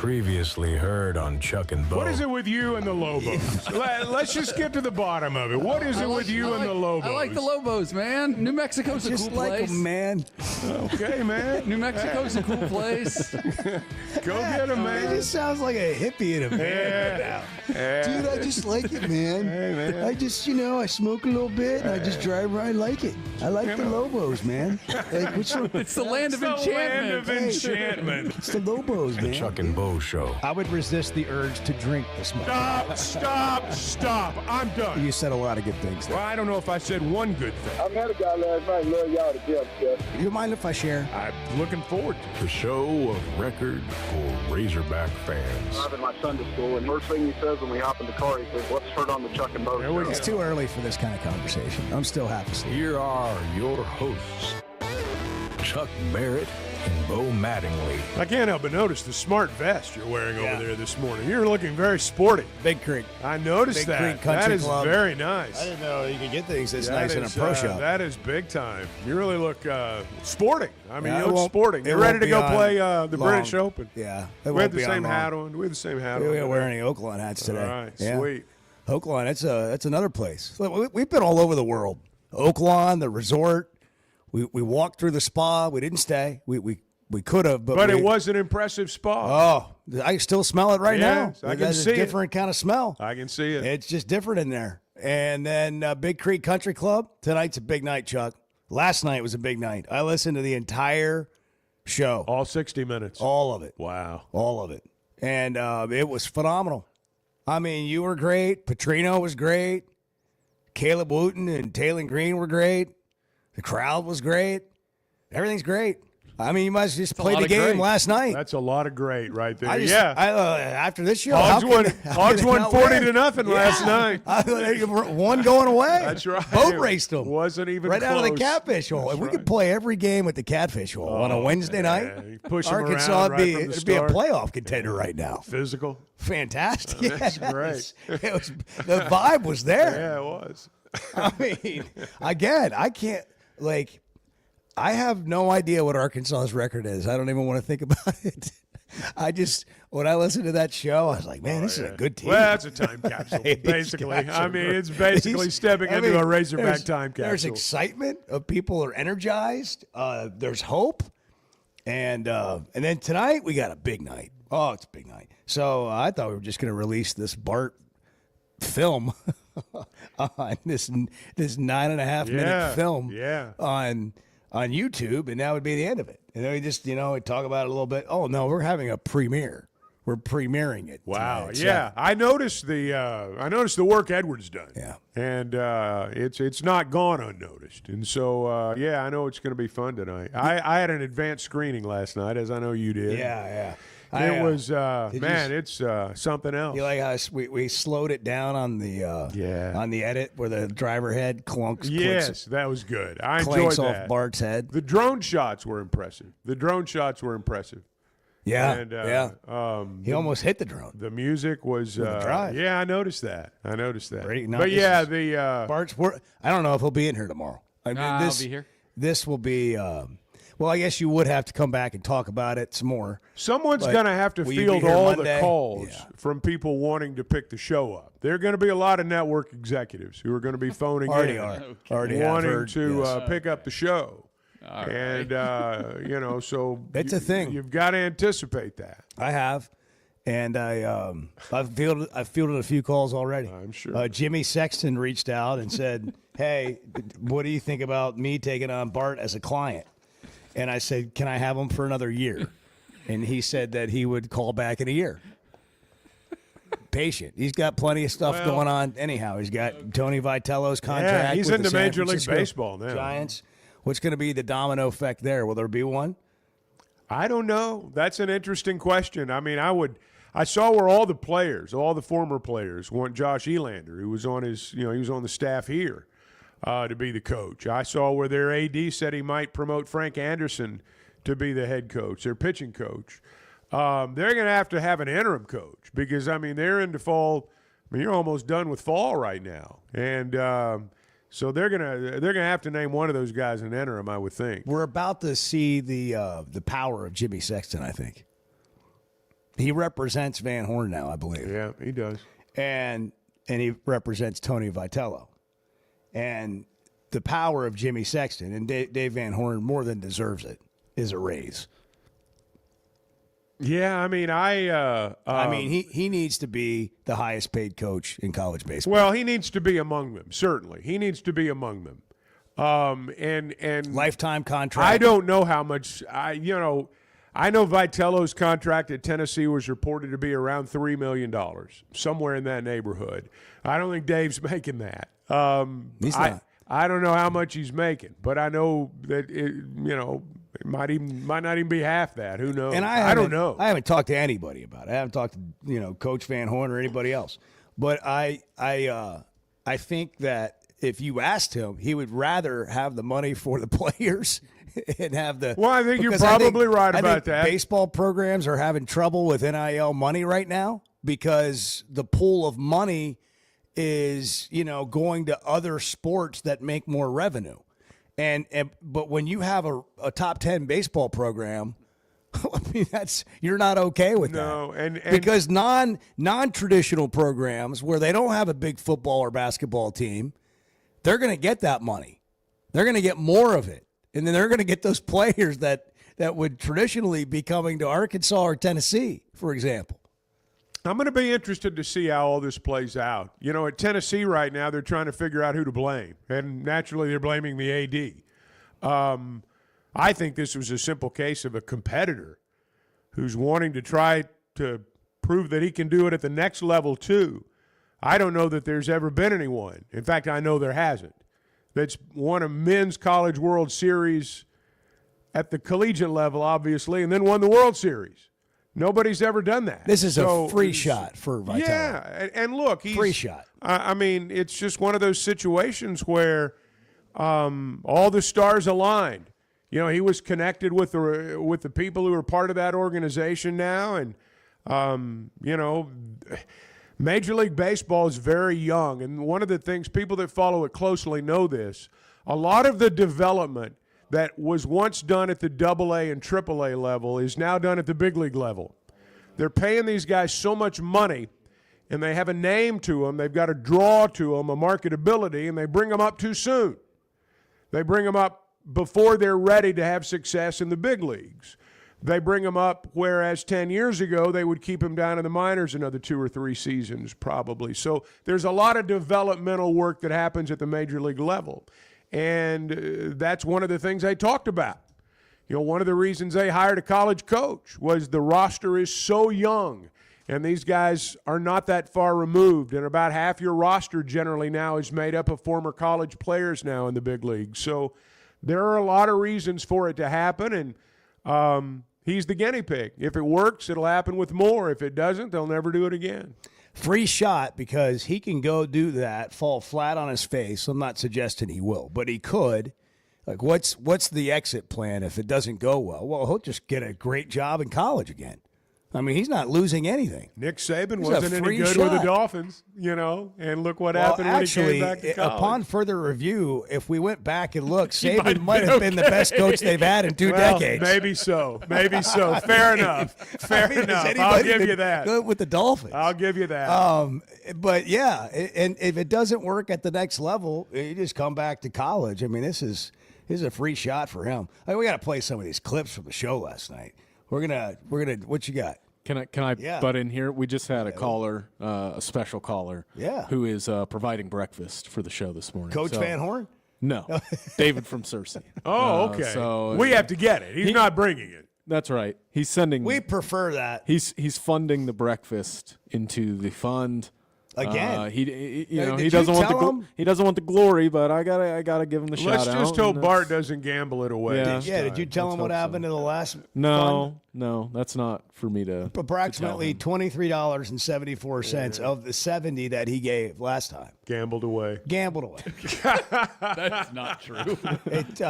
Previously heard on Chuck and Bo. What is it with you and the Lobos? Let's just get to the bottom of it. What is it with you and the Lobos? I like the Lobos, man. New Mexico's a Just cool like place. them, man. Okay, man. New Mexico's a cool place. Go get him, It man. just sounds like a hippie in a man. Dude, I just like it, man. Hey, man. I just, I smoke a little bit and I just drive around. I like it. I like the Lobos, man. Like, which one? It's the land of It's the land enchantment. of enchantment. It's the Lobos, The man. Chuck and Bo Show. I would resist the urge to drink this morning. Stop. I'm done. You said a lot of good things there. Well, I don't know if I said one good thing. I met a guy last night. Love y'all to death, Jeff. You mind if I share? I'm looking forward to it. The show of record for Razorback fans. I'm in my Sunday school, and first thing he says when we hop in the car, he says, "What's heard on the Chuck and Bo There we show?" go. It's too early for this kind of conversation. I'm still half asleep. Here are your hosts, Chuck Barrett and Bo Mattingly. I can't help but notice the smart vest you're wearing over there this morning. You're looking very sporty. Big Creek. I noticed Big that. Creek Country That is Club. very nice. I didn't know you could get things this That nice in a is, pro shop. That is big time. You really look sporting. I mean, Yeah, you it look won't- sporting. it You're ready won't to be go on play the long. British Open. Yeah. We had the same hat on. We had the same hat on. We were wearing Oaklawn hats today. All right, Yeah. sweet. Oaklawn, that's another place. Look, we've been all over the world. Oaklawn, the resort. We walked through the spa. We didn't stay. We could have, But it was an impressive spa. Oh, I still smell it right Yes, now. I can That's see a it. different kind of smell. I can see it. It's just different in there. And then Big Creek Country Club. Tonight's a big night, Chuck. Last night was a big night. I listened to the entire show, All 60 minutes. all of it. Wow. All of it. And it was phenomenal. I mean, you were great. Petrino was great. Caleb Wooten and Taylor Green were great. The crowd was great. Everything's great. I mean, you must just play lot the of game great. last night. That's a lot of great right there. I just, yeah. After this show, Hogs how won, can- how Hogs can they won not 40 win? to nothing last night. One going away. That's right. Boat raced them. Wasn't even right out of the close. catfish hole. That's If we right. could play every game with the catfish hole on a Wednesday yeah. night, You push 'em Arkansas around would right be from the it'd be a start. playoff contender right now. Physical. Fantastic. That's Yes. great. It was the vibe was there. Yeah, it was. I mean, again, I can't I have no idea what Arkansas's record is. I don't even want to think about it. When I listened to that show, I was like, man, this is a good team. Well, that's a time capsule, These basically. guys I are mean, great. it's basically stepping into a Razorback there's- time There's capsule. excitement of people are energized. There's hope, and then tonight we got a big night. Oh, it's a big night. So I thought we were just going to release this Bart film on this 9.5 minute film on YouTube, and that would be the end of it. And then we just we talk about it a little bit. Oh no, we're having a premiere. We're premiering it. Wow. tonight. Yeah, I noticed the work Edward's done. Yeah. And it's not gone unnoticed. And so I know it's going to be fun tonight. I had an advanced screening last night, as I know you did. Yeah. It was did you it's something else. You like how we slowed it down on the on the edit where the driver head clunks. Yes, that was good. I enjoyed clanks that. off Bart's head. The drone shots were impressive. Yeah, And he almost hit the drone. the music was drive. yeah, I noticed that. Great. No, But this yeah, is- the Bart's. I don't know if he'll be in here tomorrow. I mean, I'll be here. This will be. Well, I guess you would have to come back and talk about it some more. someone's But going to have to will you be field here all Monday? the calls Yeah. from people wanting to pick the show up. There are going to be a lot of network executives who are going to be phoning Already in, are. Already have wanting heard, to yes. pick up the show. All And so It's a thing. You've got to anticipate that. I have, and I've fielded a few calls already. I'm sure. Jimmy Sexton reached out and said, "Hey, what do you think about me taking on Bart as a client?" And I said, "Can I have him for another year?" And he said that he would call back in a year. Patient. He's got plenty of stuff Well- going on. Anyhow, he's got Tony Vitello's contract. he's with into the San Major League Francisco Baseball now. Giants. What's going to be the domino effect there? Will there be one? I don't know. That's an interesting question. I mean, I saw where all the former players want Josh Elander, who was on he was on the staff here, to be the coach. I saw where their AD said he might promote Frank Anderson to be the head coach, their pitching coach. They're going to have an interim coach because, I mean, they're into fall. I mean, you're almost done with fall right now. And so they're gonna have to name one of those guys an interim, I would think. We're about to see the power of Jimmy Sexton, I think. He represents Van Horn now, I believe. Yeah, he does. And he represents Tony Vitello. And the power of Jimmy Sexton, and Dave Van Horn more than deserves it, is a raise. Yeah, I mean, he needs to be the highest paid coach in college baseball. Well, he needs to be among them, certainly. He needs to be among them. And lifetime contract. I don't know how much I know Vitello's contract at Tennessee was reported to be around $3 million, somewhere in that neighborhood. I don't think Dave's making that. He's not. I don't know how much he's making, but I know that it might not even be half that. Who knows? And I don't know. I haven't talked to anybody about it. I haven't talked to Coach Van Horn or anybody else. But I think that if you asked him, he would rather have the money for the players and have the. Well, I think you're probably right about that. Baseball programs are having trouble with NIL money right now because the pool of money is going to other sports that make more revenue. But when you have a top 10 baseball program, I mean you're not okay with that. No, and because non-traditional programs where they don't have a big football or basketball team, they're going to get that money. They're going to get more of it. And then they're going to get those players that would traditionally be coming to Arkansas or Tennessee, for example. I'm going to be interested to see how all this plays out. At Tennessee right now, they're trying to figure out who to blame, and naturally they're blaming the AD. I think this was a simple case of a competitor who's wanting to try to prove that he can do it at the next level too. I don't know that there's ever been anyone. In fact, I know there hasn't. That's won a men's College World Series at the collegiate level, obviously, and then won the World Series. Nobody's ever done that. This is a free shot for Vitello. Yeah, and look, he's free shot. I mean, it's just one of those situations where all the stars aligned. He was connected with the people who are part of that organization now, and Major League Baseball is very young, and one of the things people that follow it closely know this. A lot of the development that was once done at the AA and AAA level is now done at the big league level. They're paying these guys so much money, and they have a name to them. They've got a draw to them, a marketability, and they bring them up too soon. They bring them up before they're ready to have success in the big leagues. They bring them up, whereas 10 years ago they would keep them down in the minors another 2 or 3 seasons probably. So there's a lot of developmental work that happens at the major league level. And that's one of the things they talked about. One of the reasons they hired a college coach was the roster is so young, and these guys are not that far removed. And about half your roster generally now is made up of former college players now in the big leagues. So there are a lot of reasons for it to happen, and he's the guinea pig. If it works, it'll happen with more. If it doesn't, they'll never do it again. Free shot because he can go do that, fall flat on his face. I'm not suggesting he will, but he could. Like, what's the exit plan if it doesn't go well? Well, he'll just get a great job in college again. I mean, he's not losing anything. Nick Saban wasn't any good with the Dolphins, and look what happened when he came back to college. Upon further review, if we went back and looked, Saban might have been the best coach they've had in 2 decades. Maybe so. Fair enough. Fair enough. I'll give you that. Good with the Dolphins. I'll give you that. But yeah, and if it doesn't work at the next level, you just come back to college. I mean, this is a free shot for him. We got to play some of these clips from the show last night. We're gonna. What you got? Can I butt in here? We just had a caller, a special caller, who is providing breakfast for the show this morning. Coach Van Horn? No, David from Searcy. Oh, okay. So we have to get it. He's not bringing it. That's right. He's sending. We prefer that. He's funding the breakfast into the fund. Again, he doesn't want the glory, but I gotta give him the shout out. Let's just hope Bart doesn't gamble it away. Did you tell him what happened to the last? No, that's not for me to. Approximately $23.74 of the $70 that he gave last time. Gambled away. That's not true. That's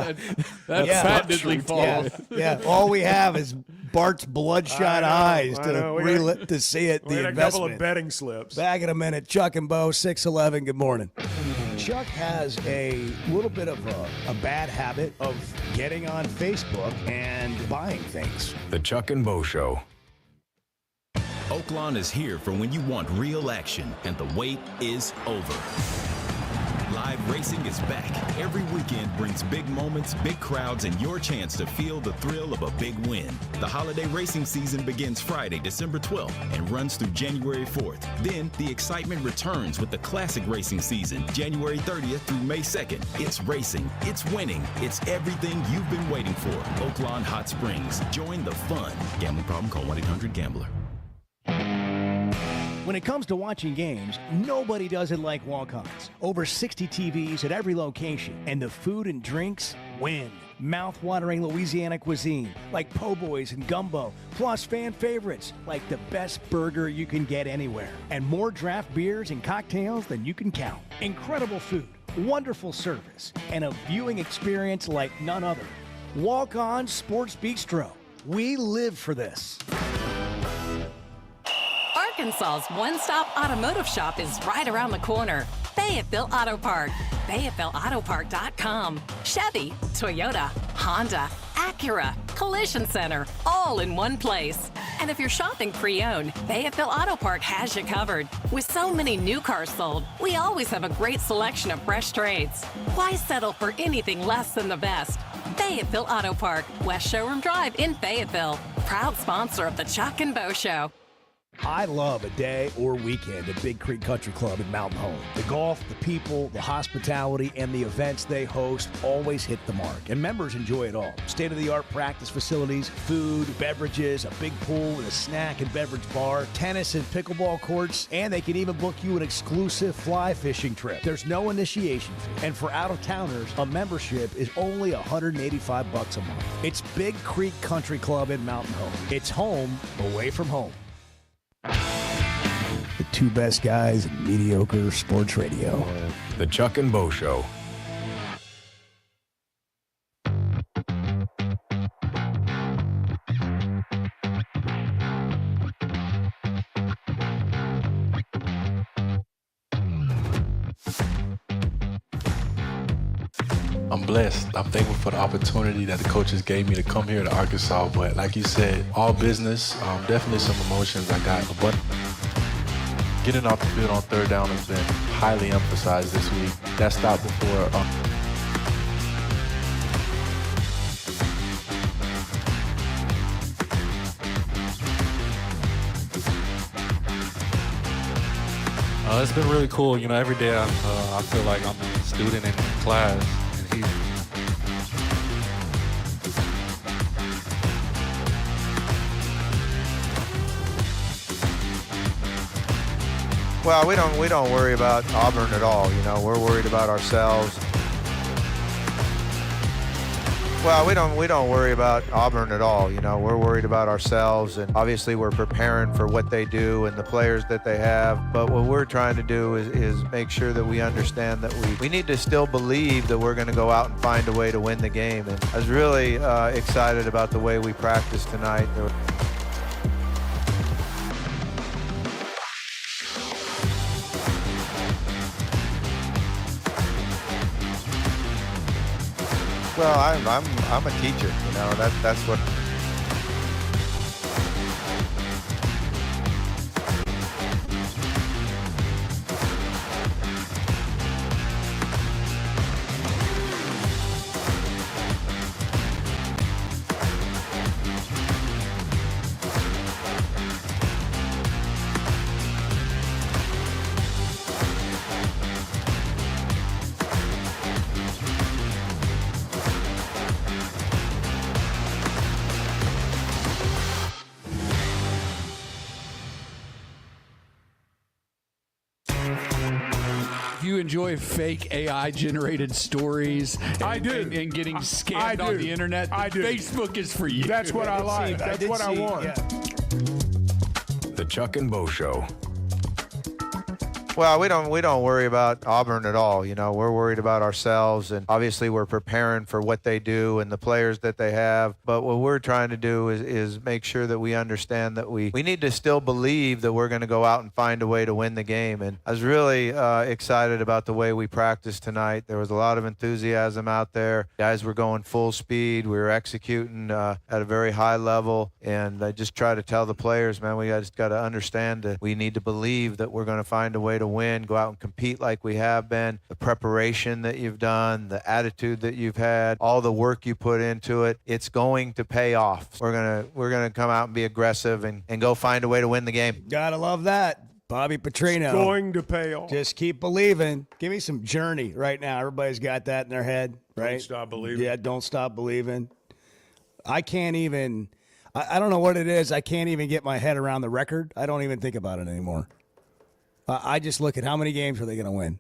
patently false. Yeah. All we have is Bart's bloodshot eyes to see it. We had a couple of betting slips. Back in a minute. Chuck and Bo, 611. Good morning. Chuck has a little bit of a bad habit of getting on Facebook and buying things. The Chuck and Bo Show. Oaklawn is here for when you want real action, and the wait is over. Live racing is back. Every weekend brings big moments, big crowds, and your chance to feel the thrill of a big win. The holiday racing season begins Friday, December 12th, and runs through January 4th. Then, the excitement returns with the classic racing season, January 30th through May 2nd. It's racing, it's winning, it's everything you've been waiting for. Oaklawn Hot Springs. Join the fun. Gambling problem? Call 1-800-GAMBLER. When it comes to watching games, nobody does it like Walk-Ons. Over 60 TVs at every location, and the food and drinks win. Mouth-watering Louisiana cuisine like po' boys and gumbo, plus fan favorites like the best burger you can get anywhere, and more draft beers and cocktails than you can count. Incredible food, wonderful service, and a viewing experience like none other. Walk-On Sports Bistro. We live for this. Arkansas's one-stop automotive shop is right around the corner. Fayetteville Auto Park. FayettevilleAutoPark.com. Chevy, Toyota, Honda, Acura, Collision Center, all in one place. And if you're shopping pre-owned, Fayetteville Auto Park has you covered. With so many new cars sold, we always have a great selection of fresh trades. Why settle for anything less than the best? Fayetteville Auto Park, West Showroom Drive in Fayetteville. Proud sponsor of the Chuck and Bo Show. I love a day or weekend at Big Creek Country Club in Mountain Home. The golf, the people, the hospitality, and the events they host always hit the mark, and members enjoy it all. State-of-the-art practice facilities, food, beverages, a big pool with a snack and beverage bar, tennis and pickleball courts, and they can even book you an exclusive fly fishing trip. There's no initiation fee, and for out-of-towners, a membership is only $185 a month. It's Big Creek Country Club in Mountain Home. It's home away from home. The two best guys in mediocre sports radio. The Chuck and Bo Show. I'm blessed. I'm thankful for the opportunity that the coaches gave me to come here to Arkansas. But like you said, all business, definitely some emotions. I got a bunch. Getting off the field on third down has been highly emphasized this week. That stopped before. It's been really cool. You know, every day I feel like I'm a student in class. Well, we don't worry about Auburn at all. You know, we're worried about ourselves. Well, we don't worry about Auburn at all. You know, we're worried about ourselves, and obviously we're preparing for what they do and the players that they have. But what we're trying to do is make sure that we understand that we need to still believe that we're going to go out and find a way to win the game. And I was really excited about the way we practiced tonight. Well, I'm a teacher, you know, that's what. You enjoy fake AI generated stories. I do. And getting scammed on the internet. I do. Facebook is for you. That's what I like. That's what I want. The Chuck and Bo Show. Well, we don't worry about Auburn at all. You know, we're worried about ourselves, and obviously we're preparing for what they do and the players that they have. But what we're trying to do is make sure that we understand that we need to still believe that we're going to go out and find a way to win the game. And I was really excited about the way we practiced tonight. There was a lot of enthusiasm out there. Guys were going full speed. We were executing at a very high level. And I just try to tell the players, man, we just got to understand that we need to believe that we're going to find a way to win, go out and compete like we have been. The preparation that you've done, the attitude that you've had, all the work you put into it, it's going to pay off. We're gonna come out and be aggressive and go find a way to win the game. Gotta love that. Bobby Petrino. It's going to pay off. Just keep believing. Give me some Journey right now. Everybody's got that in their head, right? Don't stop believing. Yeah, don't stop believing. I can't even – I don't know what it is. I can't even get my head around the record. I don't even think about it anymore. I just look at how many games are they going to win.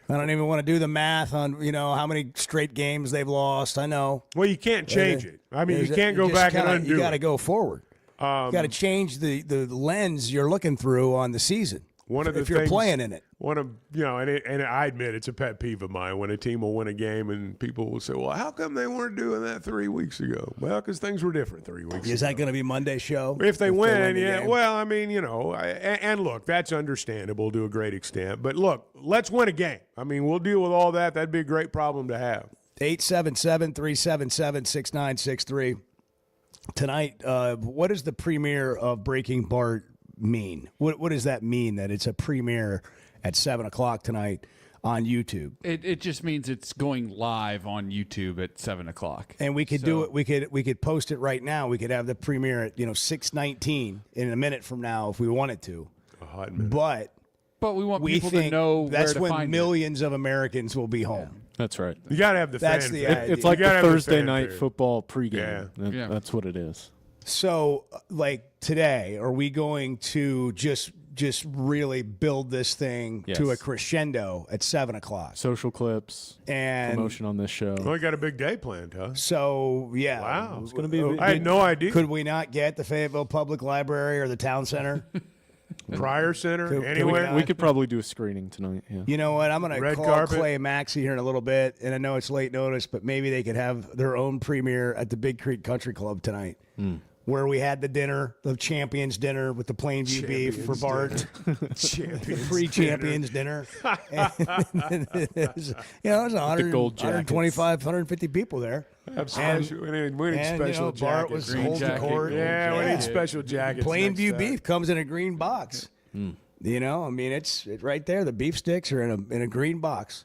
I don't even want to do the math on, how many straight games they've lost. I know. Well, you can't change it. I mean, you can't go back and undo it. You got to go forward. You got to change the lens you're looking through on the season. If you're playing in it. And I admit it's a pet peeve of mine when a team will win a game and people will say, well, how come they weren't doing that 3 weeks ago? Well, because things were different 3 weeks ago. Is that going to be Monday's show? If they win, yeah. Well, I mean, and look, that's understandable to a great extent. But look, let's win a game. I mean, we'll deal with all that. That'd be a great problem to have. 877-377-6963. Tonight, what does the premiere of Breaking Bart mean? What does that mean, that it's a premiere at 7 o'clock tonight on YouTube? It just means it's going live on YouTube at 7 o'clock. And we could do it. We could post it right now. We could have the premiere at 6:19 in a minute from now if we wanted to. A hot minute. But we want people to know that's where to when find millions of Americans will be home. Yeah. That's right. You got to have the That's fan. the idea. It's like the Thursday night period. football pregame. Yeah. That's what it is. So, like today, are we going to just really build this thing to a crescendo at 7 o'clock? Social clips and promotion on this show. Well, we got a big day planned, huh? So, yeah. Wow. It's going to be. I had no idea. Could we not get the Fayetteville Public Library or the Town Center? Pryor Center? Could Anywhere? We could probably do a screening tonight. Yeah. You know what? I'm going to call carpet? Clay Maxey here in a little bit, and I know it's late notice, but maybe they could have their own premiere at the Big Creek Country Club tonight. Where we had the dinner, the Champions Dinner with the Plainview beef for Bart. Pre-Champions dinner. And it was 125, 150 people there. We need special jackets. Bart was holding the court. Yeah, we need special jackets. Plainview beef comes in a green box. I mean, it's right there. The beef sticks are in a green box.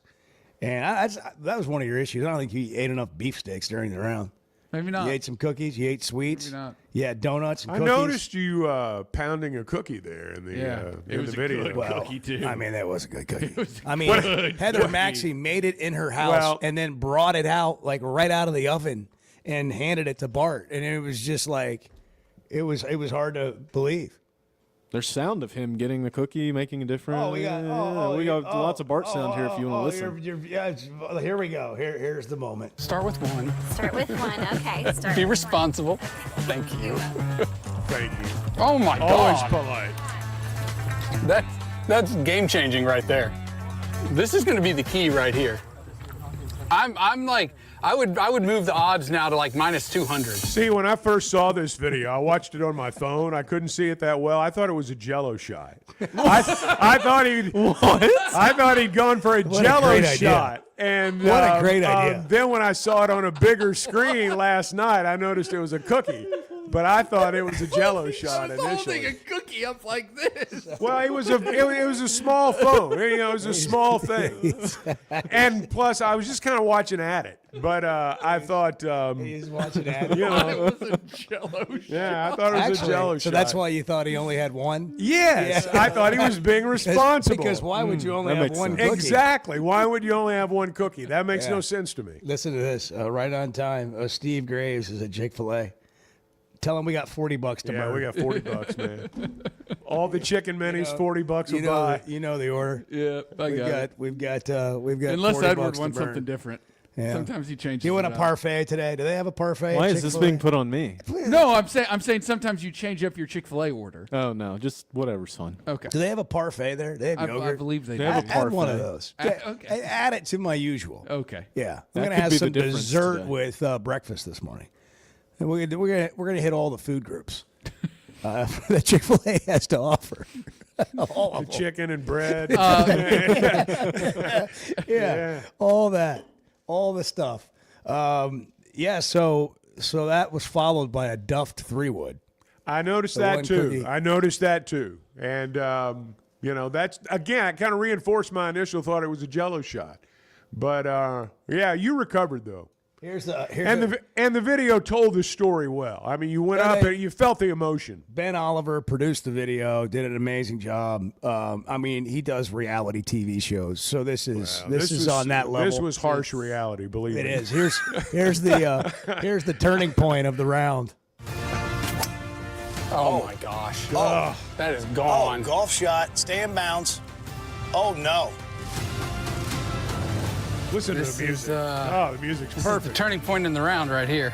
And that was one of your issues. I don't think you ate enough beef sticks during the round. Maybe not. You ate some cookies. You ate sweets. Maybe not. You had donuts and cookies. I noticed you pounding a cookie there in the in the video. Good cookie too. I mean, that was a good cookie. Heather Maxey made it in her house and then brought it out like right out of the oven and handed it to Bart, and it was just like it was hard to believe. There's sound of him getting the cookie, making a difference. We got lots of Bart sound here if you want to listen. Here we go. Here's the moment. Start with one. Okay. Be responsible. Thank you. Thank you. Oh my Always God. polite. That's game changing right there. This is going to be the key right here. I'm like, I would move the odds now to like minus 200. See, when I first saw this video, I watched it on my phone. I couldn't see it that well. I thought it was a Jello shot. I thought he'd gone for a Jello shot. And what a great idea! Then when I saw it on a bigger screen last night, I noticed it was a cookie. But I thought it was a Jello shot initially. Holding a cookie up like this. Well, it was a small phone. It was a small thing. And plus, I was just kind of watching at it. But I thought he's watching at it. It was a Jello shot. Yeah, I thought it was a Jello shot. So that's why you thought he only had one? Yes, I thought he was being responsible. Because why would you only have one cookie? Exactly. Why would you only have one cookie? That makes no sense to me. Listen to this. Right on time. Steve Graves is at Chick-fil-A. Tell him we got $40 to burn. Yeah, we got $40, man. All the chicken minis, $40 will buy. You know the order. Yeah, We've got Unless $40 Edward wants to burn. something different. Yeah. Sometimes he changes. You want a it up. parfait today? Do they have a parfait? Why at is this Chick-fil-A? being put on me? No, I'm saying sometimes you change up your Chick-fil-A order. Oh no, just whatever's fun. Okay. Do they have a parfait there? They have I yogurt. believe they They do. have a Add one of parfait. those. Okay. Add it to my usual. Okay. Yeah, That I'm gonna could have be the some difference dessert today. with breakfast this morning. And we're gonna hit all the food groups that Chick-fil-A has to offer. All of The them. chicken and bread. Yeah, all that, all the stuff. Yeah, so that was followed by a Duffed 3-wood. I noticed The that one too. cookie. I noticed that too. And, that's, again, I kind of reinforced my initial thought it was a Jello shot. But, yeah, you recovered, though. Here's the And the video told the story well. I mean, you went Yeah, up they- and you felt the emotion. Ben Oliver produced the video, did an amazing job. I mean, he does reality TV shows, so this is was on that level. This was harsh reality, believe It me. is. Here's the turning point of the round. Oh my gosh. Oh. That is gone. Golf shot, stay in bounds. Oh no. Listen This to the music. is, The music's This is the perfect. turning point in the round right here.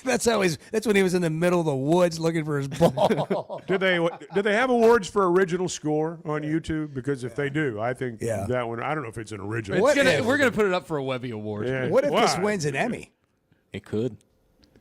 That's when he was in the middle of the woods looking for his ball. Do they have awards for original score on YouTube? Because if they do, I think Yeah. that one. I don't know if it's an original. We're gonna put it up for a Webby Award. Yeah. What if this Why? wins an Emmy? It could.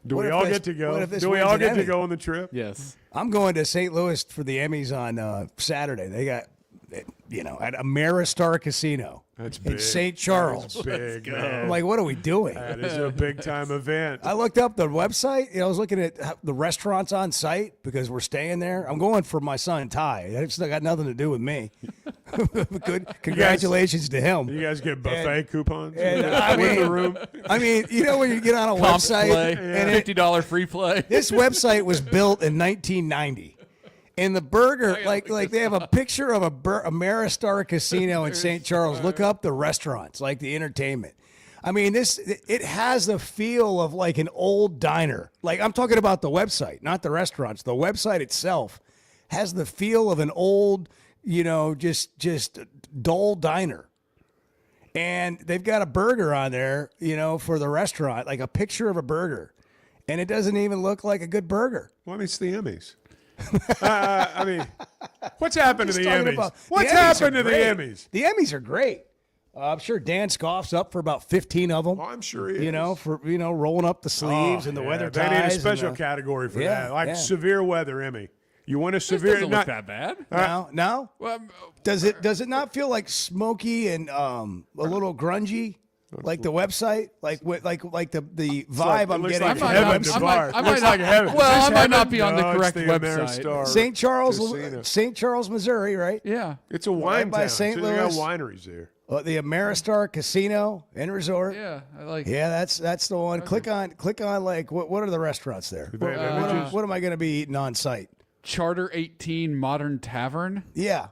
Do what we if all this- get to go? what if this Do we wins all an get to Emmy? go on the trip? Yes. I'm going to St. Louis for the Emmys on Saturday. They got, at Ameristar Casino. That's in big. St. Charles. That's big. I'm like, what are we doing? That is a big time event. I looked up the website. I was looking at the restaurants on site because we're staying there. I'm going for my son Ty. It's got nothing to do with me. Good. Congratulations to him. You guys get buffet coupons And, with the room. I mean, when you get on a Comp website play, and $50 free play. this website was built in 1990. And the burger, like they have a picture of a Ameristar Casino in St. Charles. Look up the restaurants, like the entertainment. I mean, it has the feel of like an old diner. Like I'm talking about the website, not the restaurants. The website itself has the feel of an old, just dull diner. And they've got a burger on there, for the restaurant, like a picture of a burger. And it doesn't even look like a good burger. Well, I mean, it's the Emmys. I mean, what's happened to the Talking Emmys? about- What's the Emmys happened are to the great. Emmys? The Emmys are great. I'm sure Dan Scoff's up for about 15 of them. Oh, I'm sure he is. For rolling up the sleeves and the weather They ties. need a and special the- category for Yeah, that, like yeah. severe weather Emmy. You want a This severe? doesn't look that bad. No. Well, Does it not feel like smoky and a little grungy? Like the website, like the vibe I'm looks getting. like from heaven the to website. bar. I Looks might like not- heaven. well, Is I this might not heaven? be on the No, it's correct the website. Ameristar St. Charles, Casino. St. Charles, Missouri, right? yeah. It's a wine Right by town. St. So they got Louis. wineries there. The Ameristar Casino and Resort. Yeah. I like. Yeah, that's the one. Click on like what are the restaurants there? They have images. What am I going to be eating on site? Charter 18 Modern Tavern. Yeah.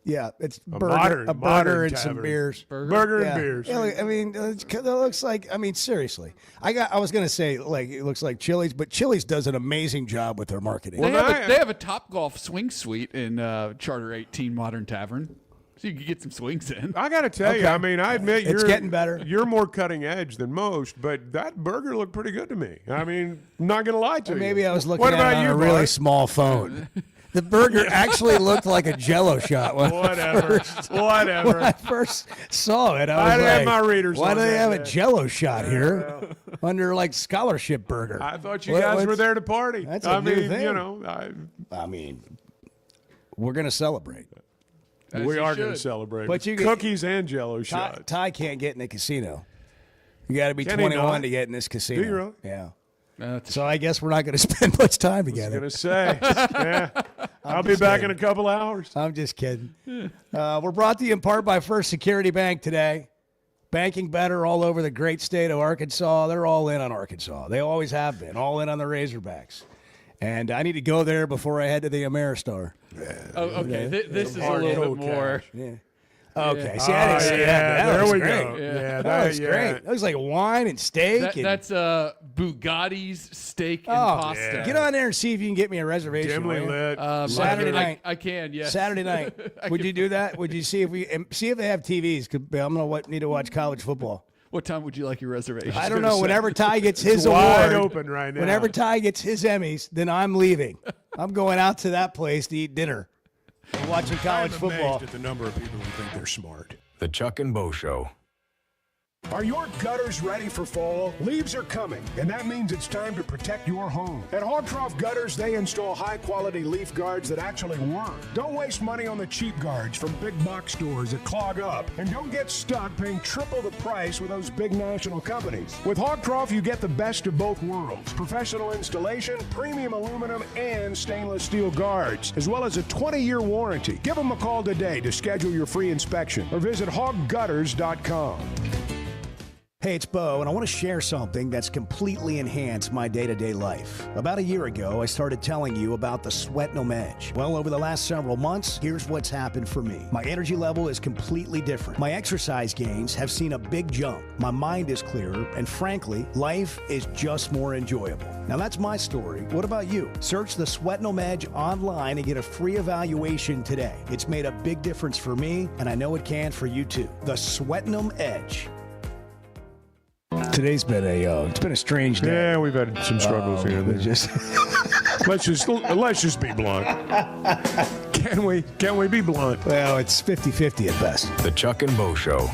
Yeah, it's modern burger and some tavern. beers. Burger Yeah. and beers. Yeah, I mean, it looks like. I mean, seriously. I was gonna say like it looks like Chili's, but Chili's does an amazing job with their marketing. They have a Top Golf swing suite in Charter 18 Modern Tavern, so you can get some swings in. I got to tell you, I mean, I admit It's getting better. You're more cutting edge than most, but that burger looked pretty good to me. I mean, I'm not gonna lie to you. Maybe I was looking What at about it on you, a really Bart? small phone. The burger actually looked like a Jello shot. Whatever. When Whatever. I first saw it, I I was had like, my readers "Why on do they that have a day." Jello shot here under like scholarship burger?" I thought you What- guys were what's- there to party. That's I a new mean, thing. you know, I mean, we're gonna celebrate. As we you are going to should. celebrate. But you get- cookies and Jello shots. Ty can't get in the casino. You got to be Can he 21 not? to get in this casino. Do you really? Yeah. That's So I guess we're not going to spend much time I was together. going to say, yeah. I'll be just back kidding. in a couple hours. I'm just kidding. We're brought to you in part by First Security Bank today. Banking better all over the great state of Arkansas. They're all in on Arkansas. They always have been. All in on the Razorbacks. And I need to go there before I head to the Ameristar. Oh, okay. This is a Hard little cold bit more. cash. Yeah. Okay. Yeah. See, I didn't see that. That there was we great. go. Yeah. Yeah, That was great. That was like wine and steak. and, That's Bugatti's steak and oh, pasta. get on there and see if you can get me a reservation. Dimly will you? lit. Saturday night. I can, yes. Saturday night. Would you do that? Would you see if they have TVs? 'Cause I'm gonna need to watch college football. What time would you like your reservation? I don't know. Whenever Ty gets his It's award, wide open right now. Whenever Ty gets his Emmys, then I'm leaving. I'm going out to that place to eat dinner. I'm watching college I'm football. amazed at the number of people who think they're smart. The Chuck and Bo Show. Are your gutters ready for fall? Leaves are coming, and that means it's time to protect your home. At Hogtroff Gutters, they install high-quality leaf guards that actually work. Don't waste money on the cheap guards from big box stores that clog up, and don't get stuck paying triple the price with those big national companies. With Hogtroff, you get the best of both worlds: professional installation, premium aluminum, and stainless steel guards, as well as a 20-year warranty. Give them a call today to schedule your free inspection, or visit hoggutters.com. Hey, it's Bo, and I want to share something that's completely enhanced my day-to-day life. About a year ago, I started telling you about the Sweatnum Edge. Well, over the last several months, here's what's happened for me. My energy level is completely different. My exercise gains have seen a big jump. My mind is clearer, and frankly, life is just more enjoyable. Now, that's my story. What about you? Search the Sweatnum Edge online and get a free evaluation today. It's made a big difference for me, and I know it can for you too. The Sweatnum Edge. Today's been it's been a strange day. Yeah, we've had some struggles here. And there. let's just be blunt. Can we be blunt? Well, it's 50-50 at best. The Chuck and Bo Show.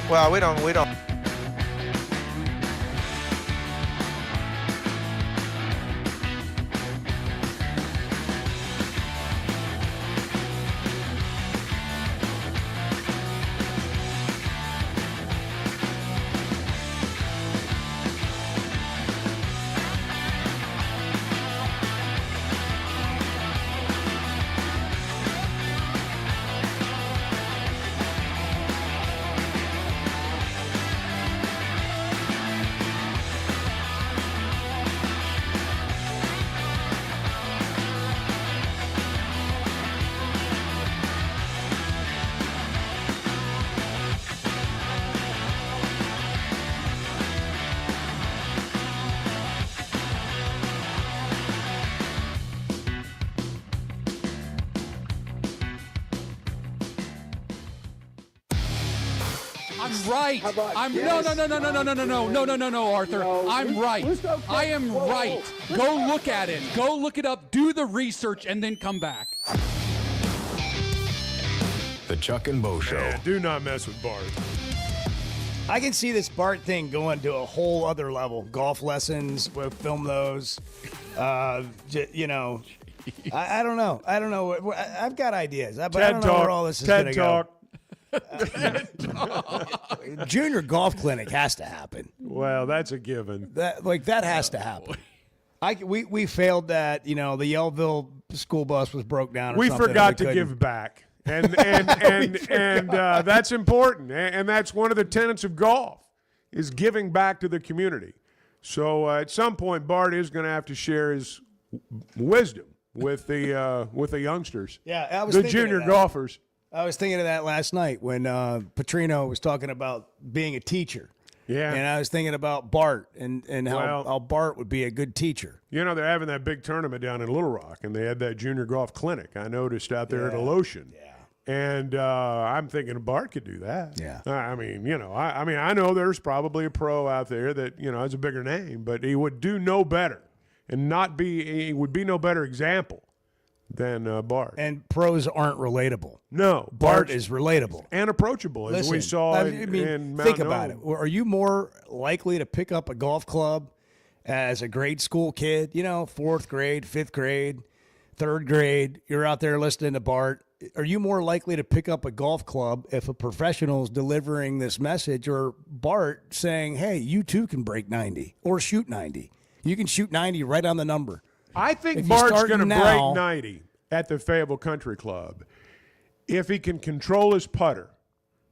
Well, we don't. I'm right. No, Arthur. I'm right. I am right. Go look at it. Go look it up. Do the research and then come back. The Chuck and Bo Show. Man, do not mess with Bart. I can see this Bart thing going to a whole other level. Golf lessons, we'll film those. I don't know. I've got ideas, but I don't know where all this is going to go. Junior golf clinic has to happen. Well, that's a given. That has to happen. We failed that. The Yellville school bus was broke down. We forgot to give back, and that's important. And that's one of the tenets of golf is giving back to the community. So at some point, Bart is going to have to share his wisdom with the youngsters. Yeah, I was the thinking junior of that. golfers. I was thinking of that last night when Petrino was talking about being a teacher. Yeah. And I was thinking about Bart and how Bart would be a good teacher. They're having that big tournament down in Little Rock, and they had that junior golf clinic I noticed out there at Alotian. Yeah. And I'm thinking Bart could do that. Yeah. I know there's probably a pro out there that, has a bigger name, but he would do no better and he would be no better example than Bart. And pros aren't relatable. No. Bart is relatable. And approachable, as we saw in Mount think about it. Nome. Are you more likely to pick up a golf club as a grade school kid? 4th grade, 5th grade, 3rd grade, you're out there listening to Bart. Are you more likely to pick up a golf club if a professional is delivering this message, or Bart saying, hey, you too can break 90 or shoot 90? You can shoot 90 right on the number. I think Bart's going to break 90 at the Fayetteville Country Club if he can control his putter.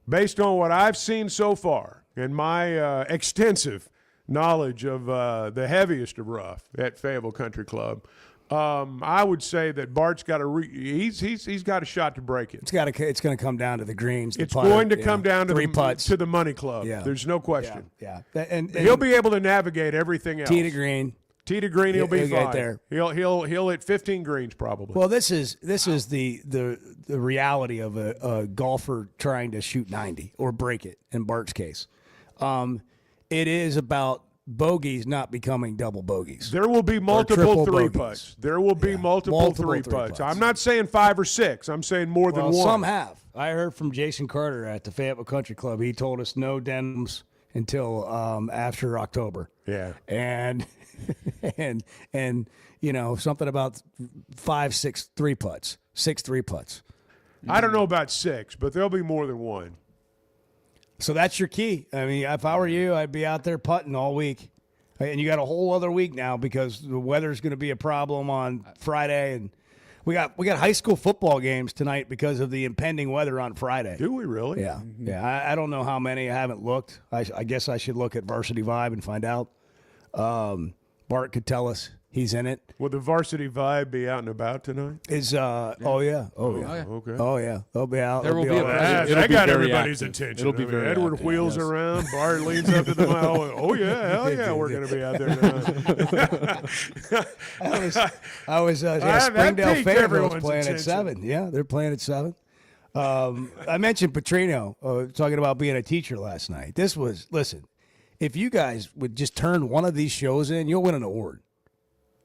Based on what I've seen so far and my extensive knowledge of the heaviest of rough at Fayetteville Country Club, I would say that Bart's got he's got a shot to break it. It's going to come down to the greens. It's going to come down to the money club. Yeah. There's no question. Yeah. And he'll be able to navigate everything else. Tee to green. Tee to green, he'll be fine. Get there. He'll hit 15 greens probably. Well, this is the reality of a golfer trying to shoot 90 or break it. In Bart's case, it is about bogeys not becoming double bogeys. There will be multiple three putts. There will be multiple three putts. I'm not saying 5 or 6. I'm saying more than one. Some have. I heard from Jason Carter at the Fayetteville Country Club. He told us no denims until after October. Yeah. And something about 5, 6 3 putts, 6 3 putts. I don't know about 6, but there'll be more than one. So that's your key. I mean, if I were you, I'd be out there putting all week. And you got a whole other week now because the weather's going to be a problem on Friday, and we got high school football games tonight because of the impending weather on Friday. Do we really? Yeah. Mm-hmm. Yeah. I don't know how many. I haven't looked. I guess I should look at Varsity Vibe and find out. Bart could tell us he's in it. Will the Varsity Vibe be out and about tonight? Oh yeah. Okay. Oh yeah. They'll be out. There will be I got everybody's attention. It'll be very Edward active, wheels around. Bart leans up to the mic. Oh yeah, hell yeah, we're going to be out there tonight. I was Springdale piqued Fayetteville everyone's playing at attention. 7. Yeah, they're playing at 7. I mentioned Petrino talking about being a teacher last night. Listen, if you guys would just turn one of these shows in, you'll win an award.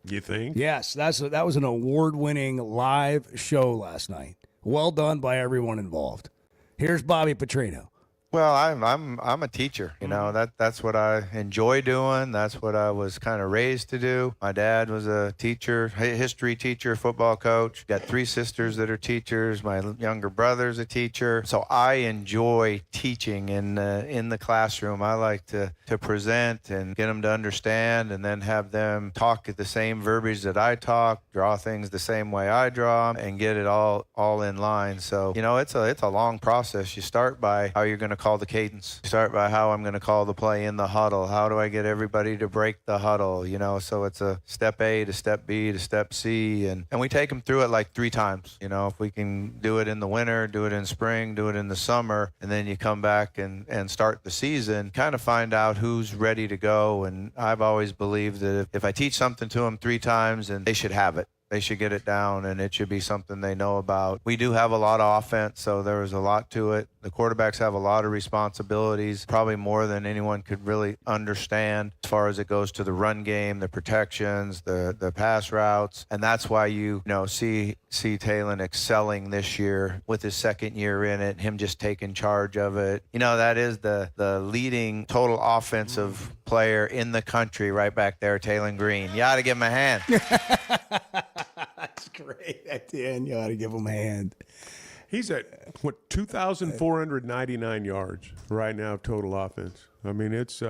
You think? Yes, that was an award-winning live show last night. Well done by everyone involved. Here's Bobby Petrino. Well, I'm a teacher. That's what I enjoy doing. That's what I was kind of raised to do. My dad was a teacher, history teacher, football coach. Got 3 sisters that are teachers. My younger brother's a teacher. So I enjoy teaching in the classroom. I like to present and get them to understand, and then have them talk at the same verbiage that I talk, draw things the same way I draw, and get it all in line. So it's a long process. You start by how you're going to call the cadence. Start by how I'm going to call the play in the huddle. How do I get everybody to break the huddle? So it's a step A to step B to step C, and we take them through it like 3 times. If we can do it in the winter, do it in spring, do it in the summer, and then you come back and start the season, kind of find out who's ready to go. And I've always believed that if I teach something to them 3 times, and they should have it. They should get it down, and it should be something they know about. We do have a lot of offense, so there was a lot to it. The quarterbacks have a lot of responsibilities, probably more than anyone could really understand as far as it goes to the run game, the protections, the pass routes. And that's why you see Talon excelling this year with his second year in it, him just taking charge of it. That is the leading total offensive player in the country right back there, Talon Green. You ought to give him a hand. That's great. At the end, you ought to give him a hand. He's at, 2,499 yards right now, total offense. I mean, it's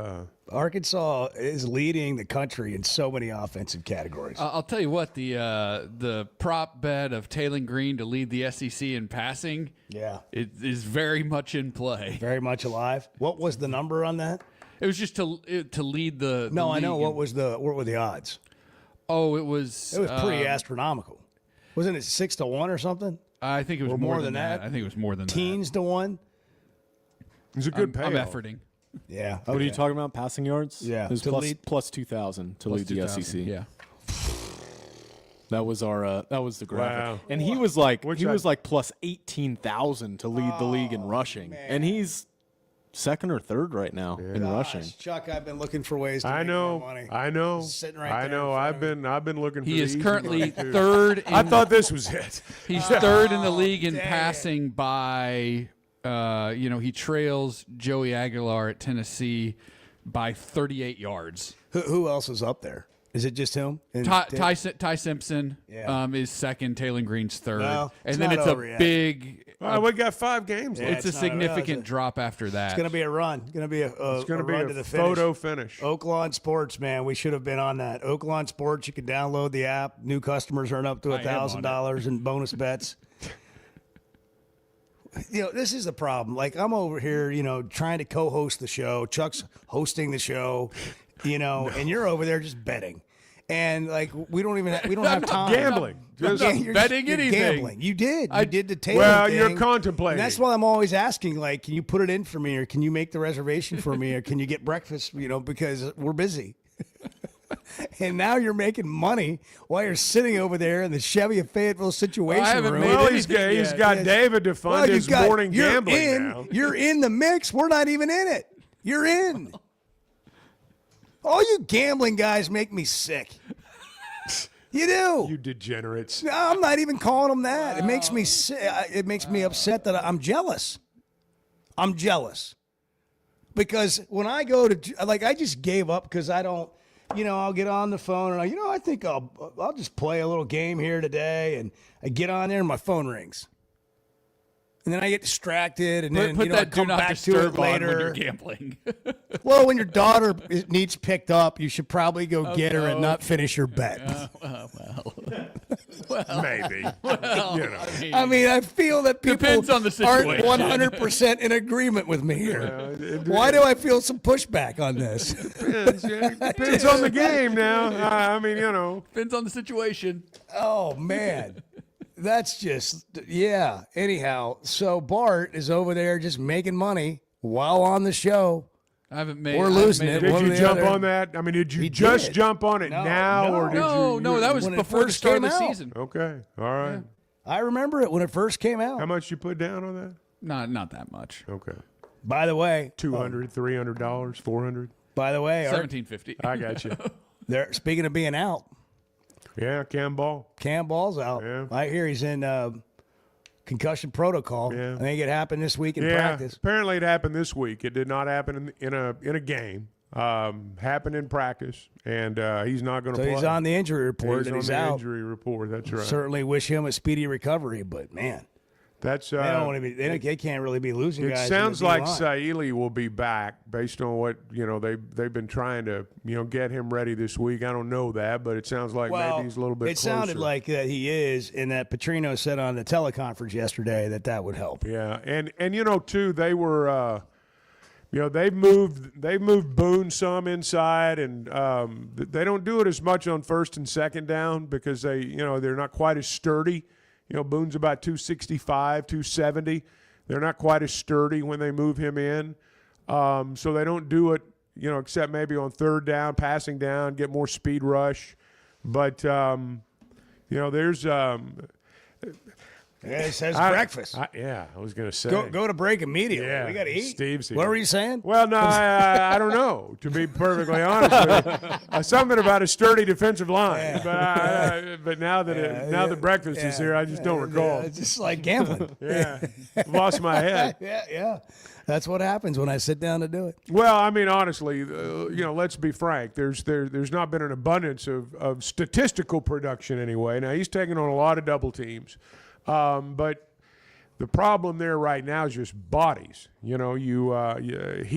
Arkansas is leading the country in so many offensive categories. I'll tell you what, the prop bet of Talon Green to lead the SEC in passing, it is very much in play. Very much alive. What was the number on that? It was just to lead the. No, I know. league. What were the odds? Oh, it was pretty astronomical. Wasn't it 6-1 or something? I think it was more than that. I think it was more than teens to 1. It's a good payoff. I'm efforting. Yeah. What are you talking about? Passing yards? Yeah. It was plus 2,000 to lead the 2,000, SEC. Yeah. That was the graphic. Wow. And he was like plus 18,000 to lead the league in rushing. Man. And he's second or third right now in rushing. Chuck, I've been looking for ways to make more money. I know. Sitting right I there know. I've been looking for He is the easy currently money, too. third. I thought this was it. He's third in the league in passing by, he trails Joey Aguilar at Tennessee by 38 yards. Who else is up there? Is it just him? Ty Simpson is second. Talon Green's third. Well, and then it's a big. We got 5 games. It's a significant drop after that. It's going to be a run. It's going to be a run to the finish. Photo finish. Oaklawn Sports, man. We should have been on that. Oaklawn Sports, you can download the app. New customers earn up to $1,000 in bonus bets. This is the problem. Like, I'm over here, trying to co-host the show. Chuck's hosting the show, and you're over there just betting. And we don't have time. Gambling. Just betting anything. Gambling. You did the Taylor Well, thing. you're contemplating. And that's why I'm always asking, can you put it in for me, or can you make the reservation for me, or can you get breakfast, because we're busy. And now you're making money while you're sitting over there in the Chevy of Fayetteville situation room. Well, he's got David to fund his morning gambling now. You're in the mix. We're not even in it. You're in. All you gambling guys make me sick. You do. You degenerates. No, I'm not even calling them that. It makes me sick. It makes me upset that I'm jealous. I'm jealous. Because when I go to, I just gave up because I don't, I'll get on the phone and I think I'll just play a little game here today, and I get on there and my phone rings. And then I get distracted, and then I come back to it later. When you're gambling. Well, when your daughter needs picked up, you should probably go get her and not finish your bet. Well, maybe. I mean, I feel that people depends on the aren't situation. 100% in agreement with me here. Why do I feel some pushback on this? Depends on the game now. Depends on the situation. Oh, man. That's just, Anyhow, so Bart is over there just making money while on the show. I haven't made. We're losing it. Did you jump on that? I mean, did you just jump on it now, or did you? No, that was before the start of the season. Okay, all right. Yeah. I remember it when it first came out. How much you put down on that? Not that much. Okay. By the way, $200, $300, $400. By the way, $1,750. I got you. There. Speaking of being out. Yeah, Cam Ball. Cam Ball's out. Yeah. I hear he's in concussion protocol. Yeah. I think it happened this week in practice. Apparently it happened this week. It did not happen in a game. Happened in practice, and he's not going to play. So he's on the injury report, and he's out. Injury report. That's right. Certainly wish him a speedy recovery, but man. That's they don't want to be. They can't really be losing guys. It sounds like Saili will be back based on what they've been trying to get him ready this week. I don't know that, but it sounds like maybe he's a little bit. It sounded like that he is, and that Petrino said on the teleconference yesterday that would help. Yeah, and too they were. They've moved Boone some inside, and they don't do it as much on first and second down because they're not quite as sturdy. Boone's about 265, 270. They're not quite as sturdy when they move him in. So they don't do it, except maybe on third down, passing down, get more speed rush. But, there's Yeah, it says breakfast. I was going to say. Go to break immediately. Yeah, We got to eat. Steve's here. What were you saying? Well, no, I don't know, to be perfectly honest with you. Something about a sturdy defensive line. But now that the breakfast is here, I just don't recall. It's just like gambling. Lost my head. Yeah. That's what happens when I sit down to do it. Well, I mean, honestly, let's be frank. There's not been an abundance of statistical production anyway. Now, he's taking on a lot of double teams. But the problem there right now is just bodies. He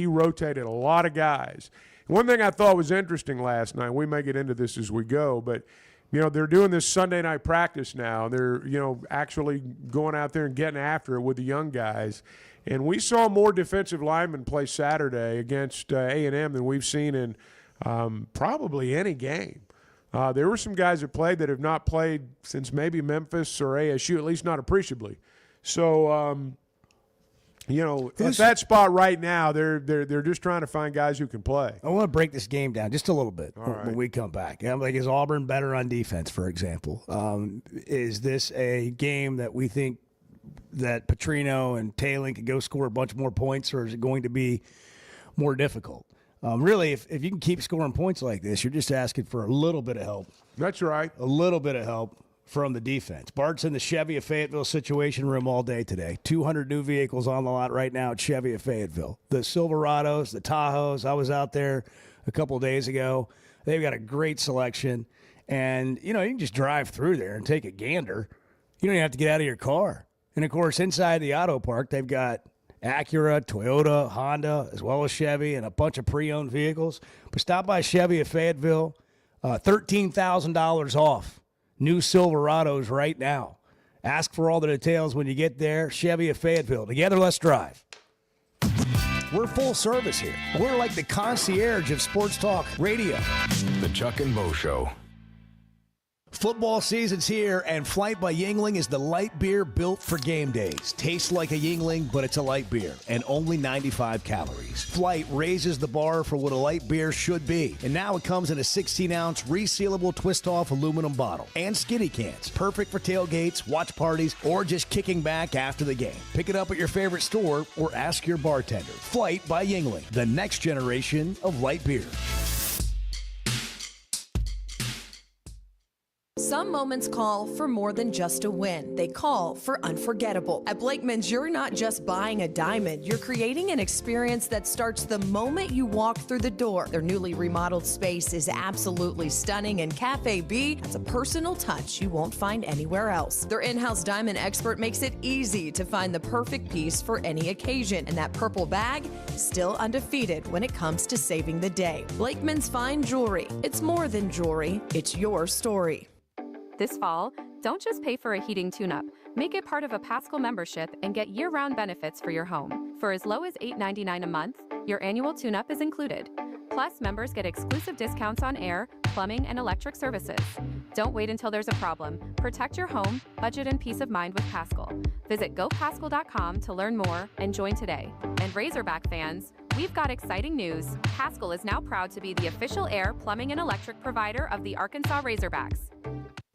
rotated a lot of guys. One thing I thought was interesting last night, we may get into this as we go, but they're doing this Sunday night practice now. They're actually going out there and getting after it with the young guys. And we saw more defensive linemen play Saturday against A&M than we've seen in probably any game. There were some guys that played that have not played since maybe Memphis or ASU, at least not appreciably. So, at that spot right now, they're just trying to find guys who can play. I want to break this game down just a little bit when we come back. Like, is Auburn better on defense, for example? Is this a game that we think that Petrino and Taylor could go score a bunch more points, or is it going to be more difficult? Really, if you can keep scoring points like this, you're just asking for a little bit of help. That's right. A little bit of help from the defense. Bart's in the Chevy of Fayetteville Situation Room all day today. 200 new vehicles on the lot right now at Chevy of Fayetteville. The Silverados, the Tahoes. I was out there a couple of days ago. They've got a great selection. And, you can just drive through there and take a gander. You don't even have to get out of your car. And, of course, inside the auto park, they've got Acura, Toyota, Honda, as well as Chevy, and a bunch of pre-owned vehicles. But stop by Chevy of Fayetteville, $13,000 off new Silverados right now. Ask for all the details when you get there. Chevy of Fayetteville. Together, let's drive. We're full service here. We're like the concierge of sports talk radio. The Chuck and Bo Show. Football season's here, and Flight by Yuengling is the light beer built for game days. Tastes like a Yuengling, but it's a light beer, and only 95 calories. Flight raises the bar for what a light beer should be, and now it comes in a 16-ounce resealable twist-off aluminum bottle and skinny cans. Perfect for tailgates, watch parties, or just kicking back after the game. Pick it up at your favorite store or ask your bartender. Flight by Yuengling, the next generation of light beer. Some moments call for more than just a win. They call for unforgettable. At Blakeman's, you're not just buying a diamond. You're creating an experience that starts the moment you walk through the door. Their newly remodeled space is absolutely stunning, and Cafe B has a personal touch you won't find anywhere else. Their in-house diamond expert makes it easy to find the perfect piece for any occasion, and that purple bag is still undefeated when it comes to saving the day. Blakeman's Fine Jewelry. It's more than jewelry. It's your story. This fall, don't just pay for a heating tune-up. Make it part of a Paschal membership and get year-round benefits for your home. For as low as $8.99 a month, your annual tune-up is included. Plus, members get exclusive discounts on air, plumbing, and electric services. Don't wait until there's a problem. Protect your home, budget, and peace of mind with Paschal. Visit gopaschal.com to learn more and join today. And Razorback fans, we've got exciting news. Paschal is now proud to be the official air, plumbing, and electric provider of the Arkansas Razorbacks.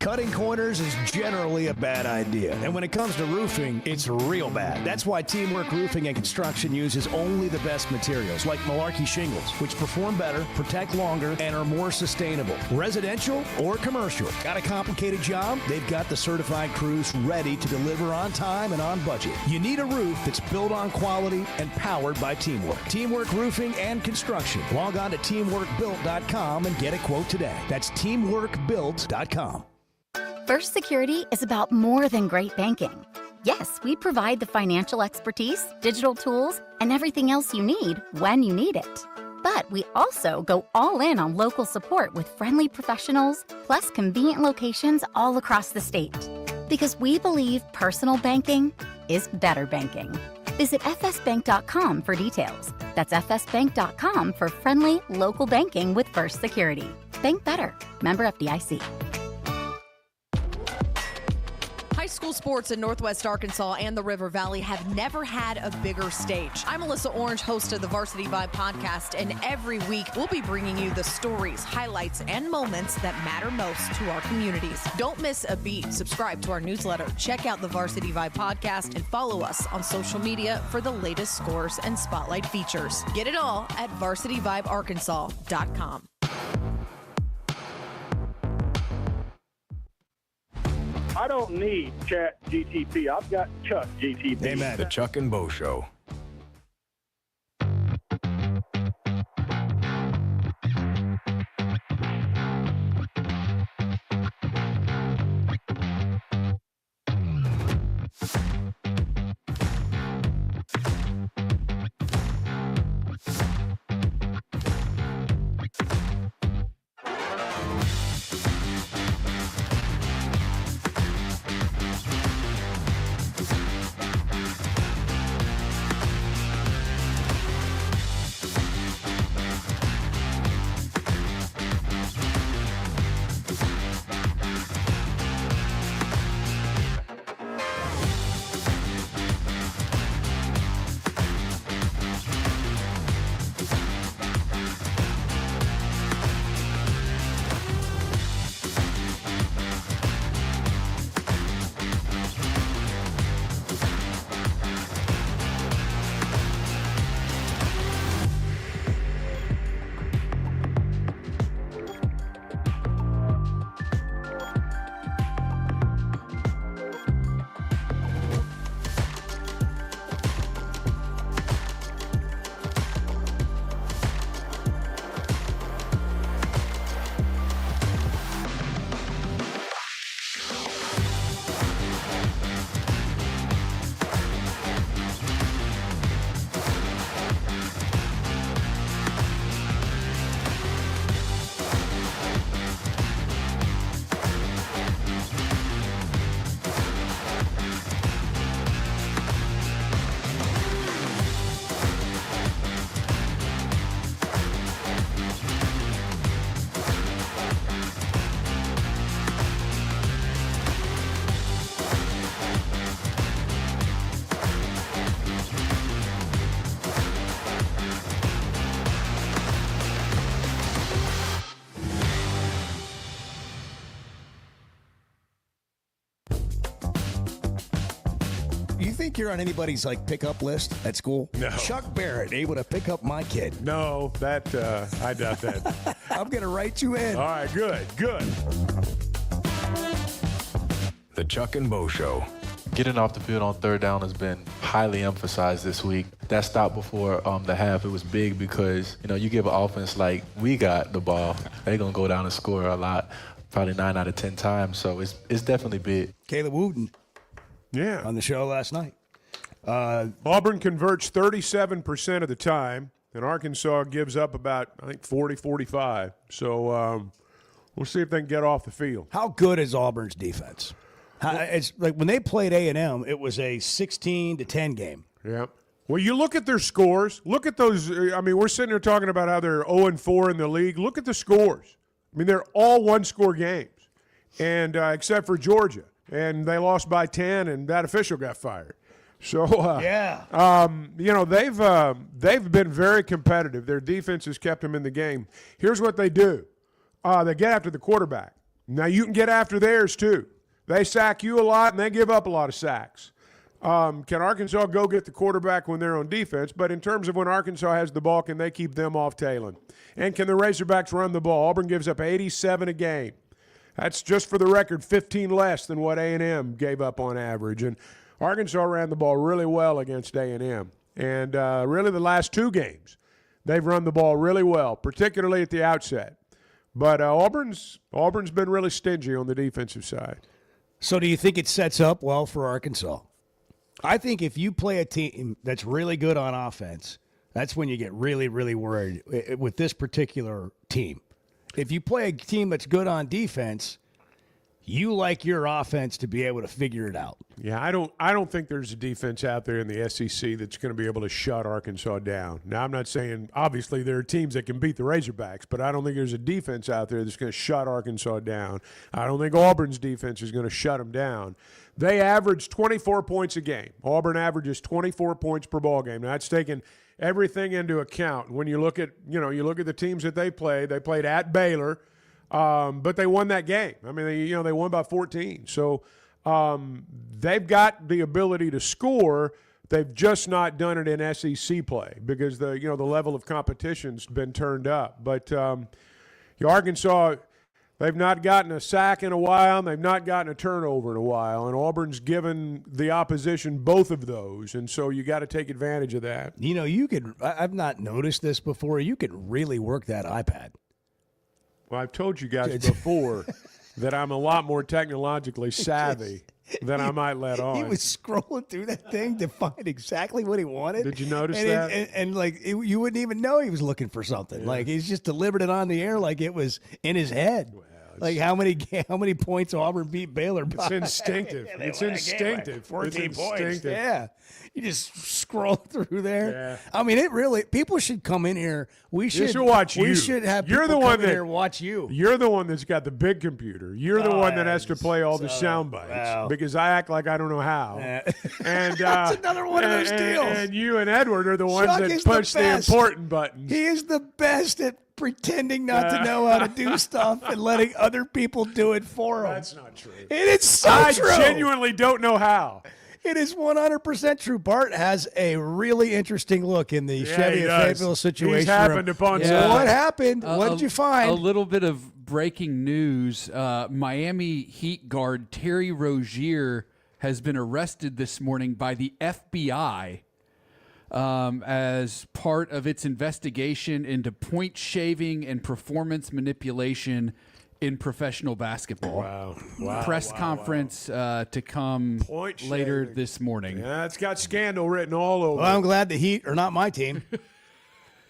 Cutting corners is generally a bad idea. And when it comes to roofing, it's real bad. That's why Teamwork Roofing and Construction uses only the best materials, like Malarkey shingles, which perform better, protect longer, and are more sustainable. Residential or commercial. Got a complicated job? They've got the certified crews ready to deliver on time and on budget. You need a roof that's built on quality and powered by Teamwork. Teamwork Roofing and Construction. Log on to teamworkbuilt.com and get a quote today. That's teamworkbuilt.com. First Security is about more than great banking. Yes, we provide the financial expertise, digital tools, and everything else you need when you need it. But we also go all in on local support with friendly professionals, plus convenient locations all across the state. Because we believe personal banking is better banking. Visit fsbank.com for details. That's fsbank.com for friendly, local banking with First Security. Bank better. Member FDIC. High school sports in Northwest Arkansas and the River Valley have never had a bigger stage. I'm Melissa Orange, host of the Varsity Vibe podcast, and every week we'll be bringing you the stories, highlights, and moments that matter most to our communities. Don't miss a beat. Subscribe to our newsletter, check out the Varsity Vibe podcast, and follow us on social media for the latest scores and spotlight features. Get it all at varsityvibearkansas.com. I don't need Chat GTP. I've got Chuck GTP. Amen. The Chuck and Bo Show. You think you're on anybody's pickup list at school? No. Chuck Barrett able to pick up my kid. No, that I doubt that. I'm going to write you in. All right, good. The Chuck and Bo Show. Getting off the field on third down has been highly emphasized this week. That stop before the half, it was big because, you give an offense like we got the ball, they're going to go down and score a lot, probably 9 out of 10 times. So it's definitely big. Caleb Wooten. Yeah. On the show last night. Auburn converts 37% of the time, and Arkansas gives up about, 40, 45. So we'll see if they can get off the field. How good is Auburn's defense? It's like when they played A&M, it was a 16-10 game. Yeah. Well, you look at their scores. Look at those. We're sitting here talking about how they're 0-4 in the league. Look at the scores. They're all one-score games, and except for Georgia. And they lost by 10, and that official got fired. So, they've been very competitive. Their defense has kept them in the game. Here's what they do. They get after the quarterback. Now, you can get after theirs, too. They sack you a lot, and they give up a lot of sacks. Can Arkansas go get the quarterback when they're on defense? But in terms of when Arkansas has the ball, can they keep them off tailing? And can the Razorbacks run the ball? Auburn gives up 87 a game. That's just for the record 15 less than what A&M gave up on average. And Arkansas ran the ball really well against A&M. And really the last two games, they've run the ball really well, particularly at the outset. But Auburn's been really stingy on the defensive side. So do you think it sets up well for Arkansas? I think if you play a team that's really good on offense, that's when you get really, really worried with this particular team. If you play a team that's good on defense, you like your offense to be able to figure it out. Yeah, I don't think there's a defense out there in the SEC that's going to be able to shut Arkansas down. Now, I'm not saying obviously there are teams that can beat the Razorbacks, but I don't think there's a defense out there that's going to shut Arkansas down. I don't think Auburn's defense is going to shut them down. They average 24 points a game. Auburn averages 24 points per ball game. Now, that's taking everything into account. When you look at the teams that they played at Baylor, but they won that game. I mean, they won by 14. So they've got the ability to score. They've just not done it in SEC play because the level of competition's been turned up. But Arkansas, they've not gotten a sack in a while, and they've not gotten a turnover in a while. And Auburn's given the opposition both of those, and so you got to take advantage of that. I've not noticed this before. You could really work that iPad. Well, I've told you guys before that I'm a lot more technologically savvy than I might let on. He was scrolling through that thing to find exactly what he wanted. Did you notice that? You wouldn't even know he was looking for something. Yeah. Like he's just delivered it on the air like it was in his head. Well, like how many points Auburn beat Baylor by? It's instinctive. It's instinctive. 14 points. Yeah. You just scroll through there. Yeah. I mean, people should come in here. We should watch you. We should have people come in here watch you. You're the one that's got the big computer. You're the one that has to play all the sound bites because I act like I don't know how. And that's another one of those deals. And you and Edward are the ones that push the important buttons. He is the best at pretending not to know how to do stuff and letting other people do it for him. That's not true. It is so true. I genuinely don't know how. It is 100% true. Bart has a really interesting look in the Chevy of Fayetteville situation. He's happened upon something. What happened? What did you find? A little bit of breaking news. Miami Heat guard Terry Rozier has been arrested this morning by the FBI as part of its investigation into point shaving and performance manipulation in professional basketball. Wow. Press conference to come later this morning. Yeah, it's got scandal written all over. Well, I'm glad the Heat are not my team.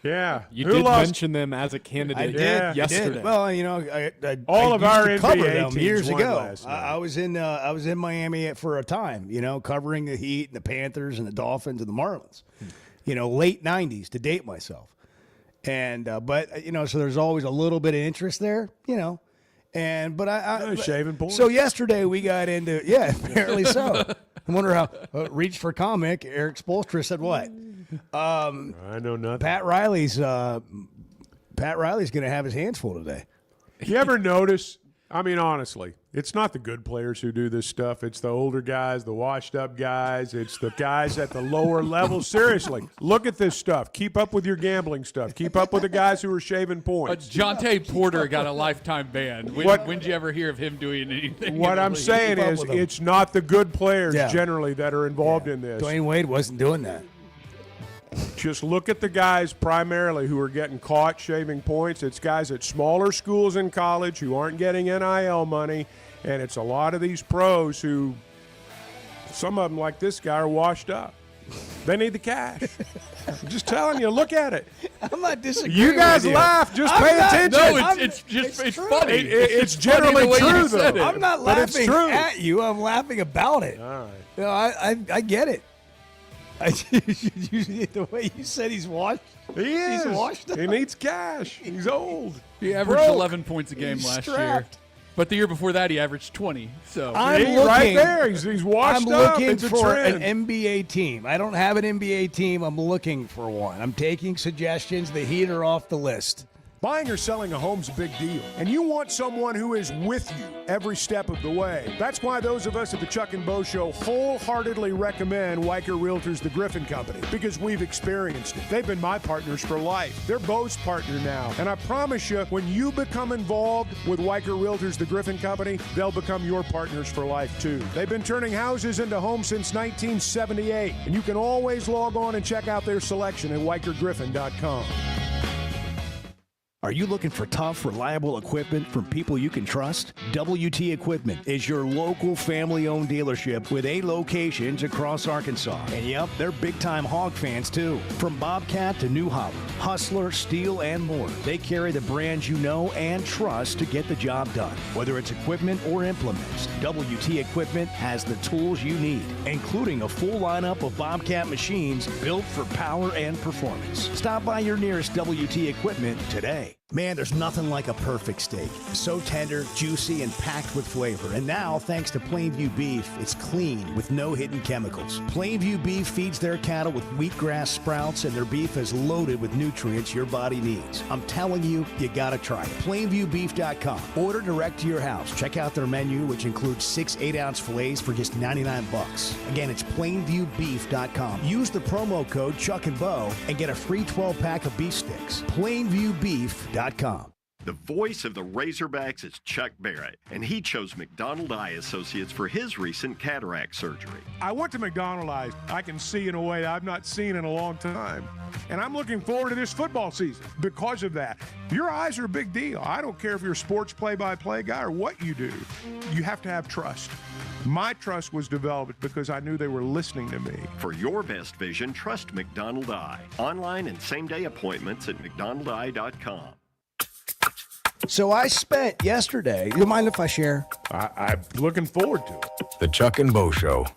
Yeah. You did mention them as a candidate yesterday. I did. Well, I all of our NBA teams years ago. Last night. I was in Miami for a time, covering the Heat and the Panthers and the Dolphins and the Marlins. Late 90s to date myself. And but so there's always a little bit of interest there, but I shaving points. So yesterday we got into apparently so. I wonder how reached for comic. Eric Spoelstra said what? I know nothing. Pat Riley's going to have his hands full today. You ever notice? I mean, honestly, it's not the good players who do this stuff. It's the older guys, the washed-up guys. It's the guys at the lower level. Seriously, look at this stuff. Keep up with your gambling stuff. Keep up with the guys who are shaving points. Jonte Porter got a lifetime ban. When did you ever hear of him doing anything? What I'm saying is it's not the good players generally that are involved in this. Dwayne Wade wasn't doing that. Just look at the guys primarily who are getting caught shaving points. It's guys at smaller schools in college who aren't getting NIL money, and it's a lot of these pros who, some of them like this guy, are washed up. They need the cash. I'm just telling you, look at it. I'm not disagreeing. You guys with laugh. Just pay attention. No, it's funny. It's generally true, though. I'm not laughing at you. I'm laughing about it. All right. I get it. The way you said he's washed. He is. He's washed up. He needs cash. He's old. He averaged 11 points a game last year. But the year before that, he averaged 20. So right there. He's washed up. I'm looking it's for an NBA team. I don't have an NBA team. I'm looking for one. I'm taking suggestions. The Heat are off the list. Buying or selling a home's a big deal, and you want someone who is with you every step of the way. That's why those of us at the Chuck and Bo Show wholeheartedly recommend Weicker Realtors, the Griffin Company, because we've experienced it. They've been my partners for life. They're Bo's partner now, and I promise you, when you become involved with Weicker Realtors, the Griffin Company, they'll become your partners for life, too. They've been turning houses into homes since 1978, and you can always log on and check out their selection at WeicherGriffin.com. Are you looking for tough, reliable equipment from people you can trust? WT Equipment is your local family-owned dealership with 8 locations across Arkansas. And yep, they're big-time Hog fans too. From Bobcat to New Holland, Hustler, Steel, and more, they carry the brands you know and trust to get the job done. Whether it's equipment or implements, WT Equipment has the tools you need, including a full lineup of Bobcat machines built for power and performance. Stop by your nearest WT Equipment today. Man, there's nothing like a perfect steak. So tender, juicy, and packed with flavor. And now, thanks to Plainview Beef, it's clean with no hidden chemicals. Plainview Beef feeds their cattle with wheatgrass sprouts, and their beef is loaded with nutrients your body needs. I'm telling you, you gotta try it. PlainviewBeef.com. Order direct to your house. Check out their menu, which includes 6 8-ounce fillets for just $99. Again, it's PlainviewBeef.com. Use the promo code Chuck and Bo and get a free 12-pack of beef sticks. PlainviewBeef.com. The voice of the Razorbacks is Chuck Barrett, and he chose McDonald Eye Associates for his recent cataract surgery. I went to McDonald Eye. I can see in a way I've not seen in a long time. And I'm looking forward to this football season because of that. Your eyes are a big deal. I don't care if you're a sports play-by-play guy or what you do. You have to have trust. My trust was developed because I knew they were listening to me. For your best vision, trust McDonald Eye. Online and same-day appointments at McDonaldEye.com. So I spent yesterday. You mind if I share? I'm looking forward to it. The Chuck and Bo Show.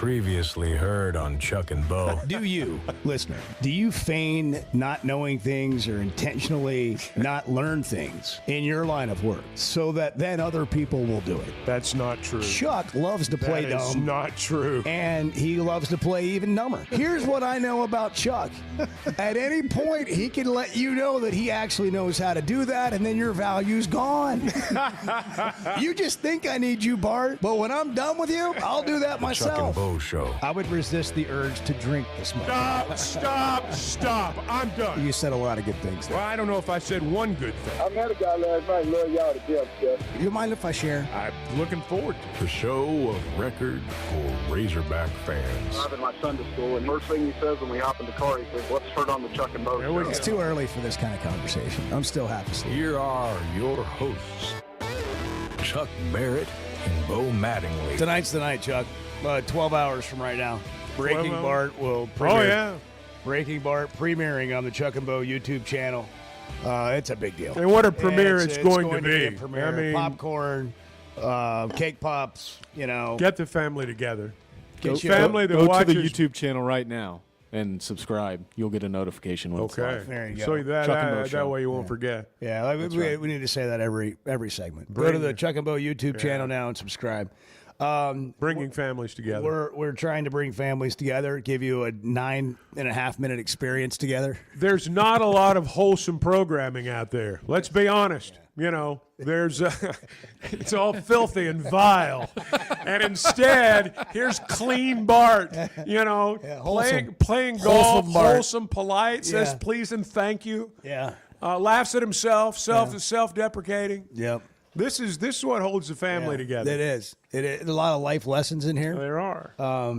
Previously heard on Chuck and Bo. Do you, listener, do you feign not knowing things or intentionally not learn things in your line of work so that then other people will do it? That's not true. Chuck loves to play That is dumb. not true. And he loves to play even dumber. Here's what I know about Chuck. At any point, he can let you know that he actually knows how to do that, and then your value's gone. You just think I need you, Bart, but when I'm done with you, I'll do that myself. Chuck and Bo Show. I would resist the urge to drink this much. Stop. I'm done. You said a lot of good things there. Well, I don't know if I said one good thing. I met a guy last night. Love y'all to death, Jeff. Do you mind if I share? I'm looking forward to it. The show of record for Razorback fans. I'm in my Sunday school, and first thing he says when we hop in the car, he says, "What's heard on the Chuck and Bo Show?" It's too early for this kind of conversation. I'm still half asleep. Here are your hosts, Chuck Barrett and Bo Mattingly. Tonight's the night, Chuck. 12 hours from right now. Breaking 12 Bart will premiere. Oh, yeah. Breaking Bart premiering on the Chuck and Bo YouTube channel. It's a big deal. And what a premiere it's going to be. A premiere. I mean, popcorn, cake pops, Get the family together. Get The your- family that Go to watches. the YouTube channel right now and subscribe. You'll get a notification when it's Okay. live. There you go. So Chuck and Bo that Show. way you won't forget. Yeah, like we need to say that every segment. Go Bring to the it. Chuck and Bo YouTube channel now and subscribe. Bringing families together. We're trying to bring families together, give you a 9.5 minute experience together. There's not a lot of wholesome programming out there. Let's be honest. There's it's all filthy and vile, and instead here's clean Bart. Playing golf, Wholesome Bart. wholesome, polite, says Yeah. please and thank you. Yeah. Laughs at himself, self-deprecating. Yep. This is what holds the family together. It is. It is. A lot of life lessons in here. There are.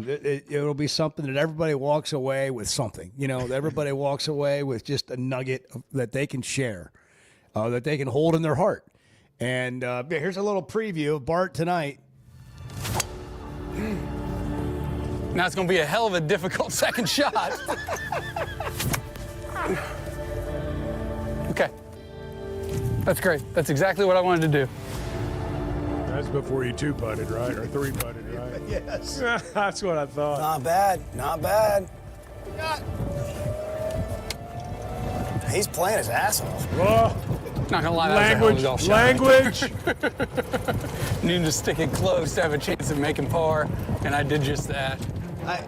It'll be something that everybody walks away with something. Everybody walks away with just a nugget that they can share, that they can hold in their heart. And here's a little preview of Bart tonight. Now it's going to be a hell of a difficult second shot. Okay. That's great. That's exactly what I wanted to do. That's before you 2-putted, right? Or 3-putted, right? Yes. That's what I thought. Not bad. Not bad. He's playing his ass off. Oh, Not gonna lie, that was a hell of a golf shot. language. Needed to stick it close to have a chance of making par, and I did just that.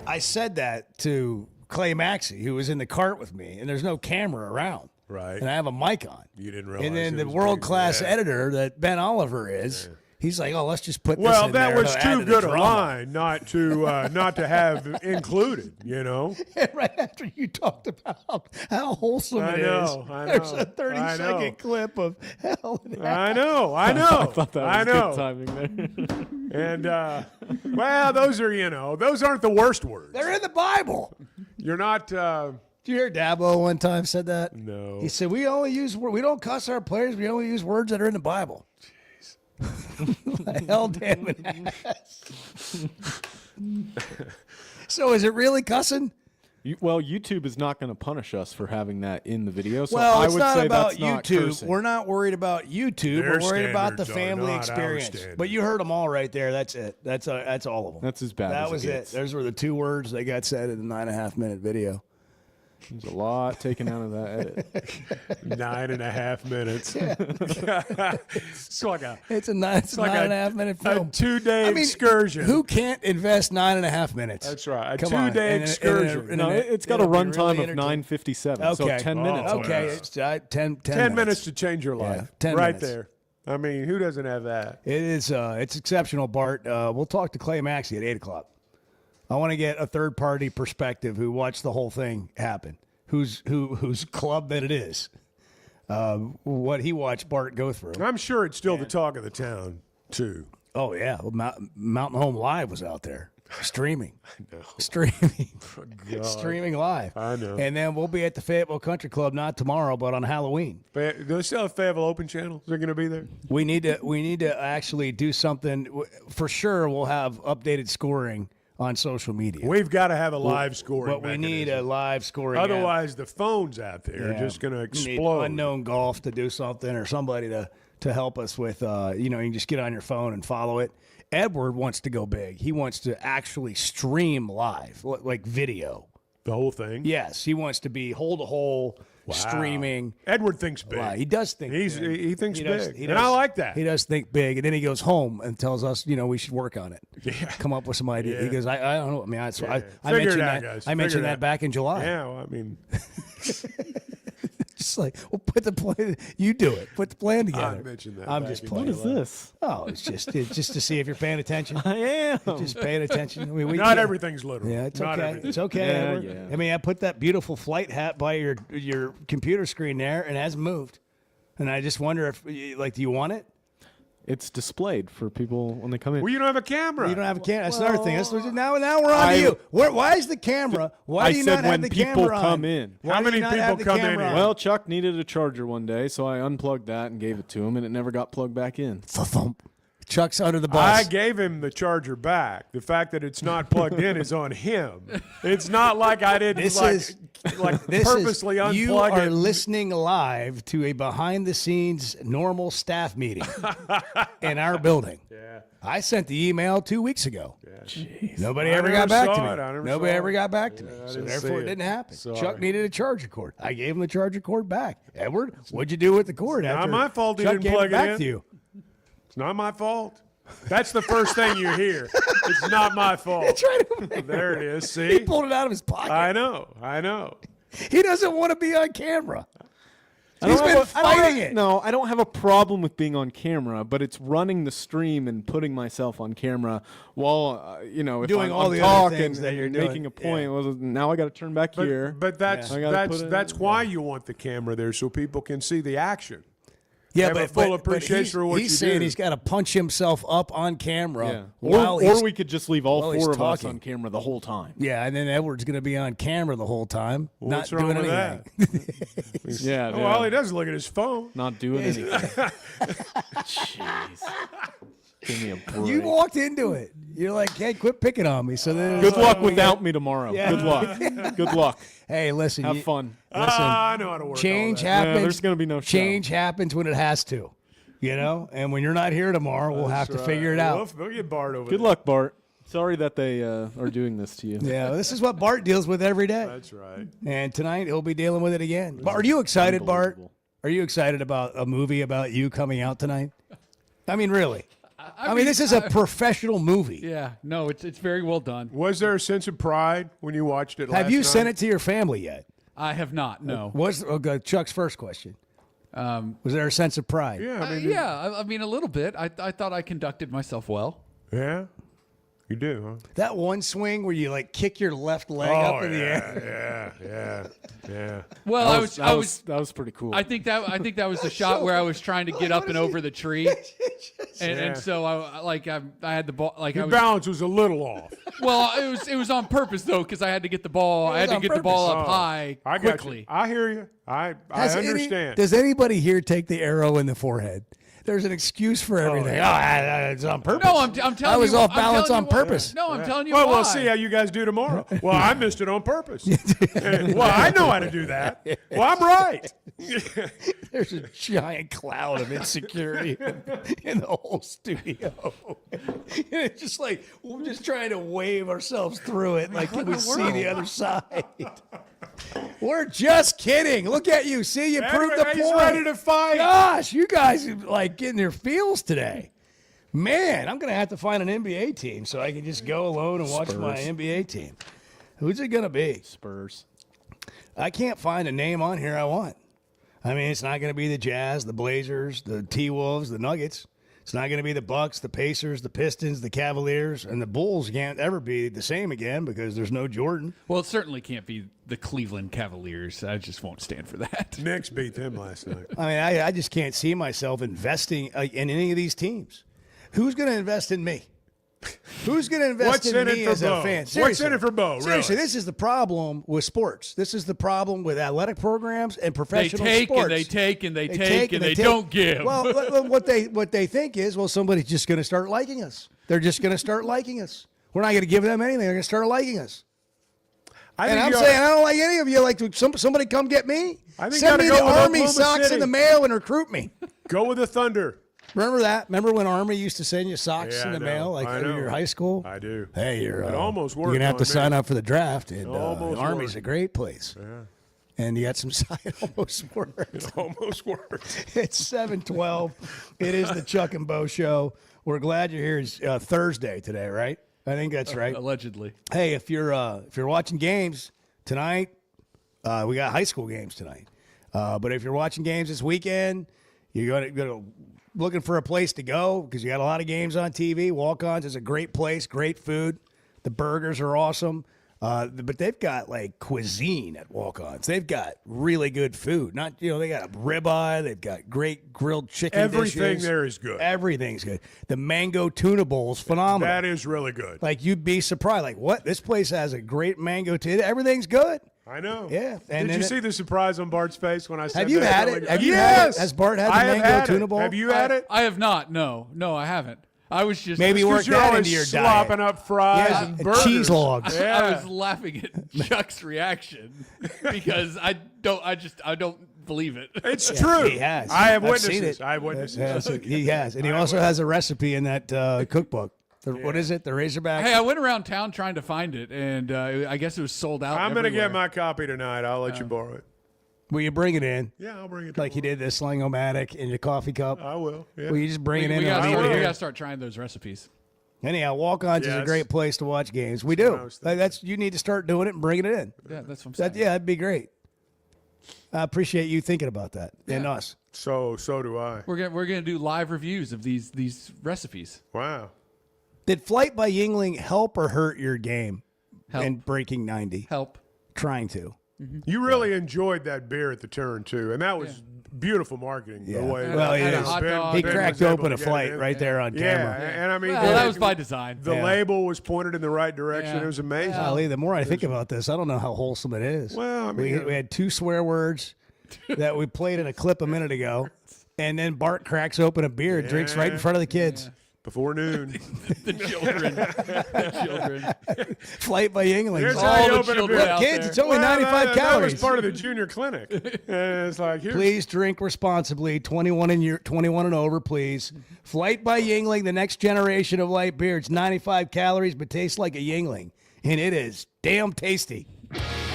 I said that to Clay Maxey, who was in the cart with me, and there's no camera around. Right. And I have a mic on. You didn't realize. And then it the was world-class big. editor that Ben Oliver is, he's like, "Oh, let's just put this Well, in that there was to add too to the good a drama." line not to have included. Right after you talked about how wholesome I it know, is, I there's know, a 30-second clip of hell. In I know. I thought that was know. good timing there. And well, those aren't the worst words. They're in the Bible. You're not. Did you hear Dabo one time said that? No. He said we don't cuss our players. We only use words that are in the Bible. Jeez. Hell damn it. So is it really cussing? Well, YouTube is not going to punish us for having that in the video. So Well, I it's would not say about that's not YouTube. cursing. We're not worried about YouTube. Their We're worried about the standards are family not our experience. standards. But you heard them all right there. That's it. That's all of them. That's as bad That as was it it. gets. Those were the 2 words that got said in the 9.5-minute video. There's a lot taken out of that edit. 9.5 minutes. It's like a. It's a 9.5-minute film. A 2-day excursion. Who can't invest 9.5 minutes? That's right. A Come on. 2-day excursion. No, it's got a runtime of 9:57, so 10 minutes. Okay, it's 10 10 minutes to change your life. Yeah, 10 right minutes. there. I mean, who doesn't have that? It is. It's exceptional, Bart. We'll talk to Clay Maxey at 8:00. I want to get a third-party perspective who watched the whole thing happen, whose club that it is, what he watched Bart go through. I'm sure it's still the talk of the town, too. Oh, yeah. Well, Mountain Home Live was out there streaming. I know. Streaming live. I know. And then we'll be at the Fayetteville Country Club, not tomorrow, but on Halloween. Do they still have Fayetteville Open Channel? Is they going to be there? We need to actually do something. For sure, we'll have updated scoring on social media. We've got to have a live scoring But we need a live scoring. Otherwise, the phones out there are just going to We need explode. Unknown Golf to do something, or somebody to to help us with, you can just get on your phone and follow it. Edward wants to go big. He wants to actually stream live, like video. The whole thing? Yes, he wants to be hole to hole streaming. Edward thinks big. He does think big. He thinks big. He and I like that. He does think big, and then he goes home and tells us, we should work on it. Yeah. Come up with some idea. He goes, I don't know. I mean, I Figure mentioned it out, that. guys. I mentioned Figure it that out. back in July. Yeah, well, I mean, just like, well, put the plan. You do it. Put the plan together. I mentioned that. I'm back just in playing. What is this? Oh, it's just to see if you're paying attention. I am. Just paying attention. I mean, Not everything's literal. Yeah, it's Not okay. everything. It's okay. Yeah, Edward. yeah. I mean, I put that beautiful flight hat by your computer screen there, and it hasn't moved. And I just wonder if, do you want it? It's displayed for people when they come in. Well, you don't have a camera. You don't have a camera. That's another thing. Now we're on to you. Why is the camera? Why do you not have the camera when people come on? in. Why How do you many not people have the come in camera here? on? Well, Chuck needed a charger one day, so I unplugged that and gave it to him, and it never got plugged back in. Chuck's under the I bus. gave him the charger back. The fact that it's not plugged in is on him. It's not like I didn't purposely unplug you are it. listening live to a behind-the-scenes normal staff meeting in our building. Yeah. I sent the email 2 weeks ago. Jeez. Nobody I ever never got back saw to me. it. I never Nobody saw ever it. got back to me. Yeah, I So didn't therefore, see it it. didn't happen. Sorry. Chuck needed a charger cord. I gave him the charger cord back. Edward, what'd you do with the cord? Not after my fault he Chuck didn't gave plug it back in. to you? It's not my fault. That's the first thing you hear. It's not my fault. It's right over there. There it is. He See? pulled it out of his pocket. I know. He doesn't want to be on camera. I He's don't been have a- I don't fighting have- it. No, I don't have a problem with being on camera, but it's running the stream and putting myself on camera while, if Doing I'm, all I'm the other talking things that you're and doing. making a point. Well, now I got to turn back here. But that's I gotta put it- that's why you want the camera there so people can see the action. Yeah, Have a but full but appreciation he's, for what he's you saying do. he's got to punch himself up on camera. Yeah. While he's, Or we could just leave all while he's four of us talking. on camera the whole time. Yeah, and then Edward's going to be on camera the whole time, Well, not what's wrong doing with anything. Yeah. Oh, all he does is look at his phone. Not doing anything. Jeez. Give me a break. You walked into it. You're like, hey, quit picking on me. So then Good luck without me tomorrow. Yeah. Good luck. Good luck. Hey, listen. Have fun. Listen, I know how to work change all that. happens. Yeah, there's gonna be no show. change happens when it has to, And when you're not here tomorrow, we'll have to That's figure it right. out. We'll get Bart over Good there. luck, Bart. Sorry that they are doing this to you. Yeah, this is what Bart deals with every day. That's right. And tonight he'll be dealing with it again. Bart, are you excited, Bart? Are you excited about a movie about you coming out tonight? I mean, really? I mean, this is a professional movie. Yeah, no, it's very well done. Was there a sense of pride when you watched it last Have you night? sent it to your family yet? I have not. No. Okay, Chuck's first question. Was there a sense of pride? Yeah, I mean, I mean a little bit. I thought I conducted myself well. Yeah? You do, huh? That one swing where you like kick your left leg up in the air. Yeah. Well, that was pretty cool. I think that was the shot where I was trying to get up and over the tree, and so I had the ball Your balance was a little off. Well, it was on purpose though because I had to get the ball. I had to get the ball up high I got quickly. you. I hear you. I understand. Does anybody here take the arrow in the forehead? There's an excuse for everything. It's on purpose. No, I'm telling you. I was off I'm balance telling on you why. purpose. No, I'm telling you Well, why. we'll see how you guys do tomorrow. Well, I missed it on purpose. Well, I know how to do that. Well, I'm right. There's a giant cloud of insecurity in the whole studio. It's just like we're just trying to wave ourselves through it, like can we see the other side? We're just kidding. Look at you. See, you proved the point. He's ready to fight. Gosh, you guys are like getting their feels today. Man, I'm going to have to find an NBA team so I can just go alone and watch my NBA team. Who's it going to be? Spurs. I can't find a name on here I want. I mean, it's not going to be the Jazz, the Blazers, the T-Wolves, the Nuggets. It's not going to be the Bucks, the Pacers, the Pistons, the Cavaliers, and the Bulls can't ever be the same again because there's no Jordan. Well, it certainly can't be the Cleveland Cavaliers. I just won't stand for that. Knicks beat them last night. I mean, I just can't see myself investing in any of these teams. Who's going to invest in me? Who's going to invest What's in in it me for as Bo? a fan? What's Seriously. in it for Bo, really? Seriously, this is the problem with sports. This is the problem with athletic programs and They professional take sports. and they take and they take and they don't give. Well, what they think is, well, somebody's just going to start liking us. They're just going to start liking us. We're not going to give them anything. They're going to start liking us. And I'm saying I don't like any of you. Like, somebody come get me. I think Send me the go with Army Oklahoma socks City. in the mail and recruit me. Go with the Thunder. Remember that? Remember when Army used to send you socks Yeah, in the I know. mail, like I in know. your high school? I do. Hey, It almost worked. You're gonna have to on sign me. up for the draft. And almost Army's worked. a great place. Yeah. And you got some side almost worked. It almost worked. It's 7:12. It is the Chuck and Bo Show. We're glad you're here. It's Thursday today, right? I think that's right. Allegedly. Hey, if you're watching games tonight, we got high school games tonight. But if you're watching games this weekend, you're going to looking for a place to go because you got a lot of games on TV. Walk-Ons is a great place, great food. The burgers are awesome. But they've got like cuisine at Walk-Ons. They've got really good food. They got a ribeye. They've got great grilled chicken. Everything dishes. there is good. Everything's good. The mango tuna bowl is phenomenal. That is really good. Like you'd be surprised. Like what? This place has a great mango tuna. Everything's good. I know. Yeah. Did you see the surprise on Bart's face when I said Have you that had earlier? it? Have you had it? Has Bart had the I have mango had tuna it. bowl? Have you had it? I have not. No, I haven't. I was just Maybe Because work you're that always into your slopping diet. up fries Yeah, and and burgers. cheese logs. Yeah. I was laughing at Chuck's reaction because I don't believe it. It's true. He has. I have I've seen witnesses. it. I have witnesses. Yes, he has, and he also has a recipe in that cookbook. What is it? The Razorback. Hey, I went around town trying to find it, and I guess it was sold out. I'm going to get everywhere. my copy tonight. I'll let you borrow it. Will you bring it in? Yeah, I'll bring it. Like you did the Sling-O-Matic in your coffee cup. I will. Yeah. Will you just bring it in? We and leave it got here? to start trying those recipes. Anyhow, Walk-Ons is a Yes. great place to watch games. We That's what I do. was thinking. You need to start doing it and bringing it in. Yeah, that's what I'm saying. That'd be great. I appreciate you thinking about that and us. So do I. We're gonna do live reviews of these recipes. Wow. Did Flight by Yingling help or hurt your game Help. in breaking 90? Help. Trying to. You really enjoyed that beer at the turn too, and that was beautiful marketing. Yeah. The way Well, had a it is. hot dog. He Ben cracked was able open to a get flight it in. right there on Yeah, camera. and I mean, Well, that was by design. The Yeah. label was pointed in the right direction. Yeah. It was amazing. Golly, the more I think about this, I don't know how wholesome it is. Well, I mean, we had 2 swear words that we played in a clip a minute ago, and then Bart cracks open a beer and drinks right in front of the kids. Before noon. The children. The children. Flight by Yingling. Here's All how you the open a children beer. out Kids, there. it's only 95 that calories. was part of the junior clinic. And it's like, here's Please drink responsibly. 21 and over, please. Flight by Yingling, the next generation of light beer. It's 95 calories, but tastes like a Yingling, and it is damn tasty.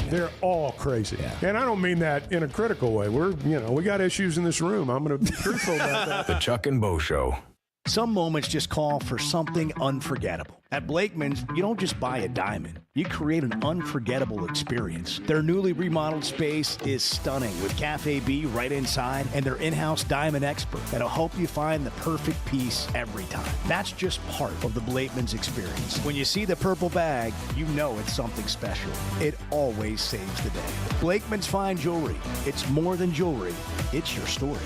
They're all crazy. And I don't mean that in a critical way. We got issues in this room. I'm going to be truthful about that. The Chuck and Bo Show. Some moments just call for something unforgettable. At Blakeman's, you don't just buy a diamond. You create an unforgettable experience. Their newly remodeled space is stunning with Cafe B right inside and their in-house diamond expert that'll help you find the perfect piece every time. That's just part of the Blakeman's experience. When you see the purple bag, you know it's something special. It always saves the day. Blakeman's Fine Jewelry. It's more than jewelry. It's your story.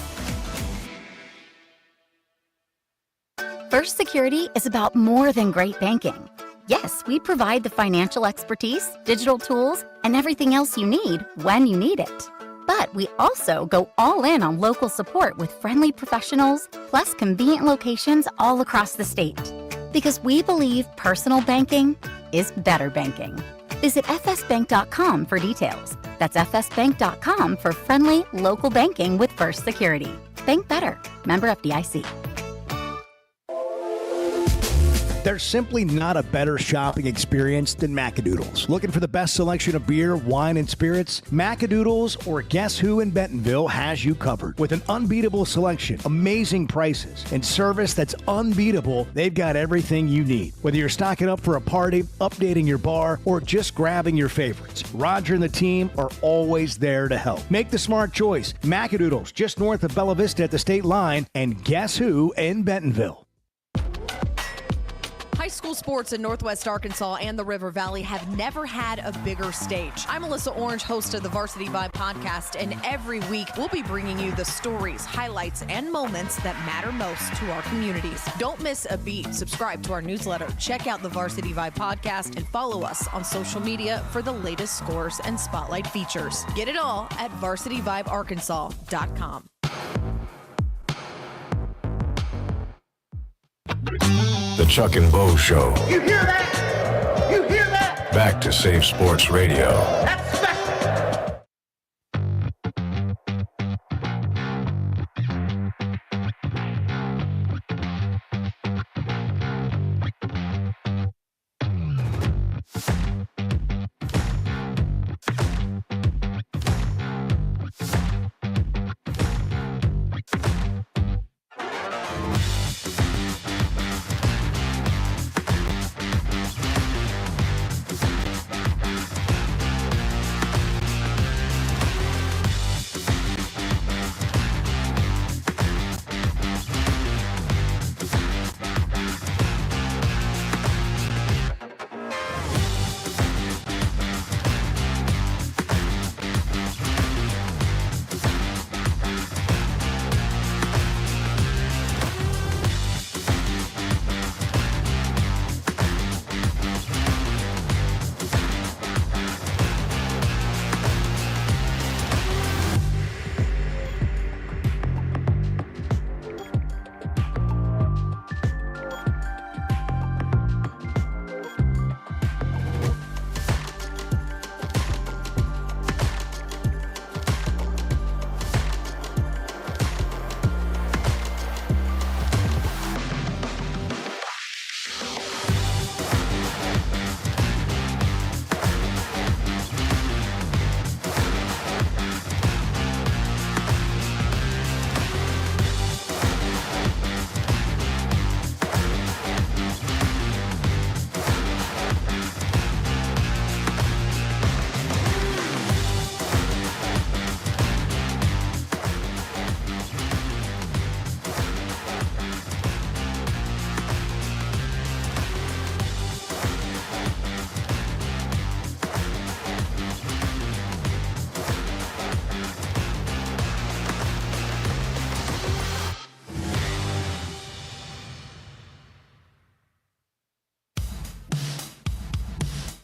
First Security is about more than great banking. Yes, we provide the financial expertise, digital tools, and everything else you need when you need it. But we also go all in on local support with friendly professionals, plus convenient locations all across the state. Because we believe personal banking is better banking. Visit fsbank.com for details. That's fsbank.com for friendly, local banking with First Security. Bank better. Member FDIC. There's simply not a better shopping experience than Macadoodles. Looking for the best selection of beer, wine, and spirits? Macadoodles or Guess Who in Bentonville has you covered. With an unbeatable selection, amazing prices, and service that's unbeatable, they've got everything you need. Whether you're stocking up for a party, updating your bar, or just grabbing your favorites, Roger and the team are always there to help. Make the smart choice. Macadoodles, just north of Bella Vista at the state line, and Guess Who in Bentonville. High school sports in Northwest Arkansas and the River Valley have never had a bigger stage. I'm Melissa Orange, host of the Varsity Vibe podcast, and every week we'll be bringing you the stories, highlights, and moments that matter most to our communities. Don't miss a beat. Subscribe to our newsletter, check out the Varsity Vibe podcast, and follow us on social media for the latest scores and spotlight features. Get it all at varsityvibearkansas.com. The Chuck and Bo Show. You hear that? You hear that? back to Save Sports Radio.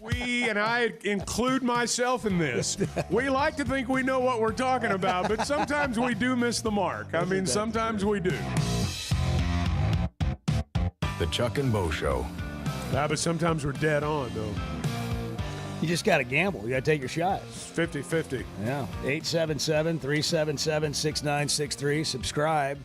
We, and I include myself in this, we like to think we know what we're talking about, but sometimes we do miss the mark. I mean, sometimes we do. The Chuck and Bo Show. Yeah, but sometimes we're dead on, though. You just got to gamble. You got to take your shots. 50-50. Yeah. 877-377-6963. Subscribe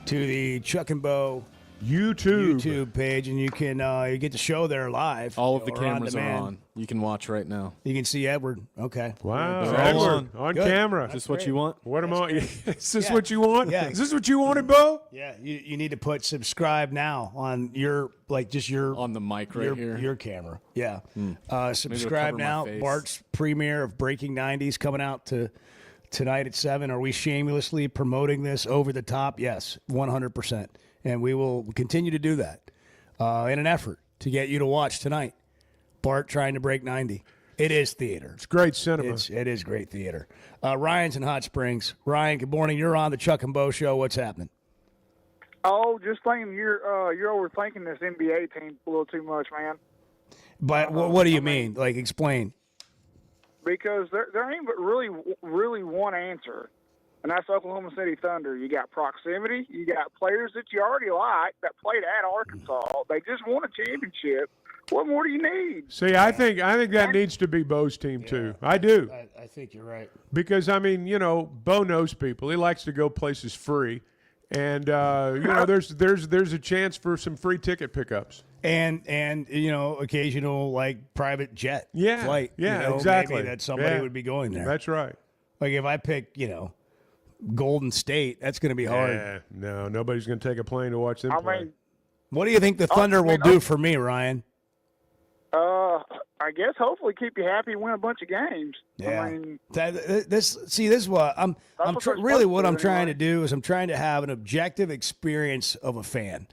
to the Chuck and Bo YouTube page, and you can you get the show there live. All of the or cameras on are demand. on. You can watch right now. You can see Edward. Okay. Wow, They're all Edward on Good. camera. Is this what you want? What am I? Is this Yeah. what you want? Yeah. Is this what you wanted, Bo? Yeah, you need to put subscribe now on your on the mic right here. Your camera. Yeah. Maybe Subscribe it'll cover my now. face. Bart's premiere of Breaking 90s coming out tonight at 7. Are we shamelessly promoting this over the top? Yes, 100%. And we will continue to do that in an effort to get you to watch tonight. Bart trying to break 90. It is theater. It's great cinema. It is great theater. Ryan's in Hot Springs. Ryan, good morning. You're on the Chuck and Bo Show. What's happening? Oh, just thinking you're overthinking this NBA team a little too much, man. But what do you mean? Like, explain. Because there ain't but really one answer, and that's Oklahoma City Thunder. You got proximity. You got players that you already like that played at Arkansas. They just won a championship. What more do you need? See, I think that needs to be Bo's team too. I do. I think you're right. Because I mean, Bo knows people. He likes to go places free, and there's a chance for some free ticket pickups. And occasional like private jet flight. Yeah, exactly. Maybe that somebody would be going there. That's right. Like if I pick, Golden State, that's going to be hard. Yeah, no, nobody's going to take a plane to watch them play. What do you think the Thunder will do for me, Ryan? I guess hopefully keep you happy, win a bunch of games. Yeah. I mean, this is what I'm trying to do is I'm trying to have an objective experience of a fan,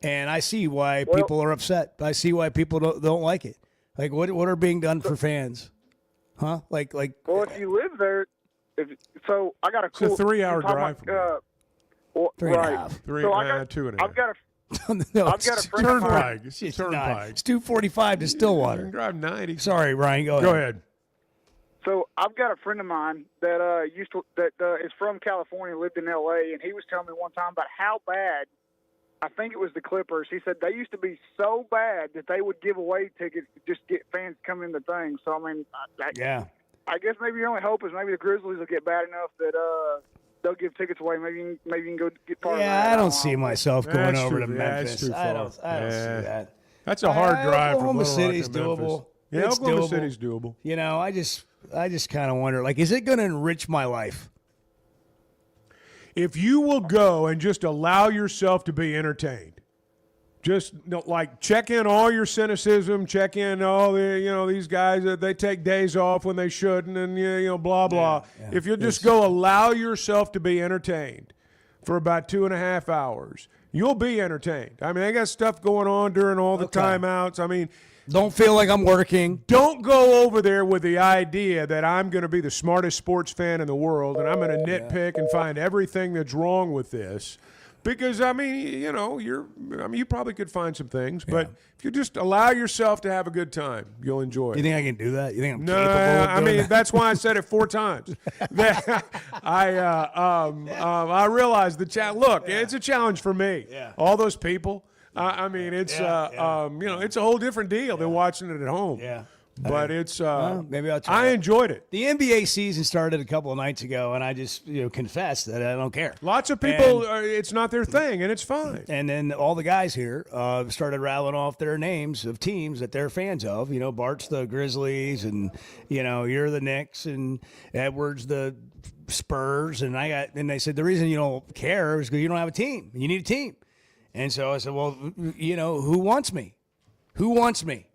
and I see why people are upset. I see why people don't like it. Like what are being done for fans, huh? Like. Well, if you live there, I got a cool. It's a 3-hour drive. Three and a half. So 2.5. I've got a. No, I've got a friend of mine. Turnpike. It's Turnpike. It's 2:45 to Stillwater. You can drive 90. Sorry, Ryan. Go ahead. So I've got a friend of mine that is from California, lived in L.A., and he was telling me one time about how bad I think it was the Clippers. He said they used to be so bad that they would give away tickets to just get fans to come in the thing. So, I mean, I guess maybe your only hope is maybe the Grizzlies will get bad enough that they'll give tickets away. Maybe you can go get part of that. I don't see myself going over to Yeah, Memphis. it's too I far. don't see that. That's a hard drive from Oklahoma Little Rock City's to Memphis. doable. Yeah, It's Oklahoma doable. City's doable. You know, I just kind of wonder, like, is it going to enrich my life? If you will go and just allow yourself to be entertained, just like check in all your cynicism, check in all the these guys that they take days off when they shouldn't, and blah blah. If you'll just go allow yourself to be entertained for about 2.5 hours, you'll be entertained. I mean, they got stuff going on during all the timeouts. I mean, don't feel like I'm working. Don't go over there with the idea that I'm going to be the smartest sports fan in the world and I'm going to nitpick and find everything that's wrong with this. Because, I mean, you probably could find some things, but if you just allow yourself to have a good time, you'll enjoy it. You think I can do that? You think I'm No, capable of I doing mean, that? that's why I said it 4 times. I realize the challenge. Look, it's a challenge for me. Yeah. All those people. I mean, it's it's a whole different deal than watching it at home. Yeah. But it's maybe I'll try I it. enjoyed it. The NBA season started a couple of nights ago, and I just confessed that I don't care. Lots of people, it's not their thing, and it's fine. And then all the guys here started rattling off their names of teams that they're fans of. You know, Bart's the Grizzlies, and you're the Knicks, and Edwards the Spurs, and they said the reason you don't care is because you don't have a team. You need a team. And so I said, well, who wants me? Who wants me?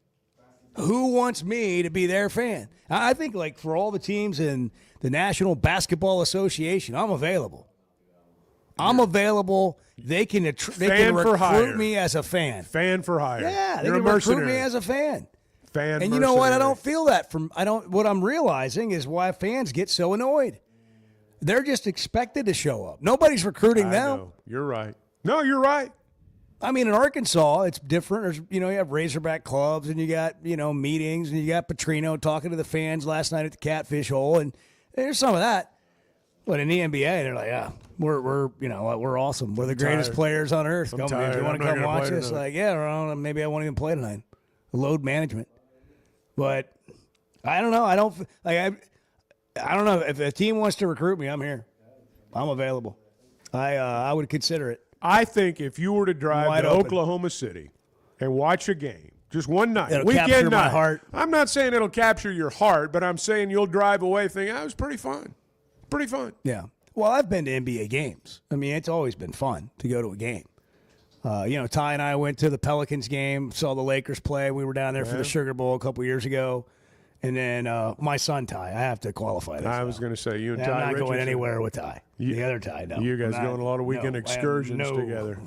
Who wants me to be their fan? I think, like, for all the teams in the National Basketball Association, I'm available. I'm available. They can recruit me as a fan. Fan for hire. Yeah, they You're can a recruit me mercenary. as a fan. Fan And you know what? I mercenary. don't feel that from. What I'm realizing is why fans get so annoyed. They're just expected to show up. Nobody's recruiting I them. know. You're right. No, you're right. I mean, in Arkansas, it's different. There's, you have Razorback clubs, and you got, meetings, and you got Petrino talking to the fans last night at the Catfish Hole, and there's some of that. But in the NBA, they're like, we're awesome. We're the greatest tired. players on earth. I'm Come tired. here. You want I'm to not come gonna watch play us? tonight. Like, I don't know, maybe I won't even play tonight. Load management. But I don't know. I don't know. If a team wants to recruit me, I'm here. I'm available. I would consider it. I think if you were to drive Wide to open. Oklahoma City and watch a game, just one night, It'll weekend capture my night. heart. I'm not saying it'll capture your heart, but I'm saying you'll drive away thinking, it was pretty fun. Pretty fun. Yeah. Well, I've been to NBA games. I mean, it's always been fun to go to a game. Ty and I went to the Pelicans game, saw the Lakers play. We were down there for Yeah. the Sugar Bowl a couple years ago. And then my son, Ty, I have to qualify this. I was going to say, you and Ty I'm not going Richardson. anywhere with Ty. The other Ty, no. You guys I'm not- going a lot of weekend no, excursions no. together.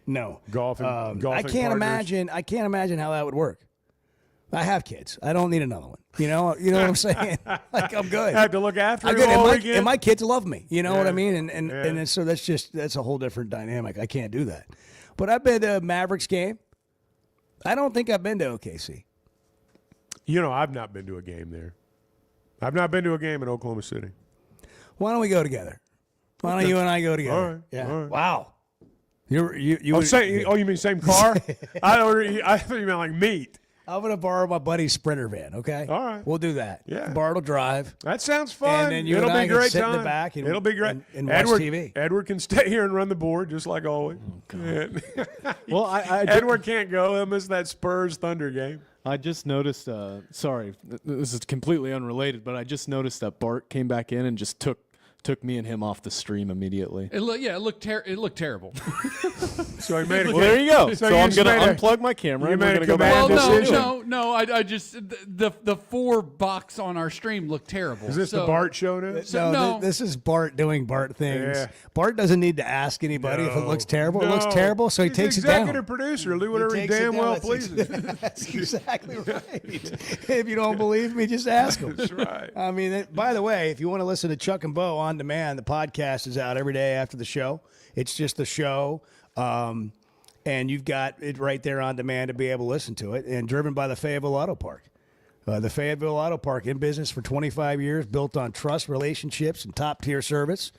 No. Golfing I partners. can't imagine how that would work. I have kids. I don't need another one. You know what I'm saying? Like, I'm good. Have to look after I'm him good. all And weekend. my kids love me. You know what I Yeah. mean? And so that's a whole different dynamic. I can't do that. But I've been to a Mavericks game. I don't think I've been to OKC. I've not been to a game there. I've not been to a game in Oklahoma City. Why don't we go together? Why don't Okay. you and I go together? All right. Yeah. All right. Wow. You You mean same car? I thought you meant like meet. I'm going to borrow my buddy's Sprinter van, okay? All right. We'll do that. Yeah. Bart will drive. That sounds fun. And then you It'll and I be can great sit in time. the back and- It'll be great. and watch Edward, TV. Edward can stay here and run the board just like always. Well, I Edward can't go. He'll miss that Spurs Thunder game. I just noticed, sorry, this is completely unrelated, but I just noticed that Bart came back in and just took me and him off the stream immediately. It looked terrible. So he made Well, there you go. So I'm going to made a- unplug my camera you and we're made going a to go back. command Well, decision. no. I just the 4 box on our stream looked terrible. Is this the So- Bart show now? So, No, no. this is Bart doing Bart things. Yeah. Bart doesn't need to ask anybody if it looks terrible. It looks No. terrible, so he He's takes it executive down. producer. He'll do whatever he takes it damn down. well That's pleases. That's exactly right. If you don't believe me, just ask him. That's right. I mean, by the way, if you want to listen to Chuck and Bo on demand, the podcast is out every day after the show. It's just the show. And you've got it right there on demand to be able to listen to it. And driven by the Fayetteville Auto Park. The Fayetteville Auto Park, in business for 25 years, built on trust, relationships, and top-tier service.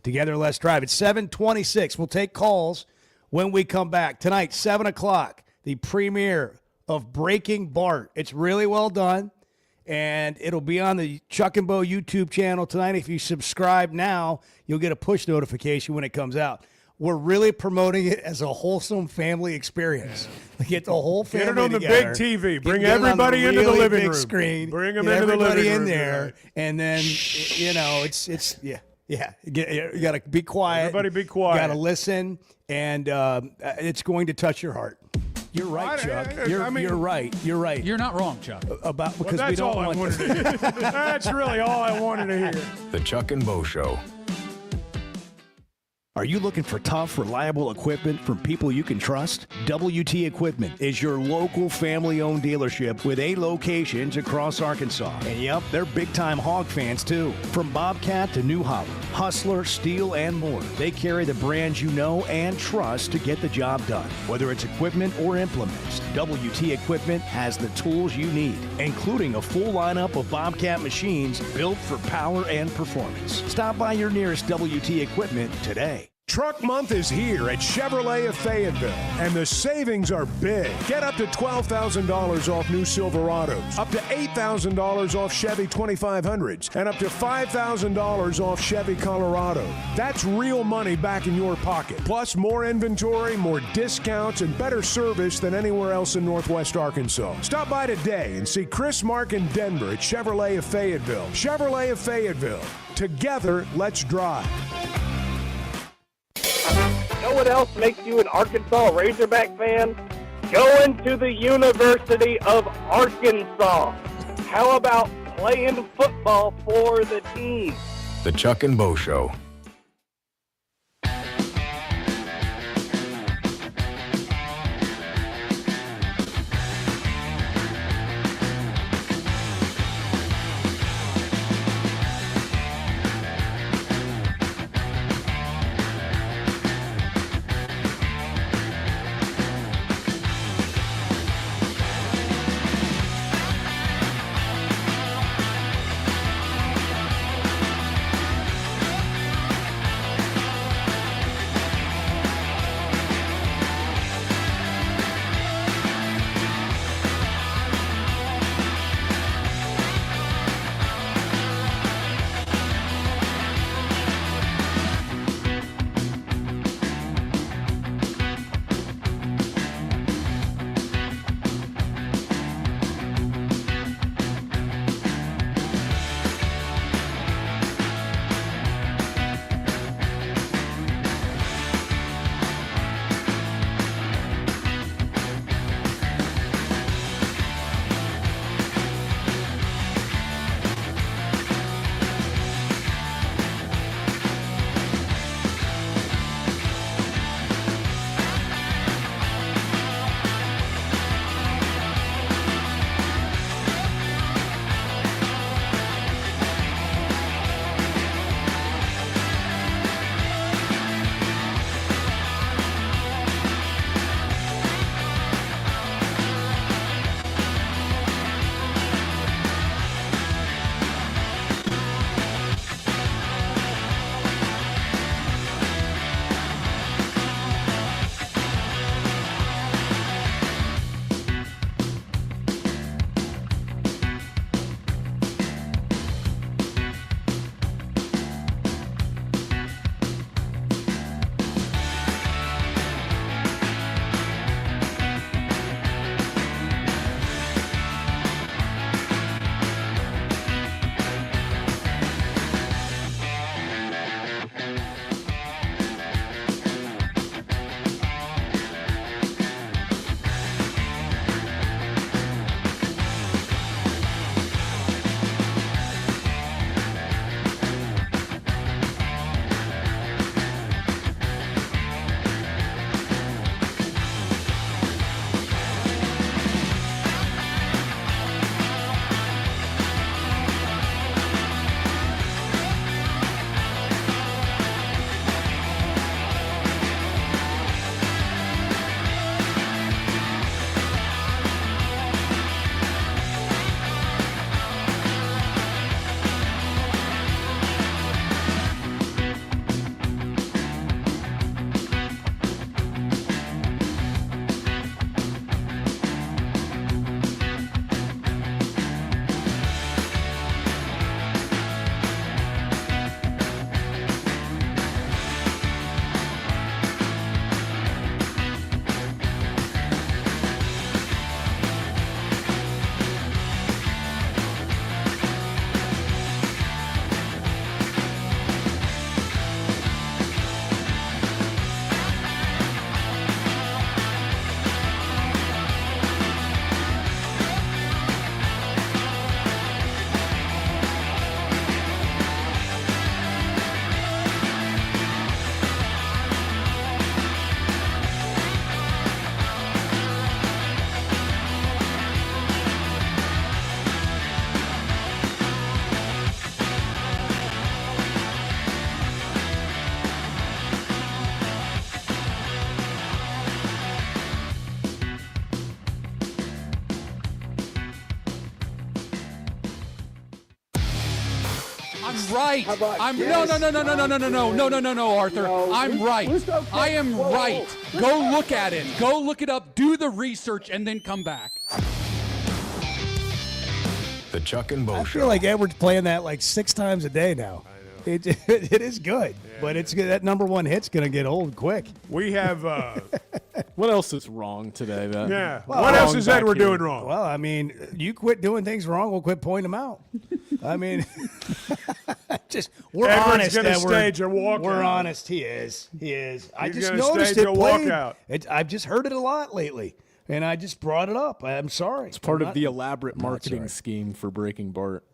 Together, let's drive. It's 7:26. We'll take calls when we come back. Tonight, 7 o'clock, the premiere of Breaking Bart. It's really well done, and it'll be on the Chuck and Bo YouTube channel tonight. If you subscribe now, you'll get a push notification when it comes out. We're really promoting it as a wholesome family experience. Get the whole family together. Get it on together. the big TV. Bring Get it on everybody into the really living big room. Screen. Bring them Get into the everybody living in room there, tonight. and then it's you got to be quiet. Everybody be quiet. Got to listen, and it's going to touch your heart. You're right, Chuck. You're right. You're right. You're not wrong, Chuck. Because that's we don't all I want wanted to hear. That's really all I wanted to hear. The Chuck and Bo Show. Are you looking for tough, reliable equipment from people you can trust? WT Equipment is your local family-owned dealership with 8 locations across Arkansas. And yep, they're big-time hog fans too. From Bobcat to New Holland, Hustler, Steel, and more. They carry the brands you know and trust to get the job done. Whether it's equipment or implements, WT Equipment has the tools you need, including a full lineup of Bobcat machines built for power and performance. Stop by your nearest WT Equipment today. Truck Month is here at Chevrolet of Fayetteville, and the savings are big. Get up to $12,000 off new Silverados, up to $8,000 off Chevy 2500s, and up to $5,000 off Chevy Colorado. That's real money back in your pocket. Plus more inventory, more discounts, and better service than anywhere else in Northwest Arkansas. Stop by today and see Chris, Mark, and Denver at Chevrolet of Fayetteville. Chevrolet of Fayetteville. Together, let's drive. You know what else makes you an Arkansas Razorback fan? Going to the University of Arkansas. How about playing football for the team? The Chuck and Bo Show. I'm right. No, Arthur. I'm right. I am right. Go look at it. Go look it up. Do the research and then come back. The Chuck and Bo I Show. feel like Edward's playing that like 6 times a day now. It is good, but it's good. That number one hit's going to get old quick. We have. What else is wrong today? Then? Yeah. What else is Edward doing wrong? Well, I mean, you quit doing things wrong, we'll quit pointing them out. I mean, we're Edward's honest. gonna Edward. stage a walkout. We're honest. He is. I He's just gonna noticed stage it a played. walkout. I've just heard it a lot lately, and I just brought it up. I'm sorry. It's part of the elaborate marketing scheme for Breaking Bart.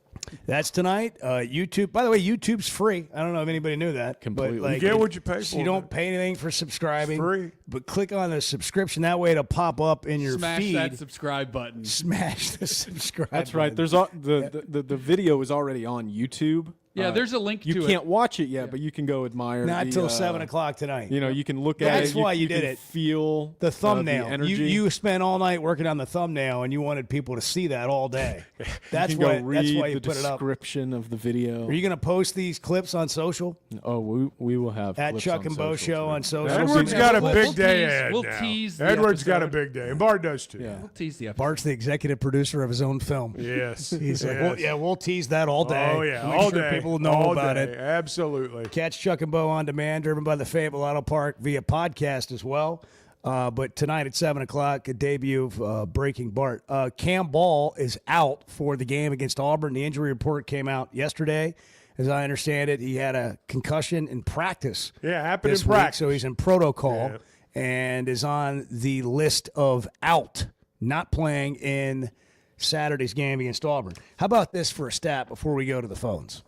That's tonight. YouTube. By the way, YouTube's free. I don't know if anybody knew that. Completely. But, like, You get what you pay for, You don't man. pay anything for subscribing. It's free. But click on the subscription. That way it'll pop up in your Smash feed. that subscribe button. Smash the subscribe That's right. button. There's the video is already on YouTube. Yeah, there's a link you to it. You can't watch it yet, but you can go admire. Not the, till 7 o'clock tonight. You know, you can look at it. That's why you did can it. Feel The thumbnail. the energy. You spent all night working on the thumbnail, and you wanted people to see that all day. That's you can why. go read That's why you the put it up. description of the video. Are you going to post these clips on social? Oh, we will have At clips Chuck on and Bo social, Show too. on social. Edward's got a big day ahead we'll now. tease the Edward's got a episode. big day, and Bart does too. Yeah. We'll tease the episode. Bart's the executive producer of his own film. Yes. He's like, Yes. well, we'll tease that all day. Oh yeah, Make all sure day. people know all about day. it. Absolutely. Catch Chuck and Bo on demand, driven by the Fayetteville Auto Park via podcast as well. But tonight at 7 o'clock, a debut of Breaking Bart. Cam Ball is out for the game against Auburn. The injury report came out yesterday. As I understand it, he had a concussion in practice. Yeah, happened this in week, practice. so he's in protocol Yeah. and is on the list of out, not playing in Saturday's game against Auburn. How about this for a stat before we go to the phones?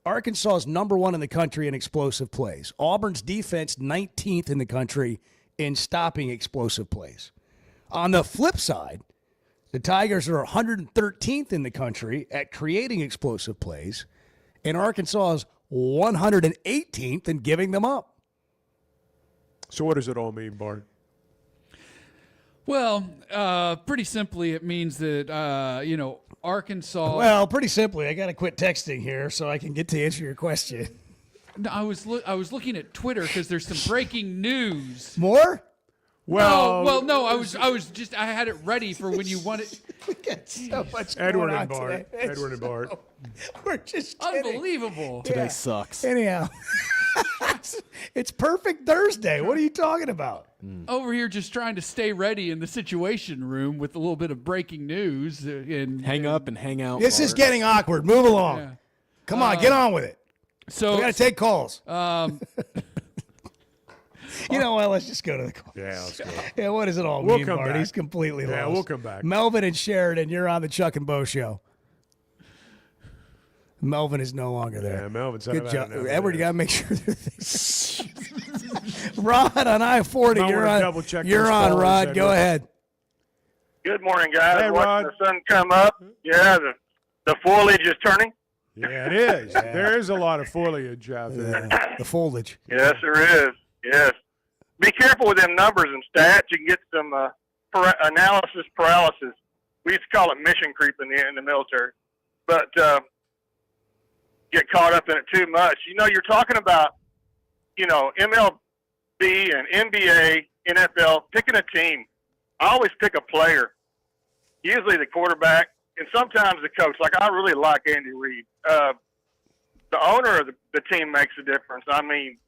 Arkansas is number 1 in the country in explosive plays. Auburn's defense 19th in the country in stopping explosive plays. On the flip side, the Tigers are 113th in the country at creating explosive plays, and Arkansas is 118th in giving them up. So what does it all mean, Bart? Well, pretty simply, it means that Arkansas. Well, pretty simply, I got to quit texting here so I can get to answer your question. No, I was looking at Twitter because there's some breaking news. More? No. I had it ready for when you wanted. We got so much Edward going and on Bart. today. Edward and Bart. We're just kidding. Unbelievable. Today sucks. Anyhow, it's perfect Thursday. What are you talking about? Over here, just trying to stay ready in the Situation Room with a little bit of breaking news. Hang up and hang out. This is Bart. getting awkward. Move along. Yeah. Come on, get on with it. So We got to take calls. Um, You know what? Let's just go to the call. Yeah, let's go. Yeah, what does it all We'll mean, come Bart? back. He's completely Yeah, lost. we'll come back. Melvin and Sheridan, you're on the Chuck and Bo Show. Melvin is no longer there. Yeah, Melvin's Good out job. of Edward, you there. got to make sure Rod on I-40, Might you're wanna on. double-check You're those on, phones, Rod. Go Edward. ahead. Good morning, guys. Hey, Watching Rod. the sun come up. Yeah, the foliage is turning. Yeah, it is. There is a lot of foliage out there. The foliage. Yes, there is. Yes. Be careful with them numbers and stats. You can get some analysis paralysis. We used to call it mission creep in the military. But get caught up in it too much. You know, you're talking about, MLB and NBA, NFL, picking a team. I always pick a player, usually the quarterback, and sometimes the coach. Like, I really like Andy Reid. The owner of the team makes a difference. I mean,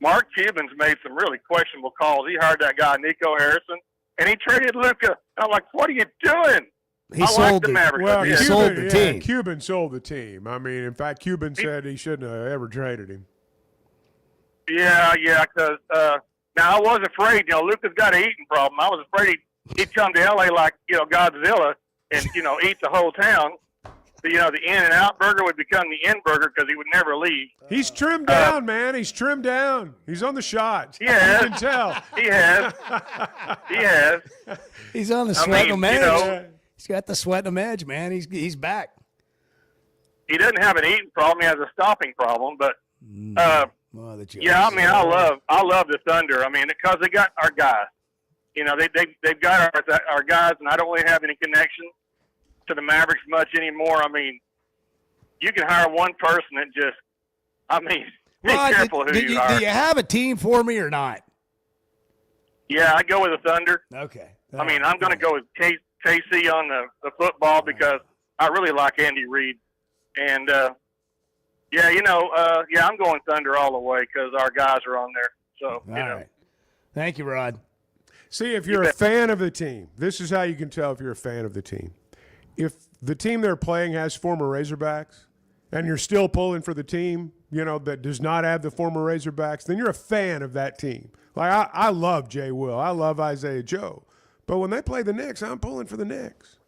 Mark Cuban's made some really questionable calls. He hired that guy, Nico Harrison, and he traded Luka. I'm like, what are you doing? He I sold like the the- Mavericks. Well, He Yeah. sold the team. Cuban sold the team. I mean, in fact, Cuban said he shouldn't have ever traded him. Yeah, because now I was afraid, Luka's got an eating problem. I was afraid he'd come to L.A. like, Godzilla and, eat the whole town. The In-N-Out burger would become the In burger because he would never leave. He's trimmed down, man. He's trimmed down. He's on the shots. Yeah. You can tell. He has. He has. He's on the I sweat mean, edge. you know- He's got the sweat edge, man. He's back. He doesn't have an eating problem. He has a stopping problem. But, Oh, the yeah, I mean, I love the Thunder. I mean, because they got our guys. They've got our guys, and I don't really have any connection to the Mavericks much anymore. I mean, you can hire one person that just, I mean, be Rod, careful who you hire. do you have a team for me or not? Yeah, I go with the Thunder. Okay. I mean, I'm going to go with KC on the football because I really like Andy Reid. And, I'm going Thunder all the way because our guys are on there. So, All right. Thank you, Rod. See, if you're a fan of the team, this is how you can tell if you're a fan of the team. If the team they're playing has former Razorbacks and you're still pulling for the team, that does not have the former Razorbacks, then you're a fan of that team. Like, I love Jay Will. I love Isaiah Joe. But when they play the Knicks, I'm pulling for the Knicks.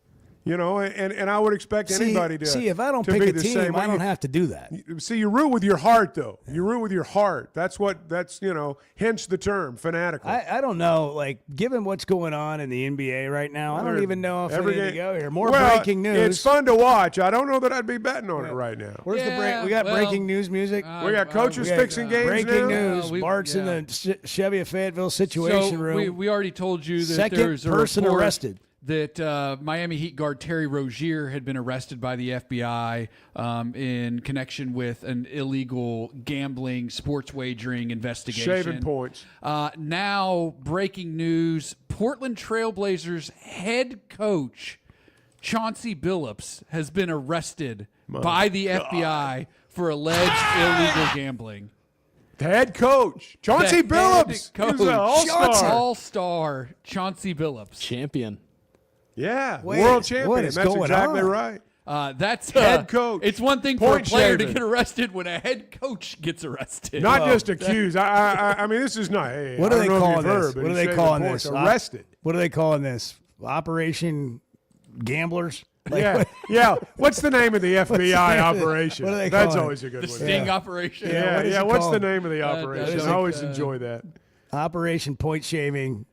And I would expect anybody to see if I don't to pick be a the team, same. I don't have to do that. See, you root with your heart, though. You root with your heart. That's hence the term fanatical. I don't know, like, given what's going on in the NBA right now, I don't even know if I need to go here. More breaking news. It's fun to watch. I don't know that I'd be betting on it right now. Where's the break? We got breaking news music. We got coaches fixing games breaking now. news. Bart's in the Chevy of Fayetteville situation room. We already told you that Second there's a person report arrested. That Miami Heat guard Terry Rozier had been arrested by the FBI in connection with an illegal gambling, sports wagering investigation. Shaving points. Now, breaking news, Portland Trailblazers head coach Chauncey Billups has been arrested by the FBI for alleged illegal gambling. The head coach, Chauncey Billups. Coach, He's an all-star. All-star Chauncey Billups. Champion. Yeah, Wait, world champion. what is That's going exactly on? right. That's head coach. It's one thing for a Point player to shaving. get arrested when a head coach gets arrested. Not just accused. I mean, this is not. Hey, What I are they don't know if calling you've this? heard, but What are he's they shaving calling points. this? Arrested. What are they calling this? Operation Gamblers? Yeah. What's the name of the FBI name of it? operation? What do they That's call it? always a good The one. sting operation. Yeah. it What's the called? name of the operation? I always enjoy that. Operation Point Shaving.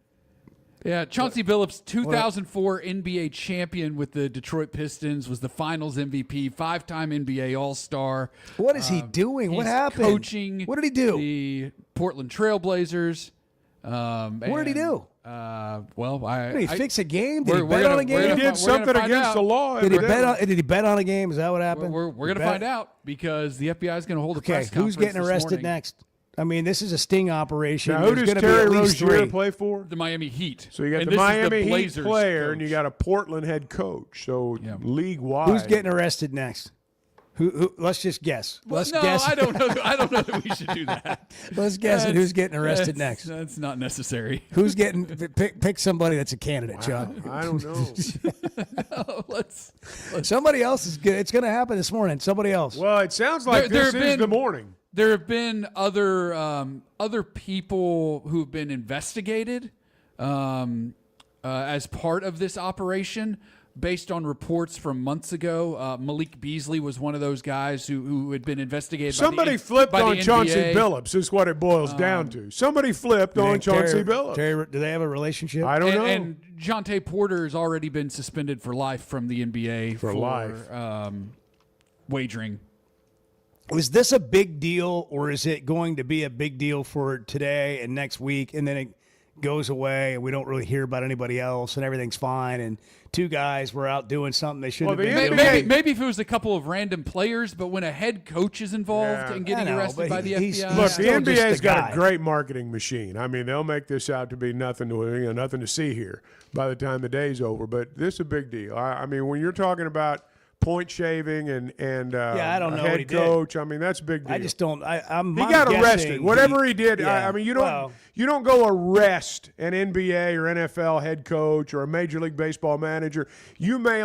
Yeah, Chauncey Billups, 2004 NBA champion with the Detroit Pistons, was the Finals MVP, 5-time NBA All-Star. What is he doing? What He's happened? Coaching. What did he do? The Portland Trailblazers. What did he do? Did he fix a game? Did we're he bet gonna- on a game? He did something against the law. Did he evidently. bet on a game? Is that what happened? We're going to find out because the FBI is going to hold a Okay, press conference who's getting this arrested morning. next? I mean, this is a sting operation. Now, who There's does gonna be Terry at least Rozier 3. play for? The Miami Heat. So you got And the this is Miami Heat Blazers player, coach. and you got a Portland head coach. So league-wide. Who's getting arrested next? Who? Let's just guess. Well, Let's no, guess. I don't know. I don't know that we should do that. Let's guess at who's getting arrested next. That's not necessary. Who's getting pick somebody that's a candidate, Chuck. I don't know. Let's Somebody else is good. It's going to happen this morning. Somebody else. Well, it sounds like this is the morning. There have been other people who've been investigated as part of this operation. Based on reports from months ago, Malik Beasley was one of those guys who had been investigated. Somebody flipped on Chauncey Billups is what it boils down to. Somebody flipped on Chauncey Billups. Do they have a relationship? I don't know. And Jonte Porter has already been suspended for life from the NBA for life. Wagering. Was this a big deal, or is it going to be a big deal for today and next week, and then it goes away and we don't really hear about anybody else and everything's fine and two guys were out doing something they shouldn't have been doing? Maybe if it was a couple of random players, but when a head coach is involved and getting arrested by the FBI. Look, the NBA's got a great marketing machine. I mean, they'll make this out to be nothing to see here by the time the day's over. But this is a big deal. I mean, when you're talking about point shaving and I don't know what he head did. coach, I mean, that's a big deal. I just don't. He got arrested. Whatever he did, yeah, I mean, you don't go arrest an NBA or NFL head coach or a Major League Baseball manager. You may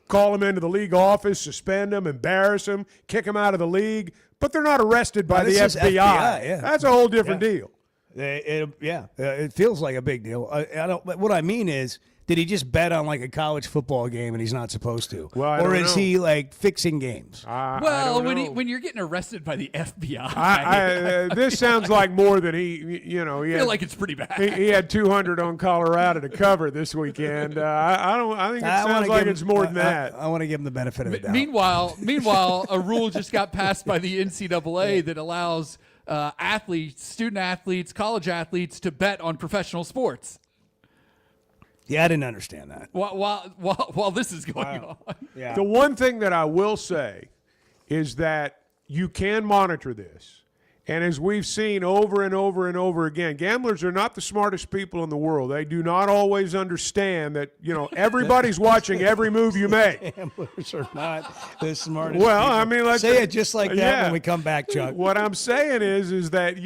call him into the league office, suspend him, embarrass him, kick him out of the league, but they're not arrested by the this is FBI. yeah. That's a whole different deal. It feels like a big deal. What I mean is, did he just bet on like a college football game and he's not supposed to? Well, I or don't is know. he like fixing games? Well, when you're getting arrested by the FBI, This sounds like more than he feel like it's pretty bad. He had 200 on Colorado to cover this weekend. I think it sounds like it's more than that. I want to give him the benefit of the doubt. Meanwhile, a rule just got passed by the NCAA that allows student athletes, college athletes to bet on professional sports. Yeah, I didn't understand that. While this is going on. Yeah. The one thing that I will say is that you can monitor this. And as we've seen over and over and over again, gamblers are not the smartest people in the world. They do not always understand that, everybody's watching every move you make. Gamblers are not the smartest Well, people. I mean, let's say it just like that when we come back, Chuck. What I'm saying is that,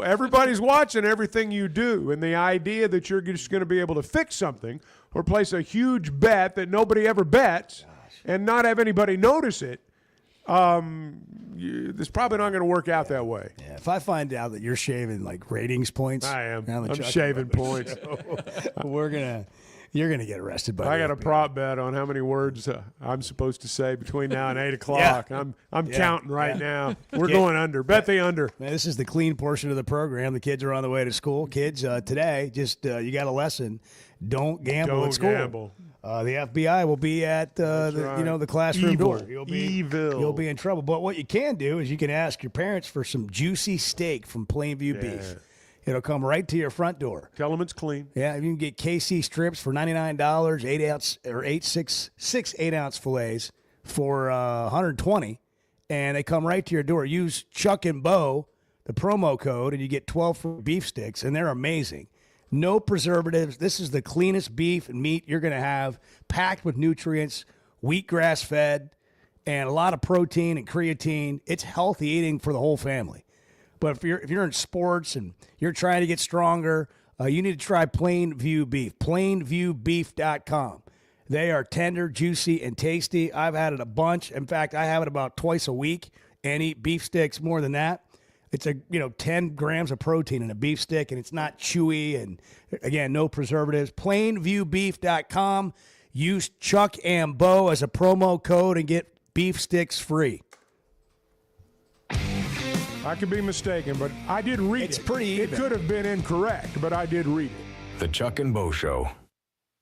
everybody's watching everything you do. And the idea that you're just going to be able to fix something or place a huge bet that nobody ever bets and not have anybody notice it, this probably not going to work out that way. Yeah, if I find out that you're shaving like ratings points, I am. on the I'm Chuck shaving Barkley points. Show, you're gonna get arrested. I got a prop bet on how many words I'm supposed to say between now and 8 o'clock. Yeah. I'm counting right now. We're Yeah. going under. Bet the under. Man, this is the clean portion of the program. The kids are on the way to school. Kids, today, just you got a lesson. Don't gamble Don't at school. gamble. The FBI will be at the classroom Evil. door. Evil. You'll be in trouble. But what you can do is you can ask your parents for some juicy steak from Plainview Beef. It'll come right to your front door. Tell them it's clean. Yeah, you can get KC strips for $99, 8-ounce or 6 8-ounce fillets for $120, and they come right to your door. Use Chuck and Bo, the promo code, and you get 12 free beef sticks, and they're amazing. No preservatives. This is the cleanest beef and meat you're going to have, packed with nutrients, wheatgrass fed, and a lot of protein and creatine. It's healthy eating for the whole family. But if you're in sports and you're trying to get stronger, you need to try Plainview Beef. Plainviewbeef.com. They are tender, juicy, and tasty. I've had it a bunch. In fact, I have it about twice a week and eat beef sticks more than that. It's 10 grams of protein in a beef stick, and it's not chewy. And again, no preservatives. Plainviewbeef.com. Use Chuck and Bo as a promo code and get beef sticks free. I could be mistaken, but I did read it. It's pretty even. It could have been incorrect, but I did read it. The Chuck and Bo Show.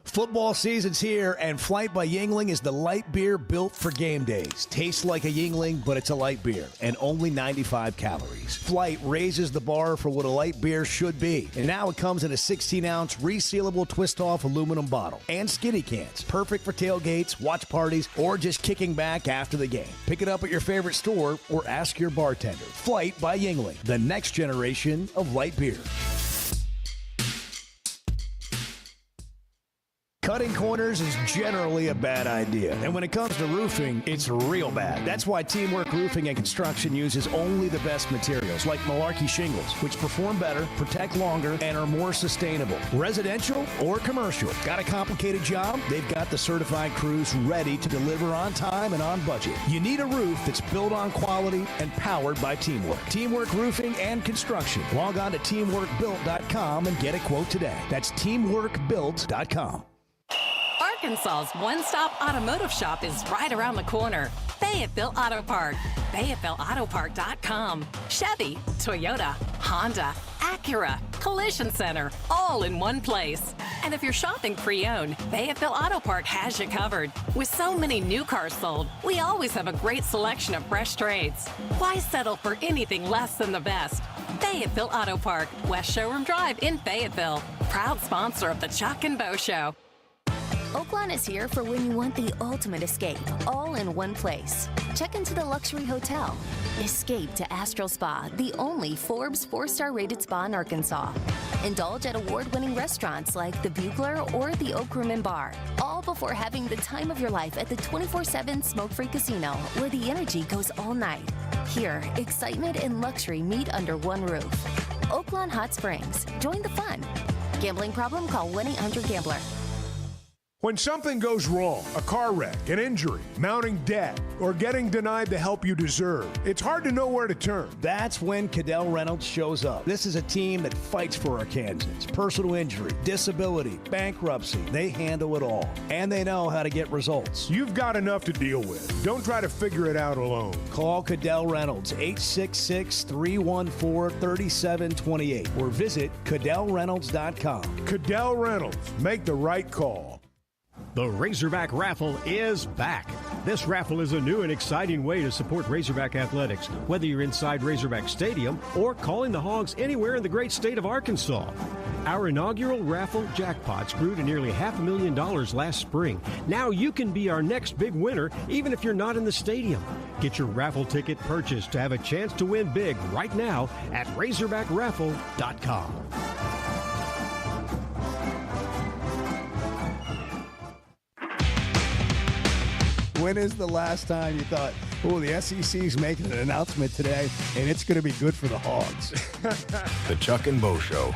Football season's here, and Flight by Yuengling is the light beer built for game days. Tastes like a Yuengling, but it's a light beer, and only 95 calories. Flight raises the bar for what a light beer should be, and now it comes in a 16-ounce resealable twist-off aluminum bottle and skinny cans. Perfect for tailgates, watch parties, or just kicking back after the game. Pick it up at your favorite store or ask your bartender. Flight by Yuengling, the next generation of light beer. Cutting corners is generally a bad idea. And when it comes to roofing, it's real bad. That's why Teamwork Roofing and Construction uses only the best materials, like Malarkey shingles, which perform better, protect longer, and are more sustainable. Residential or commercial. Got a complicated job? They've got the certified crews ready to deliver on time and on budget. You need a roof that's built on quality and powered by Teamwork. Teamwork Roofing and Construction. Log on to teamworkbuilt.com and get a quote today. That's teamworkbuilt.com. Arkansas's one-stop automotive shop is right around the corner. Fayetteville Auto Park. FayettevilleAutoPark.com. Chevy, Toyota, Honda, Acura, Collision Center, all in one place. And if you're shopping pre-owned, Fayetteville Auto Park has you covered. With so many new cars sold, we always have a great selection of fresh trades. Why settle for anything less than the best? Fayetteville Auto Park, West Showroom Drive in Fayetteville. Proud sponsor of the Chuck and Bo Show. Oaklawn is here for when you want the ultimate escape, all in one place. Check into the luxury hotel. Escape to Astral Spa, the only Forbes 4-star rated spa in Arkansas. Indulge at award-winning restaurants like the Bugler or the Oak Room and Bar, all before having the time of your life at the 24/7 smoke-free casino, where the energy goes all night. Here, excitement and luxury meet under one roof. Oaklawn Hot Springs. Join the fun. Gambling problem? Call 1-800-GAMBLER. When something goes wrong, a car wreck, an injury, mounting debt, or getting denied the help you deserve, it's hard to know where to turn. That's when Cadell Reynolds shows up. This is a team that fights for Arkansans. Personal injury, disability, bankruptcy, they handle it all. And they know how to get results. You've got enough to deal with. Don't try to figure it out alone. Call Cadell Reynolds, 866-314-3728, or visit CadellReynolds.com. Cadell Reynolds, make the right call. The Razorback Raffle is back. This raffle is a new and exciting way to support Razorback athletics, whether you're inside Razorback Stadium or calling the Hogs anywhere in the great state of Arkansas. Our inaugural raffle jackpots grew to nearly $500,000 last spring. Now you can be our next big winner, even if you're not in the stadium. Get your raffle ticket purchased to have a chance to win big right now at RazorbackRaffle.com. When is the last time you thought, oh, the SEC's making an announcement today, and it's going to be good for the Hogs? The Chuck and Bo Show.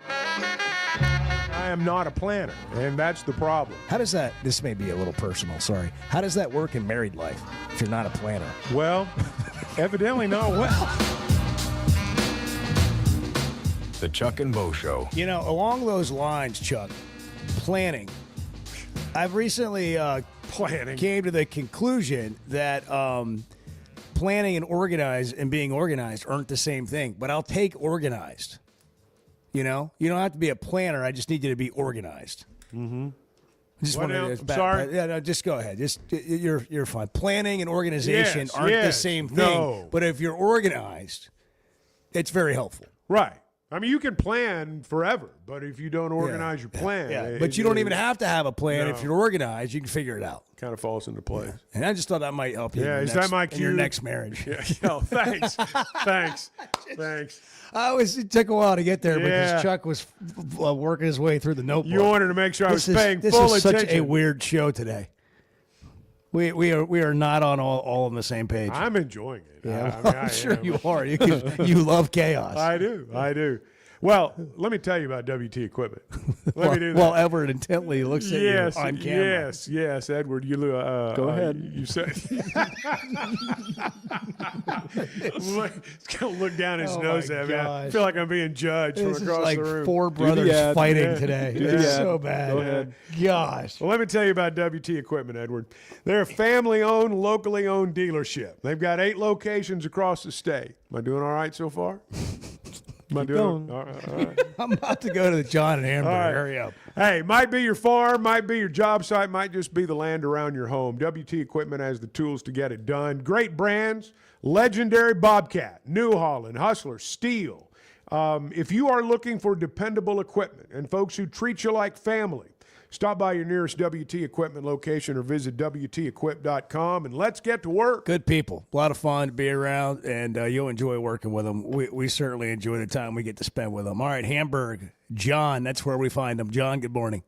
I am not a planner, and that's the problem. How does that, this may be a little personal, sorry. How does that work in married life if you're not a planner? Well, evidently not well. The Chuck and Bo Show. You know, along those lines, Chuck, planning. I've recently came to the conclusion that planning and being organized aren't the same thing, but I'll take organized. You know, you don't have to be a planner. I just need you to be organized. Mm-hmm. Just What wanted now? to- I'm sorry? Yeah, no, just go ahead. You're fine. Planning and organization Yes, aren't the yes, same thing. no. But if you're organized, it's very helpful. Right. I mean, you can plan forever, but if you don't organize your plan. Yeah, it- but you don't even it- have to have a plan. No. If you're organized, you can figure it out. Kind of falls into place. And I just thought that might help you. Yeah, in is your that my in your cue? next marriage? Yeah, no, thanks. Thanks. It took a while to get there Yeah. because Chuck was working his way through the notebook. You wanted to make sure I was paying this full is attention. such a weird show today. We are not on all on the same page. I'm enjoying it. Yeah, I I'm sure am. you are. You love chaos. I do. Well, let me tell you about WT Equipment. Let me do that. While Edward intently looks at Yes, you on camera. yes, Edward. You Go ahead. You said. He's gonna look down his Oh, nose my at me. I gosh. feel like I'm being judged This from is across like the room. four brothers fighting today. Yeah. It's so bad. Go ahead. Gosh. Well, let me tell you about WT Equipment, Edward. They're a family-owned, locally owned dealership. They've got 8 locations across the state. Am I doing all right so far? Am I doing going. all right? I'm about to go to the John and Amber. All right. Hurry up. Hey, might be your farm, might be your job site, might just be the land around your home. WT Equipment has the tools to get it done. Great brands, legendary Bobcat, New Holland, Hustler, Steel. If you are looking for dependable equipment and folks who treat you like family, stop by your nearest WT Equipment location or visit WTEquip.com and let's get to work. Good people. A lot of fun to be around, and you'll enjoy working with them. We certainly enjoy the time we get to spend with them. All right, Hamburg, John, that's where we find them. John, good morning.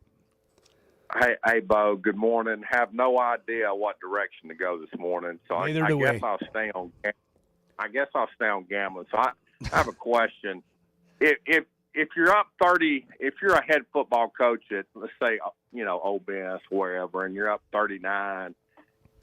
Hey, Bo. Good morning. Have no idea what direction to go this morning, so I guess I'll stay on. I guess I'll stay on gambling. So I have a question. If you're up 30, if you're a head football coach at, let's say, Ole Miss, wherever, and you're up 39,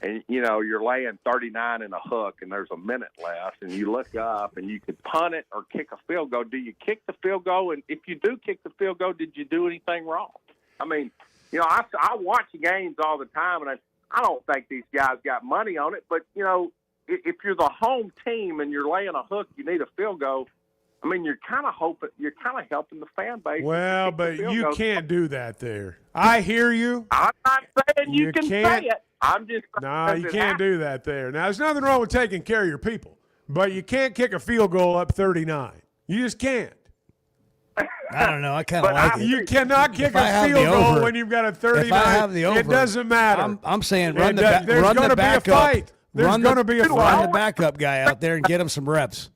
and you're laying 39 in a hook, and there's a minute left, and you look up and you could punt it or kick a field goal. Do you kick the field goal? And if you do kick the field goal, did you do anything wrong? I mean, I watch games all the time, and I don't think these guys got money on it. But if you're the home team and you're laying a hook, you need a field goal. I mean, you're kind of helping the fan base. Well, but you can't do that there. I hear you. I'm not saying you can say it. I'm just you can't do that there. Now, there's nothing wrong with taking care of your people, but you can't kick a field goal up 39. You just can't. I don't know. I kind of like it. You cannot kick a field goal when you've got a 39. If I have the over, it doesn't matter. I'm saying there's going to be a fight. There's going to be a fight. Run the backup guy out there and get him some reps.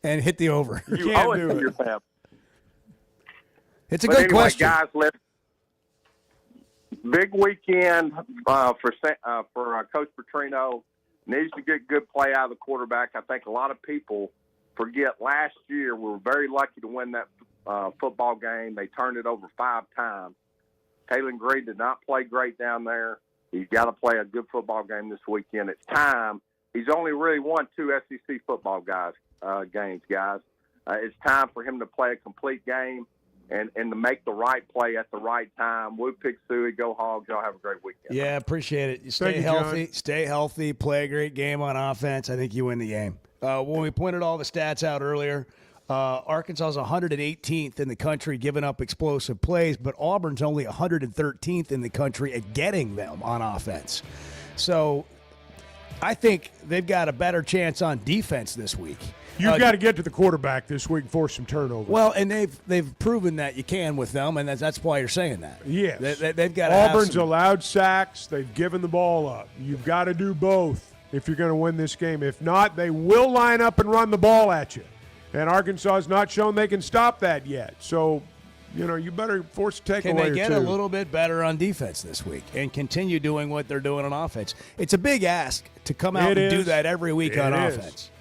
And hit the over. You can't do it. It's a good question. Guys, big weekend for Coach Petrino. Needs to get good play out of the quarterback. I think a lot of people forget last year we were very lucky to win that football game. They turned it over 5 times. Taylor Green did not play great down there. He's got to play a good football game this weekend. It's time. He's only really won 2 SEC football games, guys. It's time for him to play a complete game and to make the right play at the right time. Woo Pig Sooie, go Hogs. Y'all have a great weekend. Yeah, appreciate it. You stay healthy, play a great game on offense. I think you win the game. When we pointed all the stats out earlier, Arkansas is 118th in the country giving up explosive plays, but Auburn's only 113th in the country at getting them on offense. So I think they've got a better chance on defense this week. You've got to get to the quarterback this week and force some turnovers. Well, and they've proven that you can with them, and that's why you're saying that. Yes. They've got Auburn's allowed sacks. They've given the ball up. You've got to do both if you're going to win this game. If not, they will line up and run the ball at you. And Arkansas has not shown they can stop that yet. So, you better force a takeaway or two. Can they get a little bit better on defense this week and continue doing what they're doing on offense? It's a big ask to come out and do that every week on offense.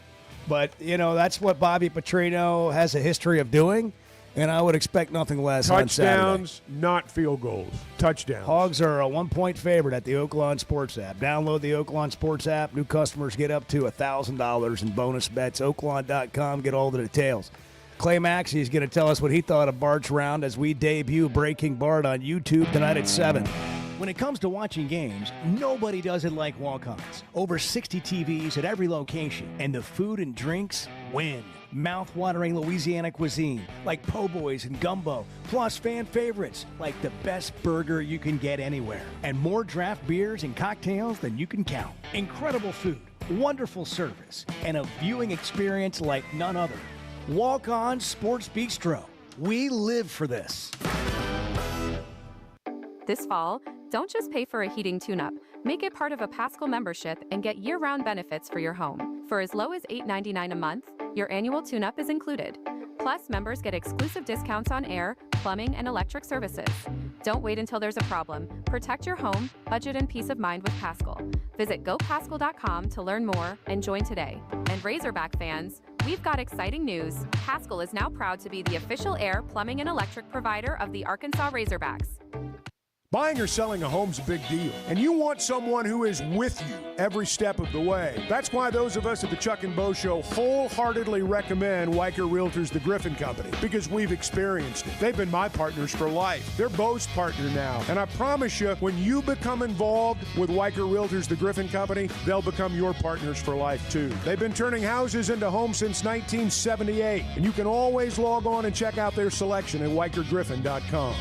But, that's what Bobby Petrino has a history of doing, and I would expect nothing less on Saturday. Touchdowns, not field goals. Touchdowns. Hogs are a 1-point favorite at the Oaklawn Sports app. Download the Oaklawn Sports app. New customers get up to $1,000 in bonus bets. Oaklawn.com. Get all the details. Clay Maxey is going to tell us what he thought of Bart's round as we debut Breaking Bart on YouTube tonight at 7. When it comes to watching games, nobody does it like Walk-Ons. Over 60 TVs at every location, and the food and drinks win. Mouth-watering Louisiana cuisine like po' boys and gumbo, plus fan favorites like the best burger you can get anywhere, and more draft beers and cocktails than you can count. Incredible food, wonderful service, and a viewing experience like none other. Walk-On Sports Bistro. We live for this. This fall, don't just pay for a heating tune-up. Make it part of a Paschal membership and get year-round benefits for your home. For as low as $8.99 a month, your annual tune-up is included. Plus, members get exclusive discounts on air, plumbing, and electric services. Don't wait until there's a problem. Protect your home, budget, and peace of mind with Paschal. Visit gopaschal.com to learn more and join today. And Razorback fans, we've got exciting news. Paschal is now proud to be the official air, plumbing, and electric provider of the Arkansas Razorbacks. Buying or selling a home's a big deal, and you want someone who is with you every step of the way. That's why those of us at the Chuck and Bo Show wholeheartedly recommend Weicker Realtors, the Griffin Company, because we've experienced it. They've been my partners for life. They're Bo's partner now, and I promise you, when you become involved with Weicker Realtors, the Griffin Company, they'll become your partners for life too. They've been turning houses into homes since 1978, and you can always log on and check out their selection at WeicherGriffin.com.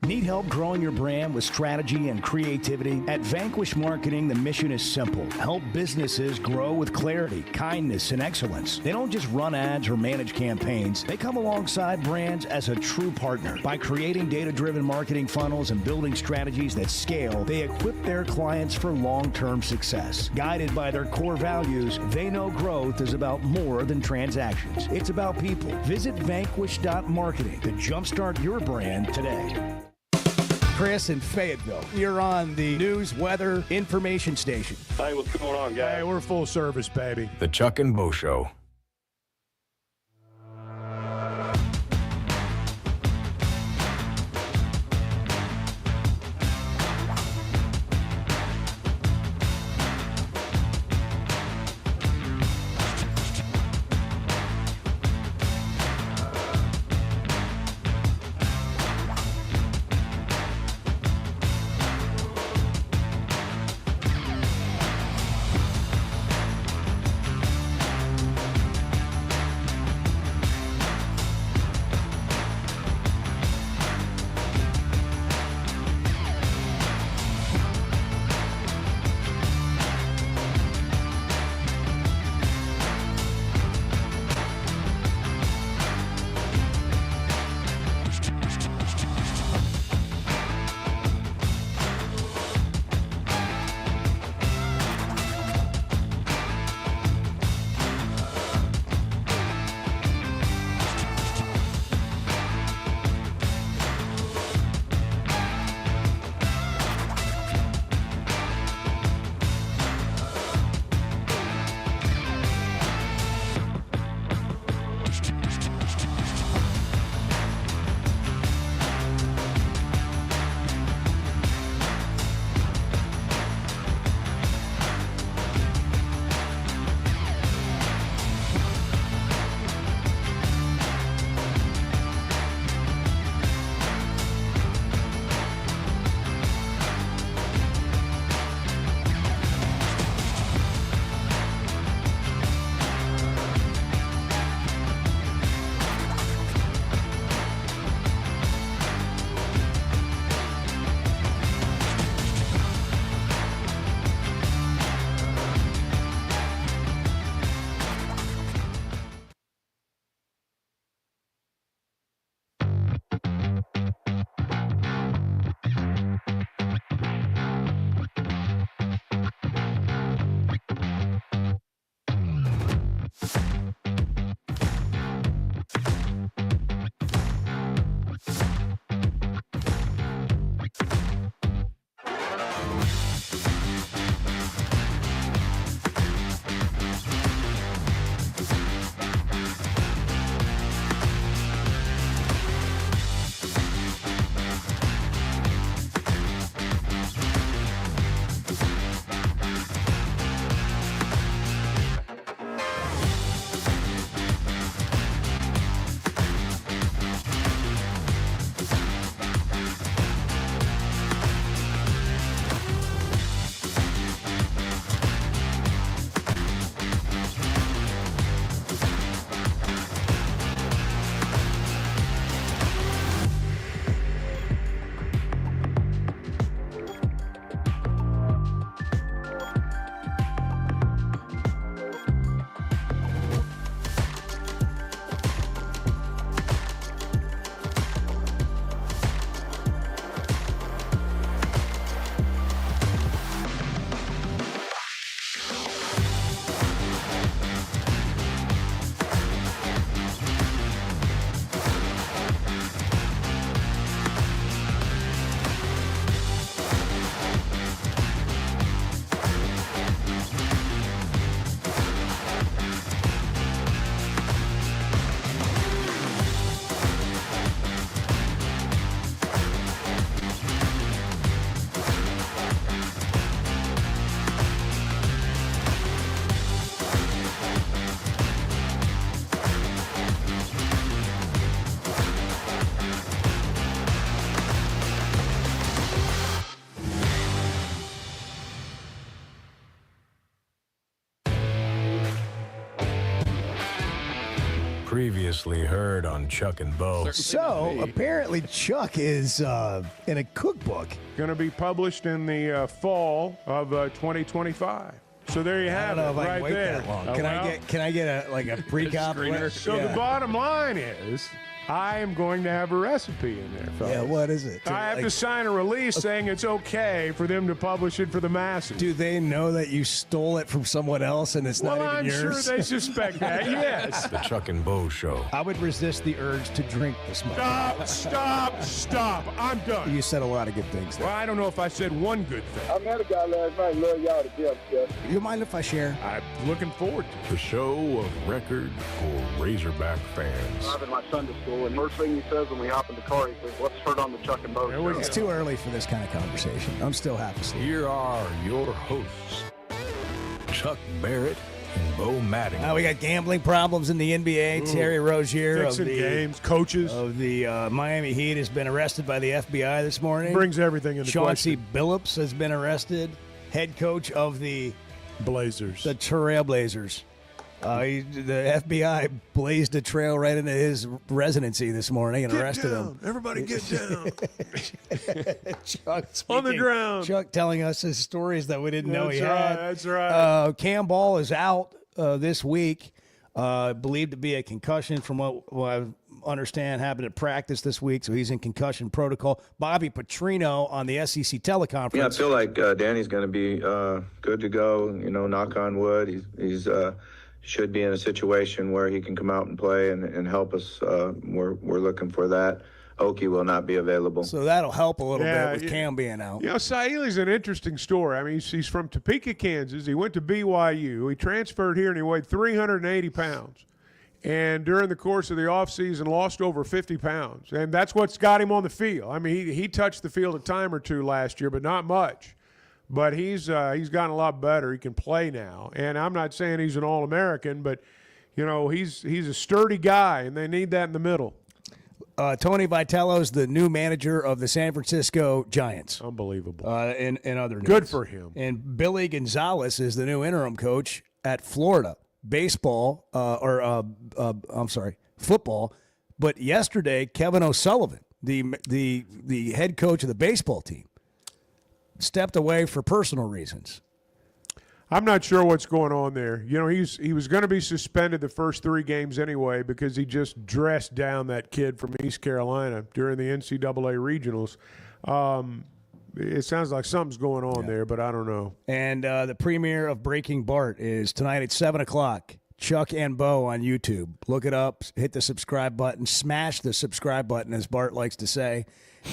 Need help growing your brand with strategy and creativity? At Vanquish Marketing, the mission is simple. Help businesses grow with clarity, kindness, and excellence. They don't just run ads or manage campaigns. They come alongside brands as a true partner. By creating data-driven marketing funnels and building strategies that scale, they equip their clients for long-term success. Guided by their core values, they know growth is about more than transactions. It's about people. Visit vanquish.marketing to jumpstart your brand today. Chris in Fayetteville. You're on the news, weather, information station. Hey, what's going on, guys? Hey, we're full service, baby. The Chuck and Bo Show. Previously heard on Chuck and Bo. So apparently Chuck is in a cookbook. Going to be published in the fall of 2025. So there you have I don't know it, if I right can wait there. that long. Oh, Can well, I get a pre-comp? So the bottom line is, I am going to have a recipe in there, fellas. Yeah, what is it? I have to sign a release saying it's okay for them to publish it for the masses. Do they know that you stole it from someone else and it's not even I'm yours? sure they suspect that, yes. The Chuck and Bo Show. I would resist the urge to drink this much. Stop. I'm done. You said a lot of good things there. Well, I don't know if I said one good thing. I met a guy last night. Love y'all to death, Jeff. You mind if I share? I'm looking forward to it. The show of record for Razorback fans. I'm in my Sunday school, and first thing he says when we hop in the car, he says, "Let's turn on the Chuck and Bo Show." It's too early for this kind of conversation. I'm still half asleep. Here are your hosts, Chuck Barrett and Bo Mattingly. We got gambling problems in the NBA. Terry Rozier Fixing of the games, coaches of the Miami Heat has been arrested by the FBI this morning. Brings everything into Chauncey question. Billups has been arrested. Head coach of the Blazers. The Trailblazers. The FBI blazed a trail right into his residency this morning and arrested him. Everybody get down. Chuck On the ground. Chuck telling us his stories that we didn't know he had. That's right. Cam Ball is out this week, believed to be a concussion from what I understand happened at practice this week, so he's in concussion protocol. Bobby Petrino on the SEC teleconference. Yeah, I feel like Danny's going to be good to go. You know, knock on wood. He's should be in a situation where he can come out and play and help us. We're looking for that. Okie will not be available. So that'll help a little bit with Cam being out. You know, Saili's an interesting story. I mean, he's from Topeka, Kansas. He went to BYU. He transferred here, and he weighed 380 pounds. And during the course of the offseason, lost over 50 pounds. And that's what's got him on the field. I mean, he touched the field a time or two last year, but not much. But he's gotten a lot better. He can play now. And I'm not saying he's an All-American, but, you know, he's a sturdy guy, and they need that in the middle. Tony Vitello's the new manager of the San Francisco Giants. Unbelievable. In other news. Good for him. And Billy Gonzalez is the new interim coach at Florida. Baseball, football. But yesterday, Kevin O'Sullivan, the head coach of the baseball team, stepped away for personal reasons. I'm not sure what's going on there. You know, he was going to be suspended the first 3 games anyway because he just dressed down that kid from East Carolina during the NCAA regionals. It sounds like something's going on there, but I don't know. And the premiere of Breaking Bart is tonight at 7 o'clock. Chuck and Bo on YouTube. Look it up, hit the subscribe button, smash the subscribe button, as Bart likes to say,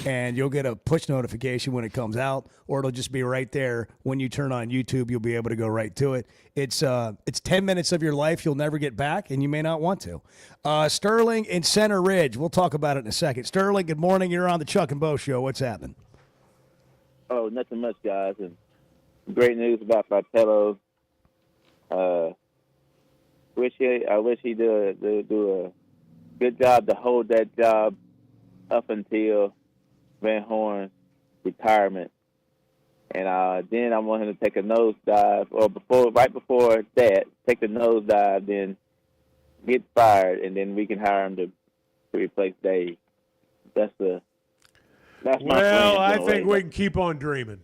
and you'll get a push notification when it comes out, or it'll just be right there. When you turn on YouTube, you'll be able to go right to it. It's 10 minutes of your life you'll never get back, and you may not want to. Sterling in Center Ridge. We'll talk about it in a second. Sterling, good morning. You're on the Chuck and Bo Show. What's happening? Oh, nothing much, guys. And great news about Vitello. I wish he do a good job to hold that job up until Van Horn's retirement, and then I want him to take a nosedive, or right before that, take the nosedive, then get fired, and then we can hire him to replace Dave. That's my plan. Well, I think we can keep on dreaming.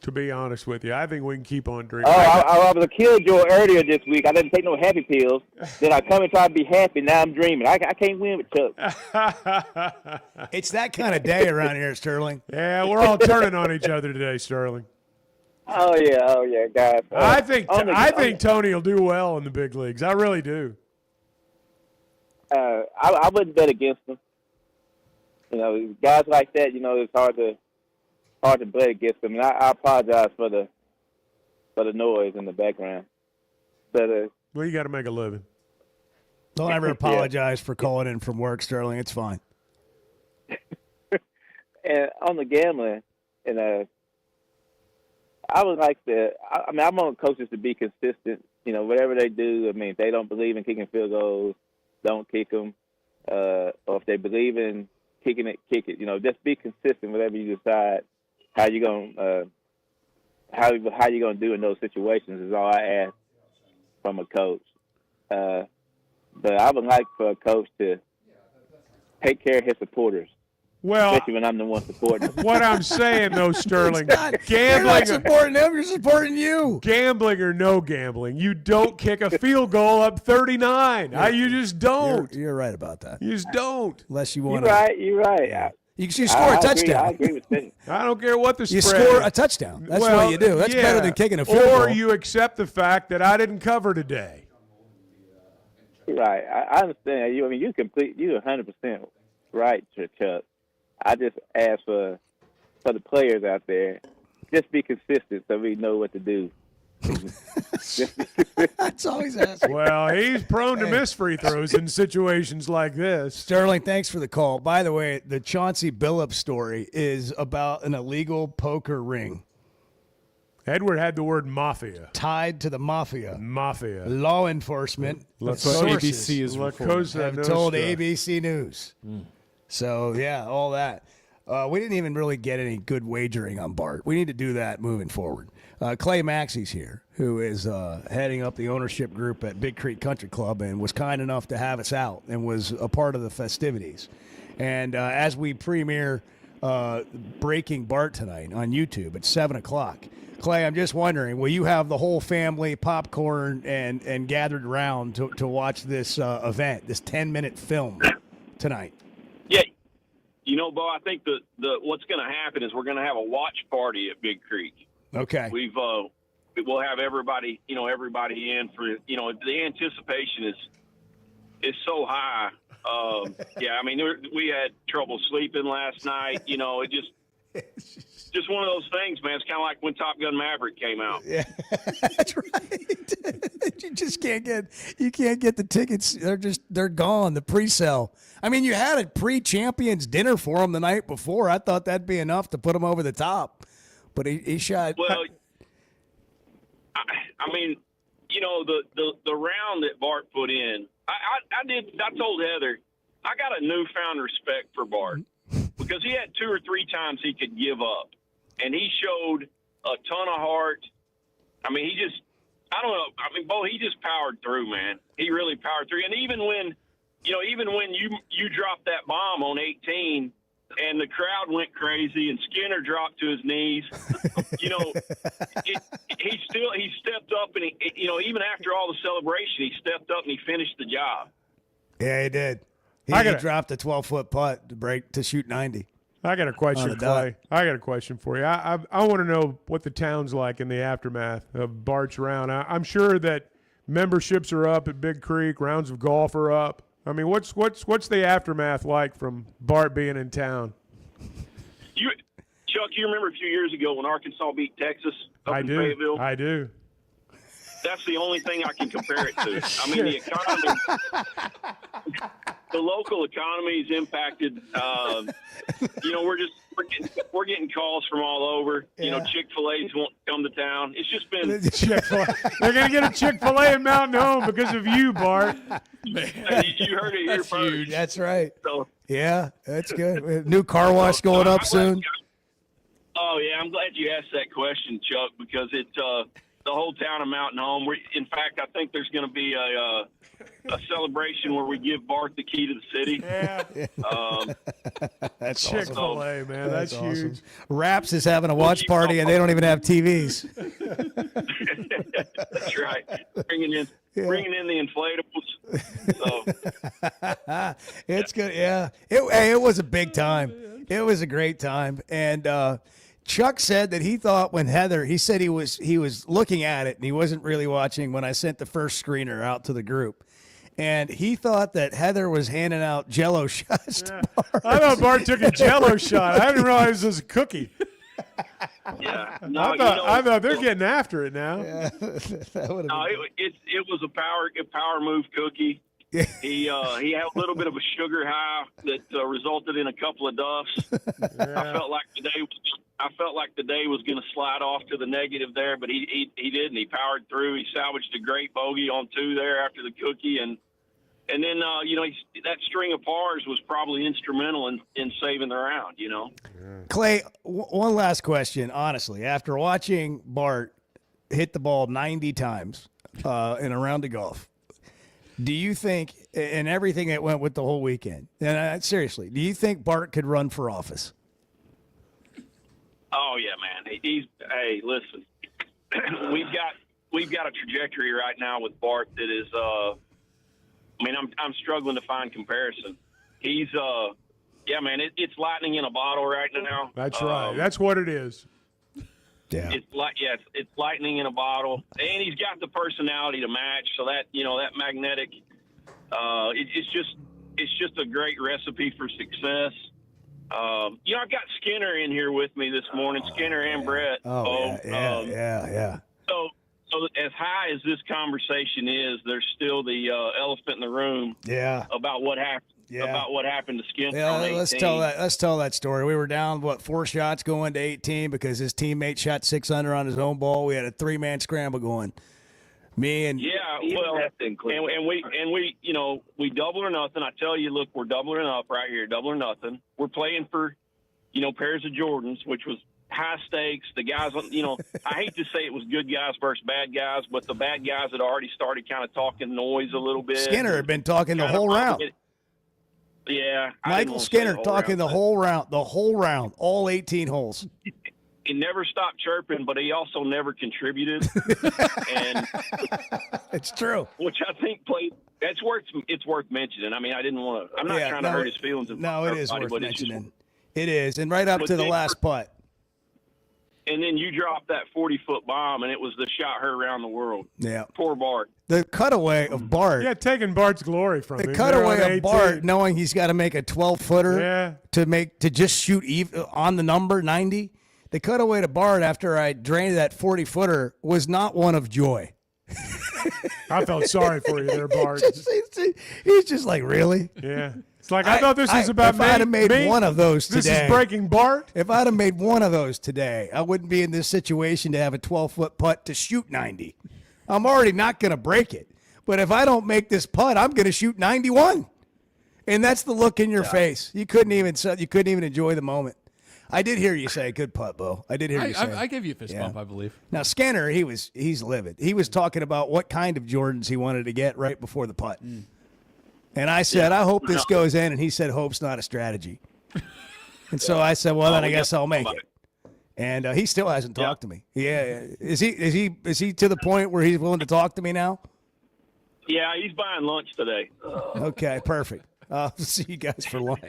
To be honest with you, I think we can keep on dreaming. Oh, I was a killjoy earlier this week. I didn't take no happy pills. Then I come and try to be happy. Now I'm dreaming. I can't win with Chuck. It's that kind of day around here, Sterling. Yeah, we're all turning on each other today, Sterling. Oh yeah, guys. I think Tony will do well in the big leagues. I really do. I wouldn't bet against him. You know, guys like that. You know, it's hard to bet against them. And I apologize for the noise in the background. But well, you got to make a living. Don't ever apologize for calling in from work, Sterling. It's fine. And on the gambling, and I would like to. I mean, I want coaches to be consistent. You know, whatever they do. I mean, if they don't believe in kicking field goals, don't kick them. Or if they believe in kicking it, kick it. You know, just be consistent. Whatever you decide, how you gonna do in those situations is all I ask from a coach. But I would like for a coach to take care of his supporters. Well, especially when I'm the one supporting him. What I'm saying, though, Sterling, You're not gambling. supporting him. You're supporting you. Gambling or no gambling, you don't kick a field goal up 39. You just don't. You're right about that. You just don't. Unless you You're want right. You're right. You score a touchdown. I agree with that. I don't care what the You spread score is. a touchdown. That's what you do. That's better than kicking a field Or goal. you accept the fact that I didn't cover today. Right. I understand. You're 100% right, Chuck. I just ask for the players out there, just be consistent so we know what to do. That's always asking. Well, he's prone to miss free throws in situations like this. Sterling, thanks for the call. By the way, the Chauncey Billups story is about an illegal poker ring. Edward had the word mafia. Tied to the mafia. Mafia. Law enforcement. That's what ABC is reporting. Have told ABC News. So, yeah, all that. We didn't even really get any good wagering on Bart. We need to do that moving forward. Clay Maxey's here, who is heading up the ownership group at Big Creek Country Club and was kind enough to have us out and was a part of the festivities. And as we premiere Breaking Bart tonight on YouTube at 7 o'clock, Clay, I'm just wondering, will you have the whole family, popcorn, and gathered around to watch this event, this 10-minute film tonight? Yeah. You know, Bo, I think the what's going to happen is we're going to have a watch party at Big Creek. Okay. We'll have everybody in for, the anticipation is so high. Yeah, I mean, we had trouble sleeping last night. It just one of those things, man. It's kind of like when Top Gun Maverick came out. Yeah, that's right. You just can't get the tickets. They're gone. The pre-sale. I mean, you had a pre-champions dinner for them the night before. I thought that'd be enough to put them over the top, but he shot. Well, I mean, the round that Bart put in, I told Heather, I got a newfound respect for Bart because he had 2 or 3 times he could give up. And he showed a ton of heart. I mean, I don't know. I mean, Bo, he just powered through, man. He really powered through. And even when you dropped that bomb on 18 and the crowd went crazy and Skinner dropped to his knees, he stepped up and even after all the celebration, he stepped up and he finished the job. Yeah, he did. He dropped a 12-foot putt to shoot 90. I got a question, Clay. I got a question for you. I want to know what the town's like in the aftermath of Bart's round. I'm sure that memberships are up at Big Creek, rounds of golf are up. I mean, what's the aftermath like from Bart being in town? Chuck, you remember a few years ago when Arkansas beat Texas up in Fayetteville? I do. That's the only thing I can compare it to. I mean, the economy, the local economy is impacted. We're getting calls from all over. Yeah. Chick-fil-A's won't come to town. It's just been They're going to get a Chick-fil-A in Mountain Home because of you, Bart. You heard it here first. Huge. That's right. So, yeah, that's good. New car wash going up soon. Oh yeah, I'm glad you asked that question, Chuck, because it's the whole town of Mountain Home. In fact, I think there's going to be a celebration where we give Bart the key to the city. Yeah. That's Chick-fil-A, awesome. man. That's awesome. huge. Raps is having a watch party, and they don't even have TVs. That's right. Bringing in the inflatables. So. It's good. Yeah. It was a big time. It was a great time. And Chuck said that he thought when he said he was looking at it and he wasn't really watching when I sent the first screener out to the group. And he thought that Heather was handing out Jell-O shots to Bart. I thought Bart took a Jell-O shot. I didn't realize it was a cookie. Yeah, I thought they're getting after it now. Yeah, it was a power move cookie. He had a little bit of a sugar high that resulted in a couple of duffs. Yeah. I felt like the day was going to slide off to the negative there, but he didn't. He powered through. He salvaged a great bogey on 2 there after the cookie, and then that string of pars was probably instrumental in saving the round. Clay, one last question. Honestly, after watching Bart hit the ball 90 times in a round of golf, do you think and everything that went with the whole weekend. And seriously, do you think Bart could run for office? Oh yeah, man. Hey, listen. we've got a trajectory right now with Bart that is. I'm struggling to find comparison. He's yeah, man. It's lightning in a bottle right now. That's right. That's what it is. Yeah. It's lightning in a bottle, and he's got the personality to match. So that that magnetic. It's just a great recipe for success. I've got Skinner in here with me this morning, Skinner and Brett. Yeah. So as high as this conversation is, there's still the elephant in the room. Yeah. About what happened. Yeah. About what happened to Skinner. Yeah, on 18. let's tell that story. We were down 4 shots going to 18 because his teammate shot 6 under on his own ball. We had a 3-man scramble going. Me and and we double or nothing. I tell you, look, we're doubling up right here, double or nothing. We're playing for, pairs of Jordans, which was high stakes. The guys, I hate to say it was good guys versus bad guys, but the bad guys had already started kind of talking noise a little bit. Skinner had been talking the whole round. Yeah, Michael Skinner talking the whole round, all 18 holes. He never stopped chirping, but he also never contributed. And it's true. Which I think it's worth mentioning. I mean, I didn't want to. I'm not trying to hurt his feelings. No, it is worth mentioning. It is, and right up to the last putt. And then you dropped that 40-foot bomb, and it was the shot heard around the world. Yeah. Poor Bart. The cutaway of Bart. Yeah, taking Bart's glory from him. The cutaway of Bart, knowing he's got to make a 12-footer to just shoot on the number 90. The cutaway to Bart after I drained that 40-footer was not one of joy. I felt sorry for you there, Bart. He's just like, really? Yeah. It's like, I thought this was about me. If I'd have made one of those today. This is breaking Bart? If I'd have made one of those today, I wouldn't be in this situation to have a 12-foot putt to shoot 90. I'm already not going to break it. But if I don't make this putt, I'm going to shoot 91. And that's the look in your face. You couldn't even enjoy the moment. I did hear you say, good putt, Bo. I did hear you say. I gave you a fist bump, I believe. Now, Skinner, he's livid. He was talking about what kind of Jordans he wanted to get right before the putt. And I said, I hope this goes in. And he said, hope's not a strategy. And so I said, well, then I guess I'll make it. And he still hasn't talked to me. Yeah. Is he to the point where he's willing to talk to me now? Yeah, he's buying lunch today. Okay, perfect. I'll see you guys for lunch.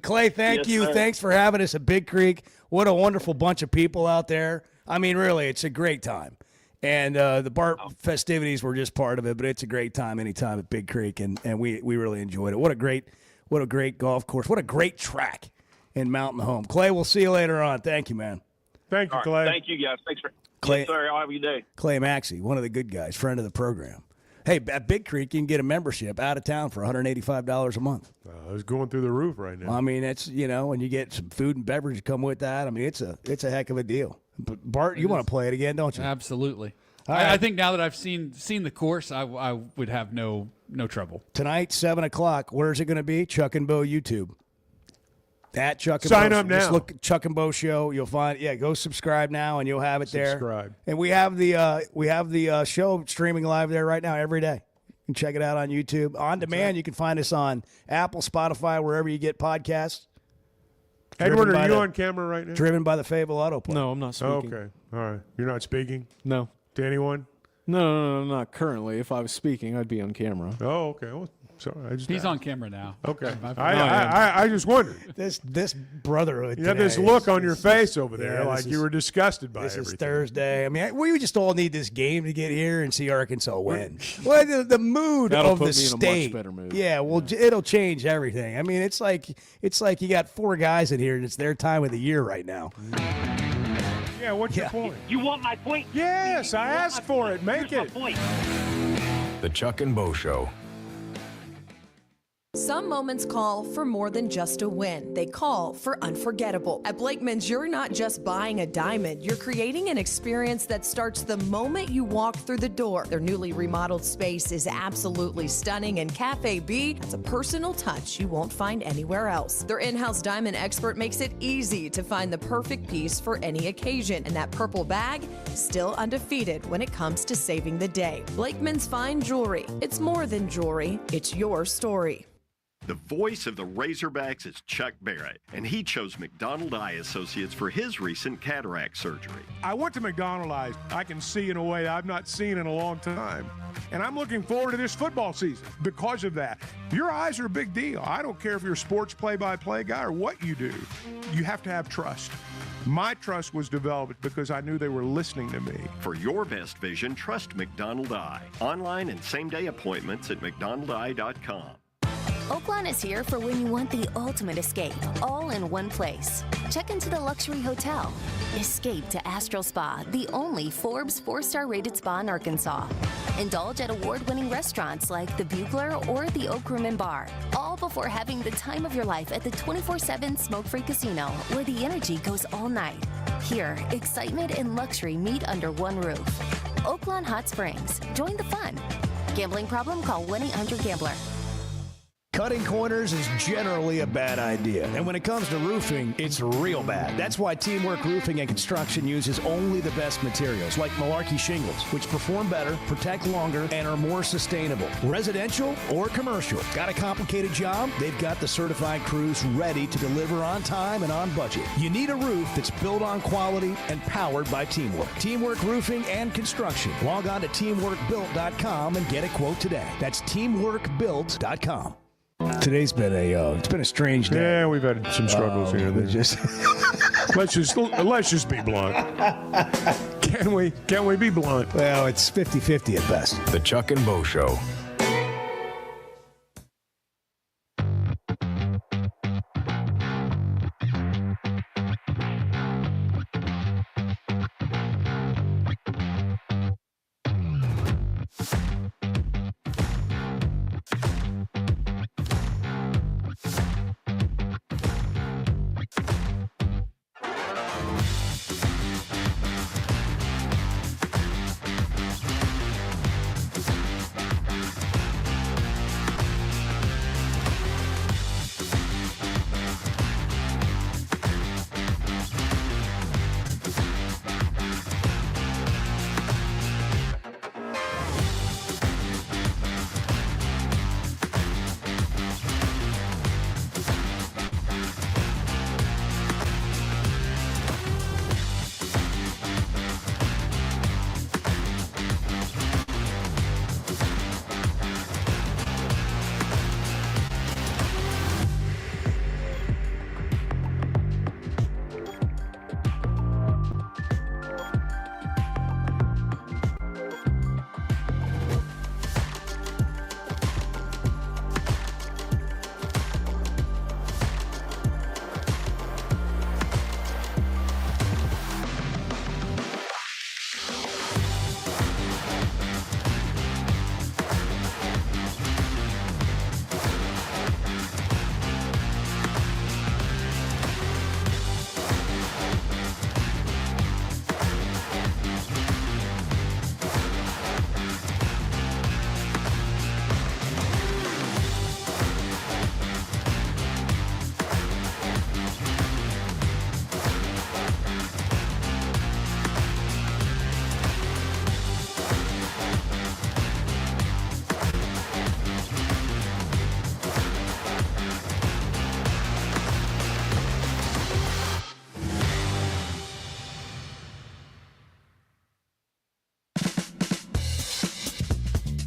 Clay, thank you. Sir. Thanks for having us at Big Creek. What a wonderful bunch of people out there. I mean, really, it's a great time. And the Bart festivities were just part of it, but it's a great time anytime at Big Creek, and we really enjoyed it. What a great golf course. What a great track in Mountain Home. Clay, we'll see you later on. Thank you, man. Thank you, Clay. Thank you, guys. Thanks for Clay. Yes, sir. I'll have a good day. Clay Maxey, one of the good guys, friend of the program. Hey, at Big Creek, you can get a membership out of town for $185 a month. It's going through the roof right now. I mean, it's, and you get some food and beverage come with that. I mean, it's a heck of a deal. But Bart, you want to play it again, don't you? Absolutely. Right. I think now that I've seen the course, I would have no trouble. Tonight, 7 o'clock. Where's it going to be? Chuck and Bo YouTube. At Chuck and Sign Bo. up now. Just look at Chuck and Bo Show. You'll find. Yeah, go subscribe now, and you'll have it there. Subscribe. And we have the show streaming live there right now every day. You can check it out on YouTube on demand. You can find us on Apple, Spotify, wherever you get podcasts. Edward, are you on camera right now? Driven by the Fable Auto Play. No, I'm not speaking. Okay. All right. You're not speaking? No. To anyone? No, not currently. If I was speaking, I'd be on camera. Oh, okay. Well, sorry. He's on camera now. Okay. I just wondered. This brotherhood. You have this look on your face over there, like you were disgusted by everything. This is Thursday. I mean, we just all need this game to get here and see Arkansas win. Well, the mood That'll of put the me in a state. much better mood. Yeah, well, it'll change everything. I mean, it's like you got 4 guys in here, and it's their time of the year right now. Yeah, what's your point? You want my point? Yes, I asked for it. Make it. The Chuck and Bo Show. Some moments call for more than just a win. They call for unforgettable. At Blakeman's, you're not just buying a diamond. You're creating an experience that starts the moment you walk through the door. Their newly remodeled space is absolutely stunning, and Cafe B has a personal touch you won't find anywhere else. Their in-house diamond expert makes it easy to find the perfect piece for any occasion, and that purple bag is still undefeated when it comes to saving the day. Blakeman's Fine Jewelry. It's more than jewelry. It's your story. The voice of the Razorbacks is Chuck Barrett, and he chose McDonald Eye Associates for his recent cataract surgery. I went to McDonald Eyes. I can see in a way I've not seen in a long time. And I'm looking forward to this football season because of that. Your eyes are a big deal. I don't care if you're a sports play-by-play guy or what you do. You have to have trust. My trust was developed because I knew they were listening to me. For your best vision, trust McDonald Eye. Online and same-day appointments at McDonaldEye.com. Oaklawn is here for when you want the ultimate escape, all in one place. Check into the luxury hotel. Escape to Astral Spa, the only Forbes 4-star rated spa in Arkansas. Indulge at award-winning restaurants like the Bugler or the Oak Room and Bar, all before having the time of your life at the 24/7 smoke-free casino, where the energy goes all night. Here, excitement and luxury meet under one roof. Oaklawn Hot Springs. Join the fun. Gambling problem? Call 1-800-GAMBLER. Cutting corners is generally a bad idea. And when it comes to roofing, it's real bad. That's why Teamwork Roofing and Construction uses only the best materials, like Malarkey shingles, which perform better, protect longer, and are more sustainable. Residential or commercial. Got a complicated job? They've got the certified crews ready to deliver on time and on budget. You need a roof that's built on quality and powered by Teamwork. Teamwork Roofing and Construction. Log on to teamworkbuilt.com and get a quote today. That's teamworkbuilt.com. Today's been a strange day. Yeah, we've had some struggles here. Let's just be blunt. Can we be blunt? Well, it's 50-50 at best. The Chuck and Bo Show.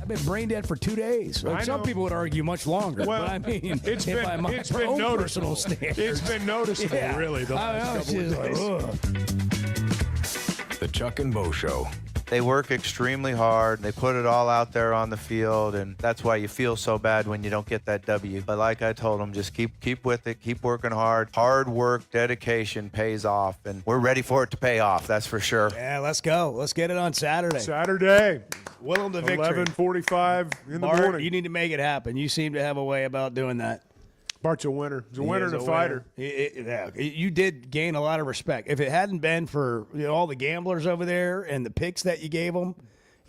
I've been brain dead for 2 days. Like some people would argue much longer. Well, but I mean, it's been noticeable. It's been noticeable, really. The last couple of days. The Chuck and Bo Show. They work extremely hard. They put it all out there on the field, and that's why you feel so bad when you don't get that W. But like I told them, just keep with it, keep working hard. Hard work, dedication pays off, and we're ready for it to pay off, that's for sure. Yeah, let's go. Let's get it on Saturday. Will them to victory. 11:45 in the Bart, morning. you need to make it happen. You seem to have a way about doing that. Bart's a winner. He's a winner and a fighter. You did gain a lot of respect. If it hadn't been for all the gamblers over there and the picks that you gave them,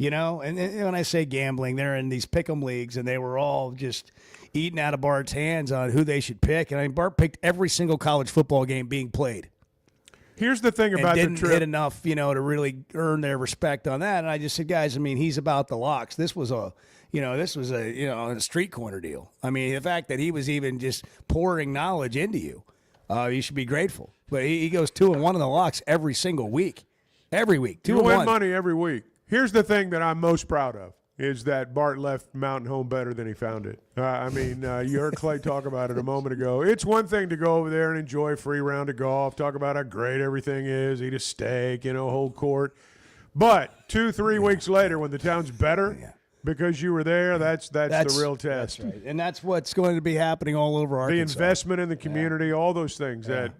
and when I say gambling, they're in these pick'em leagues, and they were all just eating out of Bart's hands on who they should pick. And I mean, Bart picked every single college football game being played. Here's the thing about didn't the trip. hit enough, to really earn their respect on that. And I just said, guys, I mean, he's about the locks. This was a street corner deal. I mean, the fact that he was even just pouring knowledge into you, you should be grateful. But he goes 2-1 in the locks every single week. Every week, 2-1. You win money every week. Here's the thing that I'm most proud of is that Bart left Mountain Home better than he found it. You heard Clay talk about it a moment ago. It's one thing to go over there and enjoy a free round of golf, talk about how great everything is, eat a steak, hold court. But 2-3 weeks later, when the town's better because you were there, that's the real test. That's right. And that's what's going to be happening all over Arkansas. The investment in the community, all those things that,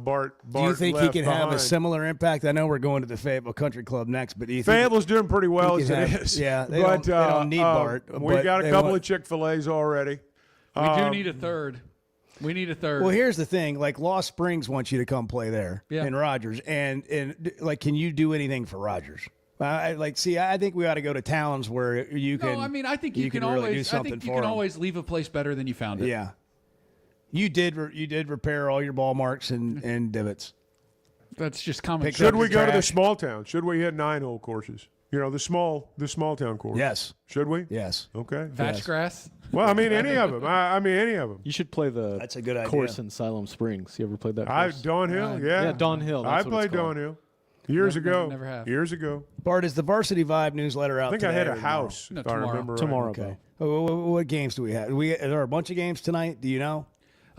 Bart Do you think he left can have a behind. similar impact? I know we're going to the Fayetteville Country Club next, but do you think Fayetteville's doing pretty well as it is. Yeah, they don't need Bart. We but got a they couple want- of Chick-fil-A's already. We do need a third. We need a third. Well, here's the thing. Like, Lost Springs wants you to come play there Yeah. in Rogers. And can you do anything for Rogers? I think we ought to go to towns where you can. No, I mean, I think you can really always. do I something think you for can them. always leave a place better than you found it. Yeah. You did repair all your ball marks and divots. That's just common. Should we go to the trash. small town? Should we hit 9-hole courses? The small town course. Yes. Should we? Yes. Okay. Thatch grass. Well, I mean, any of them. Any of them. You should play the That's a good idea. course in Siloam Springs. You ever played that course? Dawn Hill, yeah. Yeah, Dawn Hill. I That's what it's played called. Dawn Hill years ago. never have. Years ago. Bart, is the Varsity Vibe newsletter out I think today I had or a tomorrow? house, No, if I tomorrow. remember right. Tomorrow, Okay. though. What games do we have? Are there a bunch of games tonight? Do you know?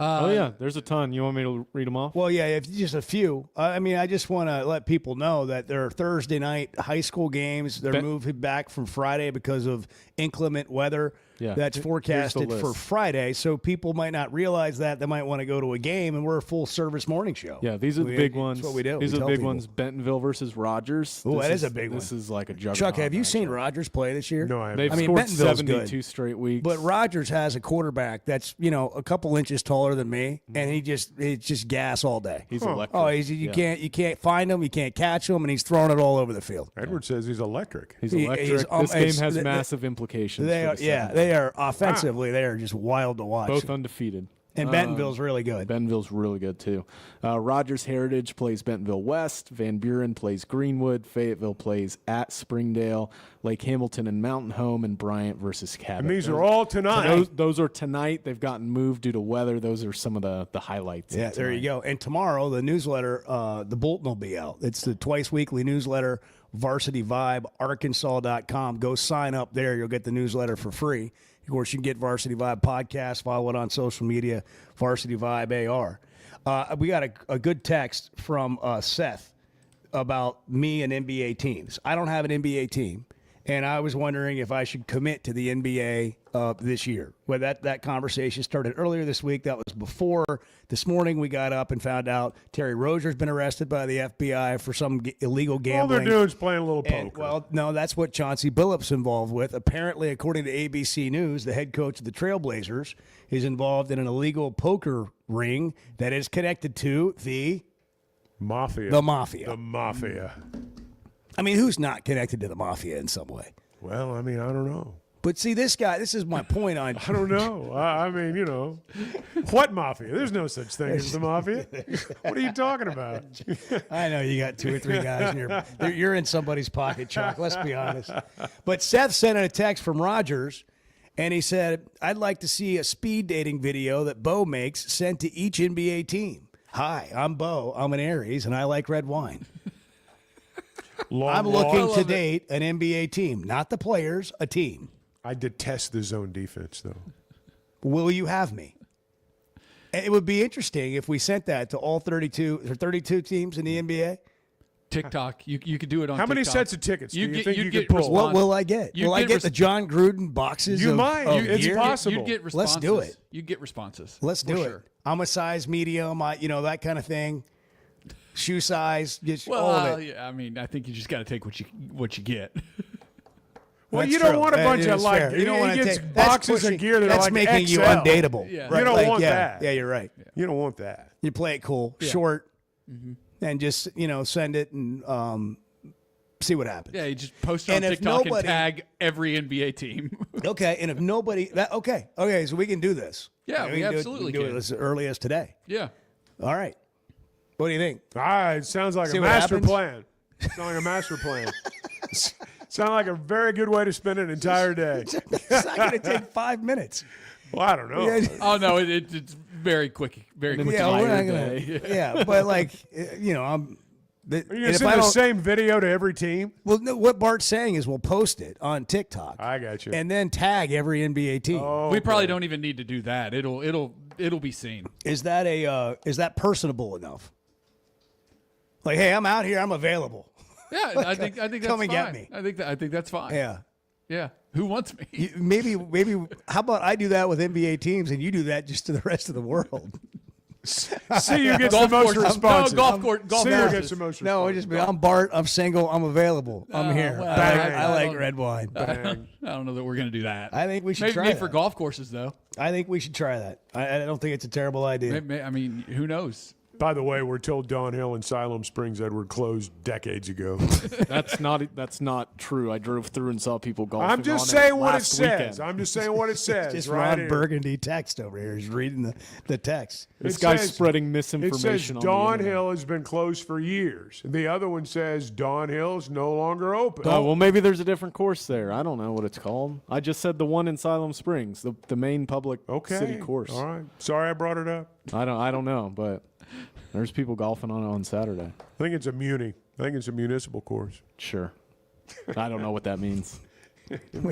Oh, yeah. There's a ton. You want me to read them off? Well, yeah, if just a few. I just want to let people know that there are Thursday night high school games. They're moving back from Friday because of inclement weather. Yeah. That's Here's the forecasted for list. Friday, so people might not realize that. They might want to go to a game, and we're a full-service morning show. Yeah, these are the big ones. That's what we do. These We are the tell big people. ones. Bentonville versus Rogers. Ooh, This that is a big one. This is like a juggernaut. Chuck, have you seen Rogers play this year? No, I haven't. They've I mean, scored Bentonville's 72 good. straight weeks. But Rogers has a quarterback that's a couple inches taller than me, and it's just gas all day. He's electric. Oh, you can't find him, you can't catch him, and he's throwing it all over the field. Edward says he's electric. He's He- electric. he's, This game it's- has they- massive implications. They for are, the yeah, season. they are offensively. They are just wild to watch. Both undefeated. And Bentonville's really good. Bentonville's really good, too. Rogers Heritage plays Bentonville West. Van Buren plays Greenwood. Fayetteville plays at Springdale. Lake Hamilton and Mountain Home, and Bryant versus Cabot. And these are all tonight. Those are tonight. They've gotten moved due to weather. Those are some of the highlights. Yeah, of there you tonight. go. And tomorrow, the newsletter, the Bulletin will be out. It's the twice-weekly newsletter, Varsity Vibe, Arkansas.com. Go sign up there. You'll get the newsletter for free. Of course, you can get Varsity Vibe podcast. Follow it on social media, Varsity Vibe AR. We got a good text from Seth about me and NBA teams. I don't have an NBA team, and I was wondering if I should commit to the NBA this year. Well, that conversation started earlier this week. That was before this morning we got up and found out Terry Rozier's been arrested by the FBI for some illegal gambling. All they're doing is playing a little poker. And, well, no, that's what Chauncey Billups involved with. Apparently, according to ABC News, the head coach of the Trailblazers is involved in an illegal poker ring that is connected to the Mafia. The Mafia. The Mafia. I mean, who's not connected to the Mafia in some way? Well, I mean, I don't know. But see, this guy, this is my point on. I don't know. I mean, what Mafia? There's no such thing as the Mafia. What are you talking about? I know you got 2 or 3 guys in your. You're in somebody's pocket, Chuck. Let's be honest. But Seth sent in a text from Rogers, and he said, "I'd like to see a speed dating video that Bo makes sent to each NBA team. Hi, I'm Bo. I'm an Aries, and I like red wine. I'm looking to date an NBA team, not the players, a team. I detest the zone defense, though. Will you have me?" It would be interesting if we sent that to all 32 teams in the NBA. TikTok. You could do it on How TikTok. many sets of tickets do you think you could get pull? response- What will I get? you Will I get get the John Gruden boxes? You of, might. Of It's gear? possible. You'd get Let's responses. do it. You'd get responses. Let's do For it. sure. I'm a size medium. That kind of thing. Shoe size. Just all Well, of it. yeah, I mean, I think you just got to take what you get. Well, That's you don't true. want a bunch That of is like fair. You don't want he to gets take that's boxes pushing- of gear that that's are like making you XL. undateable. Yeah. You don't Like, want yeah, that. Yeah, you're right. You don't want that. You play it cool, Yeah. short, Mm-hmm. and just send it and see what happens. Yeah, you just post it on And if TikTok nobody- and tag every NBA team. Okay, and if nobody, okay, so we can do this. Yeah, we we can absolutely do it can. as early as today. Yeah. All right. What do you think? It sounds like See a what master happens? plan. Sounds like a master plan. Sound like a very good way to spend an entire day. It's not going to take 5 minutes. Well, I don't know. Yeah. Oh no, it's very quick, very quick. Yeah, we're not day. gonna, yeah, but like, I'm. Are you and going to if send I the don't- same video to every team? Well, no, what Bart's saying is we'll post it on TikTok. I got you. And then tag every NBA team. Oh, We probably don't even need to do that. It'll be seen. Is that personable enough? Like, hey, I'm out here. I'm available. Yeah, I think that's Come and fine. get me. I think that's fine. Yeah. Yeah. Who wants me? Maybe. How about I do that with NBA teams and you do that just to the rest of the world? See who gets Golf the most course- responses. No, golf court. Golf See who courses. gets the most No, responses. it just I'm Bart. I'm single. I'm available. I'm here. well, I like don't- red wine. I don't know that we're going to do that. I think we should maybe, try maybe that. for golf courses though. I think we should try that. I don't think it's a terrible idea. I mean, who knows? By the way, we're told Don Hill and Siloam Springs, Edward, closed decades ago. That's not true. I drove through and saw people golfing. I'm just on it saying what it last says. weekend. I'm just saying what it says. Just right Ron here. Burgundy text over here. He's reading the text. This It guy's says- spreading It misinformation says on Don the internet. Hill has been closed for years. The other one says Don Hill is no longer open. Oh, well, maybe there's a different course there. I don't know what it's called. I just said the one in Siloam Springs, the main public city course. All right. Sorry I brought it up. I don't know, but there's people golfing on it on Saturday. I think it's a muni. I think it's a municipal course. Sure. I don't know what that means.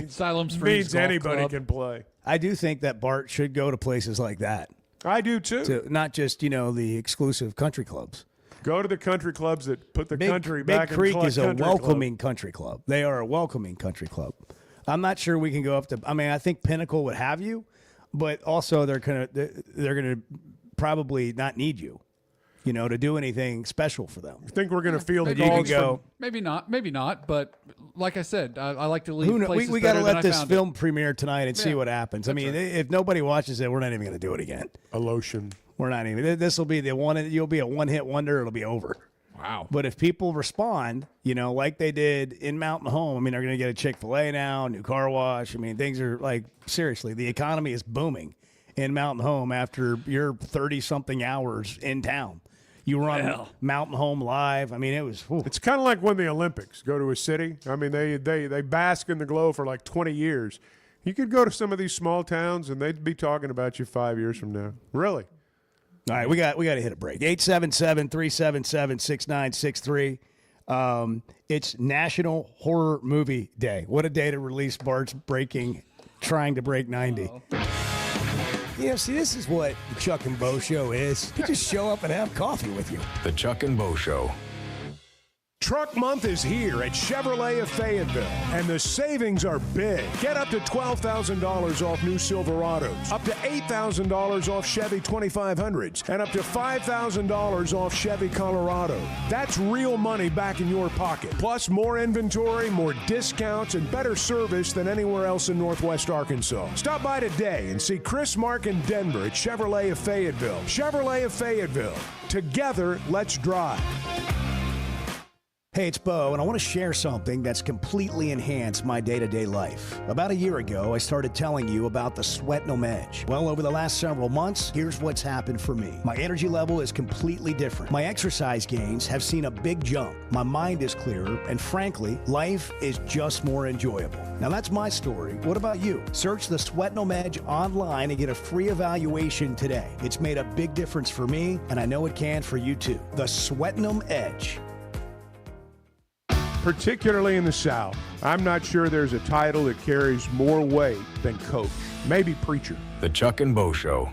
Siloam Springs Means Golf anybody Club. can play. I do think that Bart should go to places like that. I do too. Not just the exclusive country clubs. Go to the country clubs that put the country Big back Creek in is a country club. welcoming country club. They are a welcoming country club. I'm not sure we can go up to. I mean, I think Pinnacle would have you, but also they're gonna probably not need you, to do anything special for them. I think we're going to feel the Maybe you can calls go. Maybe not. But like I said, I like to leave Who places we got to better than let I this found film premiere tonight and see Yeah, what happens. I that's mean, right. if nobody watches it, we're not even going to do it again. A lotion. We're not even. This will be the one. You'll be a one-hit wonder. It'll be over. Wow. But if people respond, like they did in Mountain Home, I mean, they're going to get a Chick-fil-A now, new car wash. I mean, things are like, seriously, the economy is booming in Mountain Home after your 30-something hours in town. You run Mountain Home live. I mean, it was. Whew. It's kind of like when the Olympics go to a city. I mean, they bask in the glow for like 20 years. You could go to some of these small towns and they'd be talking about you 5 years from now. Really? All right, we got to hit a break. 877-377-6963. It's National Horror Movie Day. What a day to release Bart's trying to break 90. See, this is what the Chuck and Bo Show is. You just show up and have coffee with you. The Chuck and Bo Show. Truck Month is here at Chevrolet of Fayetteville, and the savings are big. Get up to $12,000 off new Silverados, up to $8,000 off Chevy 2500s, and up to $5,000 off Chevy Colorado. That's real money back in your pocket. Plus more inventory, more discounts, and better service than anywhere else in Northwest Arkansas. Stop by today and see Chris, Mark, and Denver at Chevrolet of Fayetteville. Chevrolet of Fayetteville. Together, let's drive. Hey, it's Bo, and I want to share something that's completely enhanced my day-to-day life. About a year ago, I started telling you about the Sweatnum Edge. Well, over the last several months, here's what's happened for me. My energy level is completely different. My exercise gains have seen a big jump. My mind is clearer, and frankly, life is just more enjoyable. Now, that's my story. What about you? Search the Sweatnum Edge online and get a free evaluation today. It's made a big difference for me, and I know it can for you too. The Sweatnum Edge. Particularly in the South, I'm not sure there's a title that carries more weight than coach. Maybe preacher. The Chuck and Bo Show.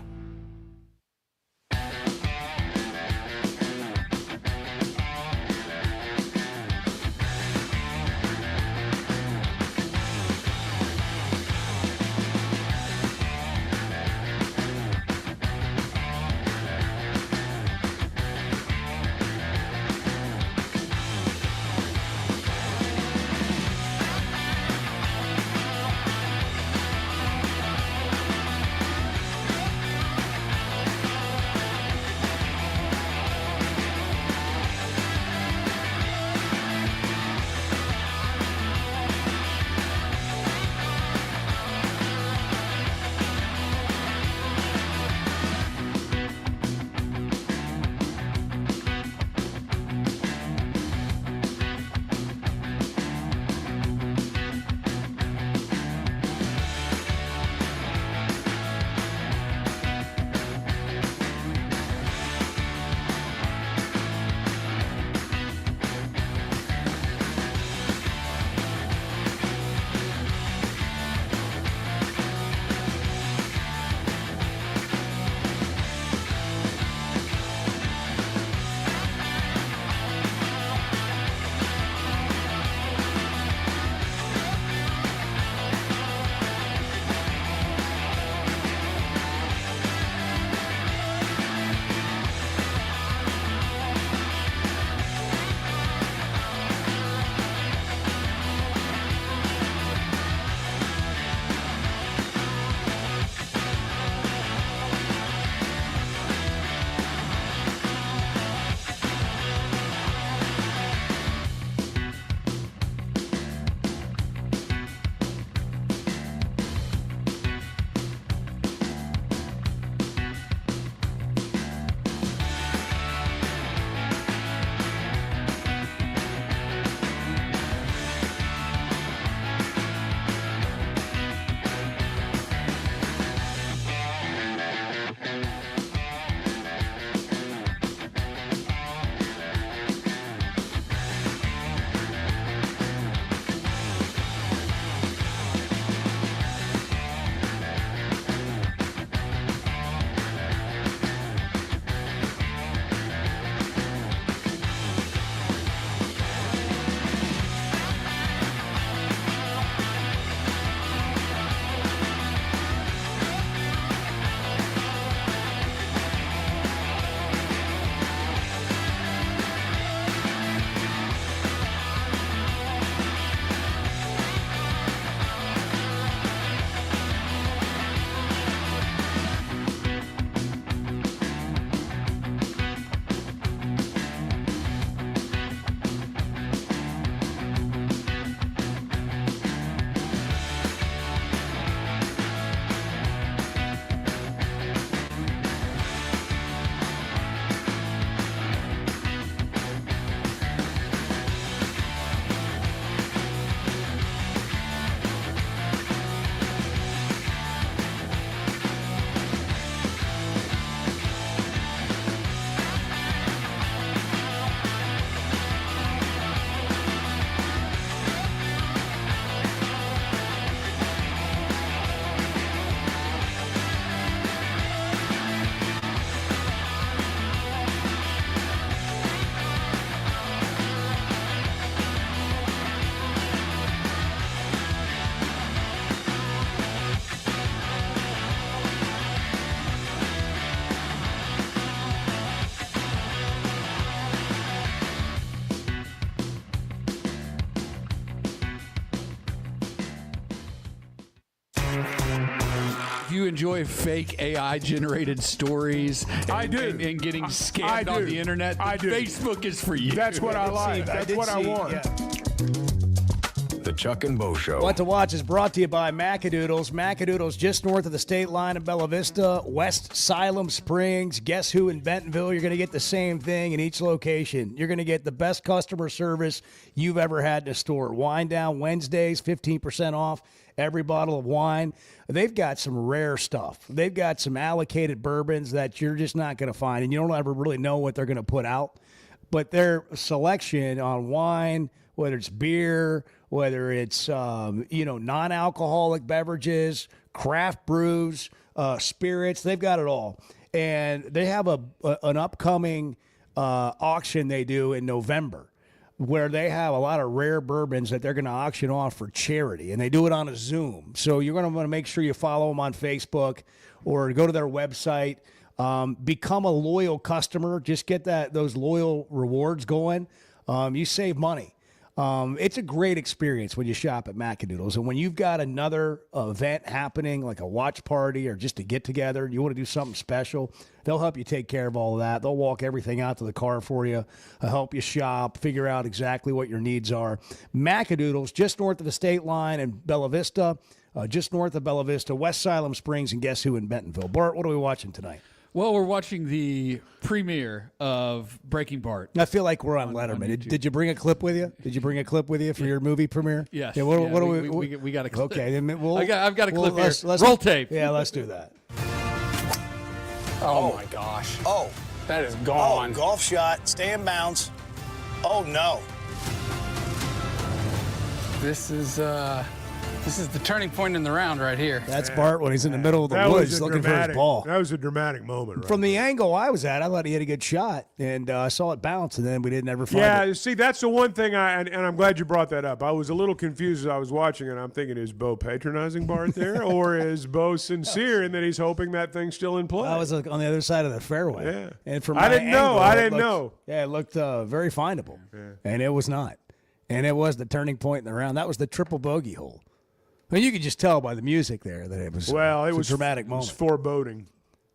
you enjoy fake AI generated stories? I do. And getting scammed on the internet? I do. Facebook is for you. That's what I like. That's what I want. Yeah. The Chuck and Bo Show. What to Watch is brought to you by Macadoodles. Macadoodles just north of the state line in Bella Vista, West Siloam Springs. Guess who in Bentonville? You're going to get the same thing in each location. You're going to get the best customer service you've ever had in a store. Wine Down Wednesdays, 15% off every bottle of wine. They've got some rare stuff. They've got some allocated bourbons that you're just not going to find, and you don't ever really know what they're going to put out. But their selection on wine, whether it's beer, whether it's non-alcoholic beverages, craft brews, spirits, they've got it all. And they have an upcoming auction they do in November where they have a lot of rare bourbons that they're going to auction off for charity, and they do it on a Zoom. So you're going to want to make sure you follow them on Facebook or go to their website. Become a loyal customer. Just get those loyal rewards going. You save money. It's a great experience when you shop at Macadoodles. And when you've got another event happening, like a watch party or just a get-together, and you want to do something special, they'll help you take care of all of that. They'll walk everything out to the car for you, help you shop, figure out exactly what your needs are. Macadoodles, just north of the state line in Bella Vista, just north of Bella Vista, West Siloam Springs, and guess who in Bentonville. Bart, what are we watching tonight? Well, we're watching the premiere of Breaking Bart. I feel like we're on Letterman. Did you bring a clip with you? Did you bring a clip with you for your movie premiere? Yes. Yeah, we got a clip. Okay, then I've got a clip here. Let's Roll tape. Yeah, let's do that. Oh my gosh. Oh. That is gone. Oh, golf shot. Stay in bounds. Oh, no. This is the turning point in the round right here. That's Bart when he's in the middle of the That woods was a looking for dramatic- his ball. That was a dramatic moment. Right From the angle I was at, I thought he had a good shot, and I saw it bounce, and then we didn't ever find it. Yeah, see, that's the one thing, and I'm glad you brought that up. I was a little confused as I was watching it. I'm thinking, is Bo patronizing Bart there, or is Bo sincere in that he's hoping that thing's still in play? I was on the other side of the fairway. Yeah. And from I my didn't know. angle, I it didn't looked- know. Yeah, it looked very findable, and it was not. And it was the turning point in the round. That was the triple bogey hole. I mean, you could just tell by the music there that it was. Well, it was a dramatic It moment. was foreboding.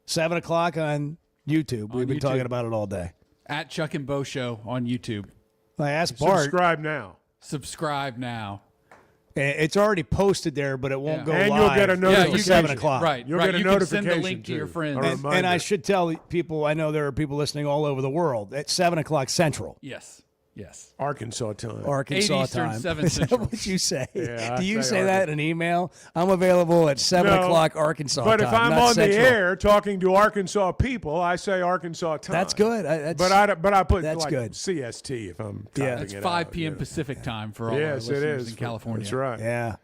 7 o'clock on YouTube. We've been YouTube. talking about it all day. At Chuck and Bo Show on YouTube. I asked Bart. Subscribe now. Subscribe now. It's already posted there, but it won't go And live. you'll get a notification. until 7 o'clock. Right. You'll right. get a you notification can send the link to too. your friends. A And I reminder. should tell people, I know there are people listening all over the world, at 7 o'clock Central. Yes. Yes. Arkansas time. Arkansas 8 Eastern, time. 7 Is that Central. what you say? Yeah, I Do you say say that in an email? I'm available at 7 No, o'clock Arkansas But time. if I'm not on Central. the air talking to Arkansas people, I say Arkansas time. That's good. But I put that's like good. CST if I'm Yeah. typing It's it 5 out, p.m. you know. Pacific time for all our Yes, it listeners is in California. That's right. Yeah.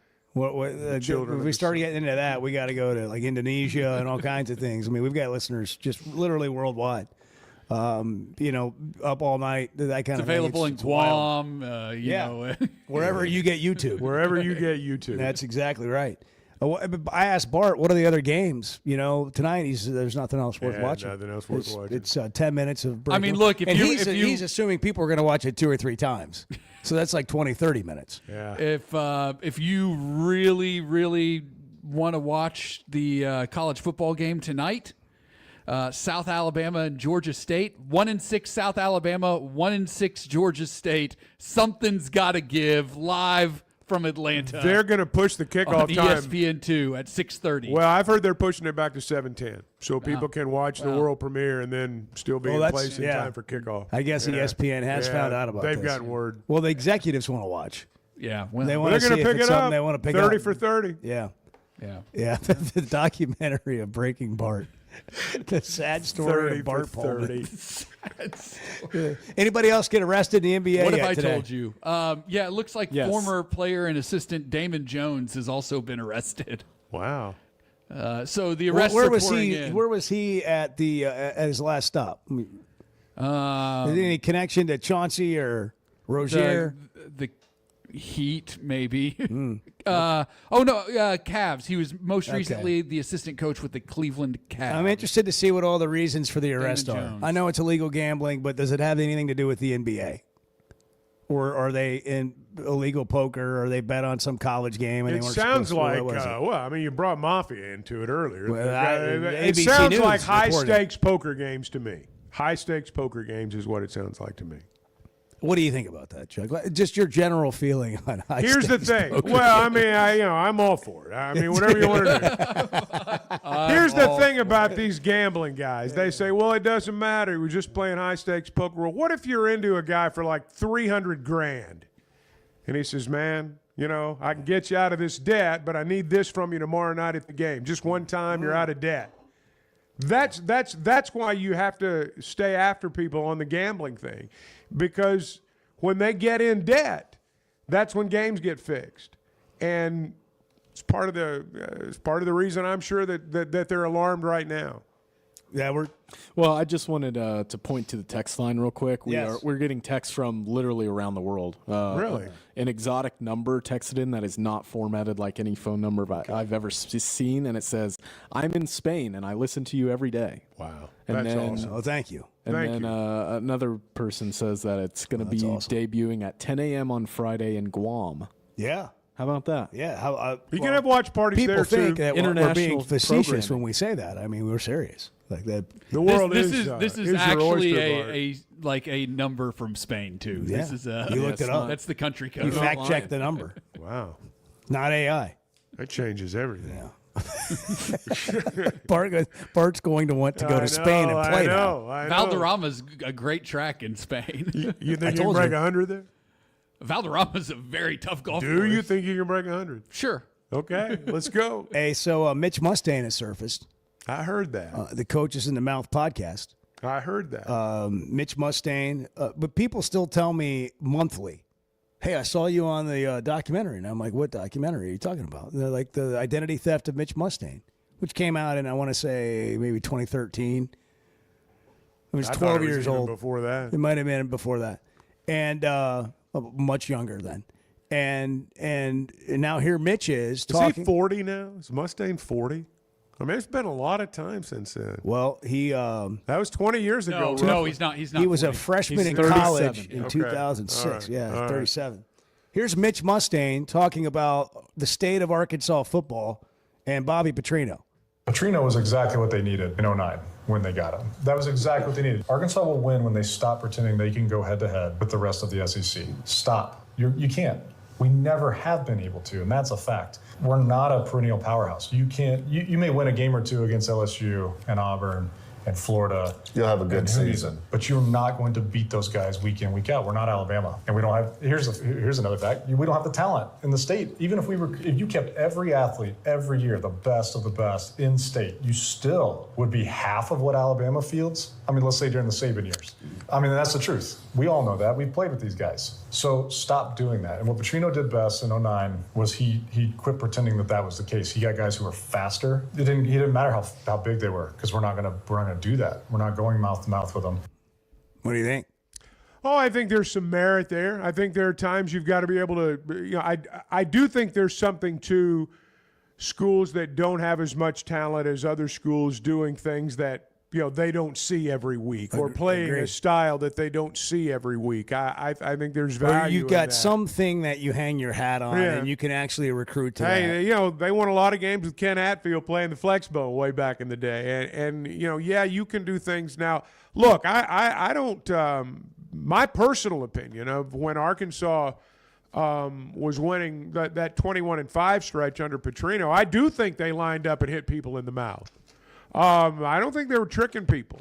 children If of we the start getting into that, we got to go to like Indonesia and all kinds of things. I mean, we've got listeners just literally worldwide. Up all night, that kind It's of available thing. in It's wild. Guam. Yeah. Wherever you get YouTube. Wherever you get YouTube. That's exactly right. I asked Bart, what are the other games? Tonight there's nothing else worth watching. Nothing else worth watching. It's 10 minutes of break. I mean, look, he's assuming people are going to watch it 2 or 3 times. So that's like 20, 30 minutes. Yeah. If you really, really want to watch the college football game tonight, South Alabama and Georgia State, 1-6 South Alabama, 1-6 Georgia State. Something's got to give live from Atlanta. They're going to push the kickoff on time. ESPN2 at 6:30. Well, I've heard they're pushing it back to 7:10, so people can watch the world premiere and then still be in place in time for kickoff. I guess ESPN has found out about They've this. gotten word. Well, the executives want to watch. Yeah, well, they want they're to going to pick it up. They want to pick 30 up. for 30. Yeah. Yeah. Yeah. The documentary of Breaking Bart. The sad story 30 of Bart for Pullman. 30. Anybody else get arrested in the NBA What yet have I today? told you? Yeah, it looks like Yes. former player and assistant Damon Jones has also been arrested. Wow. So the arrests Where are was pouring he? in. Where was he at at his last stop? Any connection to Chauncey or Rozier? The Heat, maybe. Hmm. Cavs. He was most Okay. recently the assistant coach with the Cleveland Cavs. I'm interested to see what all the reasons for the arrest Damon are. Jones. I know it's illegal gambling, but does it have anything to do with the NBA? Or are they in illegal poker, or they bet on some college game? And It they weren't sounds supposed to? like, What was it? well, I mean, you brought Mafia into it earlier. Well, It ABC sounds News like reported. high-stakes poker games to me. High-stakes poker games is what it sounds like to me. What do you think about that, Chuck? Just your general feeling on high Here's the stakes thing. poker Well, I games. mean, I'm all for it. I mean, whatever you want to do. Here's the thing about these gambling guys. They say, well, it doesn't matter. We're just playing high-stakes poker. Well, what if you're into a guy for like $300,000? And he says, man, you know, I can get you out of this debt, but I need this from you tomorrow night at the game. Just one time, you're out of debt. That's why you have to stay after people on the gambling thing, because when they get in debt, that's when games get fixed, and it's part of the reason I'm sure that they're alarmed right now. Yeah, Well, I just wanted to point to the text line real quick. Yes. We're getting texts from literally around the world. Really? An exotic number texted in that is not formatted like any phone number I've ever seen, and it says, "I'm in Spain and I listen to you every day." Wow, and that's then, awesome. Oh, thank you. And Thank then you. Another person says that it's going to be debuting at 10 a.m. on Friday in Guam. Yeah. How about that? Yeah. You can have watch parties People there think too. that we're being International facetious programming. when we say that. I mean, we're serious. Like that. The world this is is your actually oyster bar. a number from Spain too. Yeah. This is You looked it up. That's the country code. You Not fact lying. check the number. Wow, Not AI. that changes everything. Yeah. Bart's going to want to go to Spain and play now. I know. Valderrama's a great track in Spain. You I think you can told break you. 100 there? Valderrama's a very tough golf Do course. you think you can break 100? Sure. Okay, let's go. Hey, so Mitch Mustaine has surfaced. I heard that. The Coaches in the Mouth podcast. I heard that. Mitch Mustaine. But people still tell me monthly, hey, I saw you on the documentary. And I'm like, what documentary are you talking about? And they're like, the identity theft of Mitch Mustaine, which came out in, I want to say, maybe 2013. I was I thought 12 it was years even old. before that. It might have been before that. And much younger then. And now here Mitch is talking. Is he 40 now? Is Mustaine 40? I mean, it's been a lot of time since then. Well, he that was 20 years ago. No, he's not. He's not. He was 40. a freshman He's in 37. college in Okay. 2006. All right. Yeah, All right. 37. Here's Mitch Mustaine talking about the state of Arkansas football and Bobby Petrino. Petrino was exactly what they needed in 09 when they got him. That was exactly what they needed. Arkansas will win when they stop pretending they can go head-to-head with the rest of the SEC. Stop. You can't. We never have been able to, and that's a fact. We're not a perennial powerhouse. You can't. You may win a game or two against LSU and Auburn and Florida. You'll have a good season. But you're not going to beat those guys week in, week out. We're not Alabama. And we don't have, here's another fact. We don't have the talent in the state. Even if you kept every athlete every year, the best of the best in state, you still would be half of what Alabama fields. I mean, let's say during the Saban years. I mean, that's the truth. We all know that. We've played with these guys. So stop doing that. And what Petrino did best in 09 was he quit pretending that was the case. He got guys who were faster. He didn't matter how big they were, because we're not gonna do that. We're not going mouth to mouth with them. What do you think? Oh, I think there's some merit there. I think there are times you've got to be able to, I do think there's something to schools that don't have as much talent as other schools doing things that, they don't see every week, or playing a style that they don't see every week. I think there's value Or you've in got that. something that you hang your hat on, Yeah. and you can actually recruit to that. Hey, they won a lot of games with Ken Hatfield playing the flex bone way back in the day, and you can do things now. Look, I don't. My personal opinion of when Arkansas was winning that 21-5 stretch under Petrino, I do think they lined up and hit people in the mouth. I don't think they were tricking people.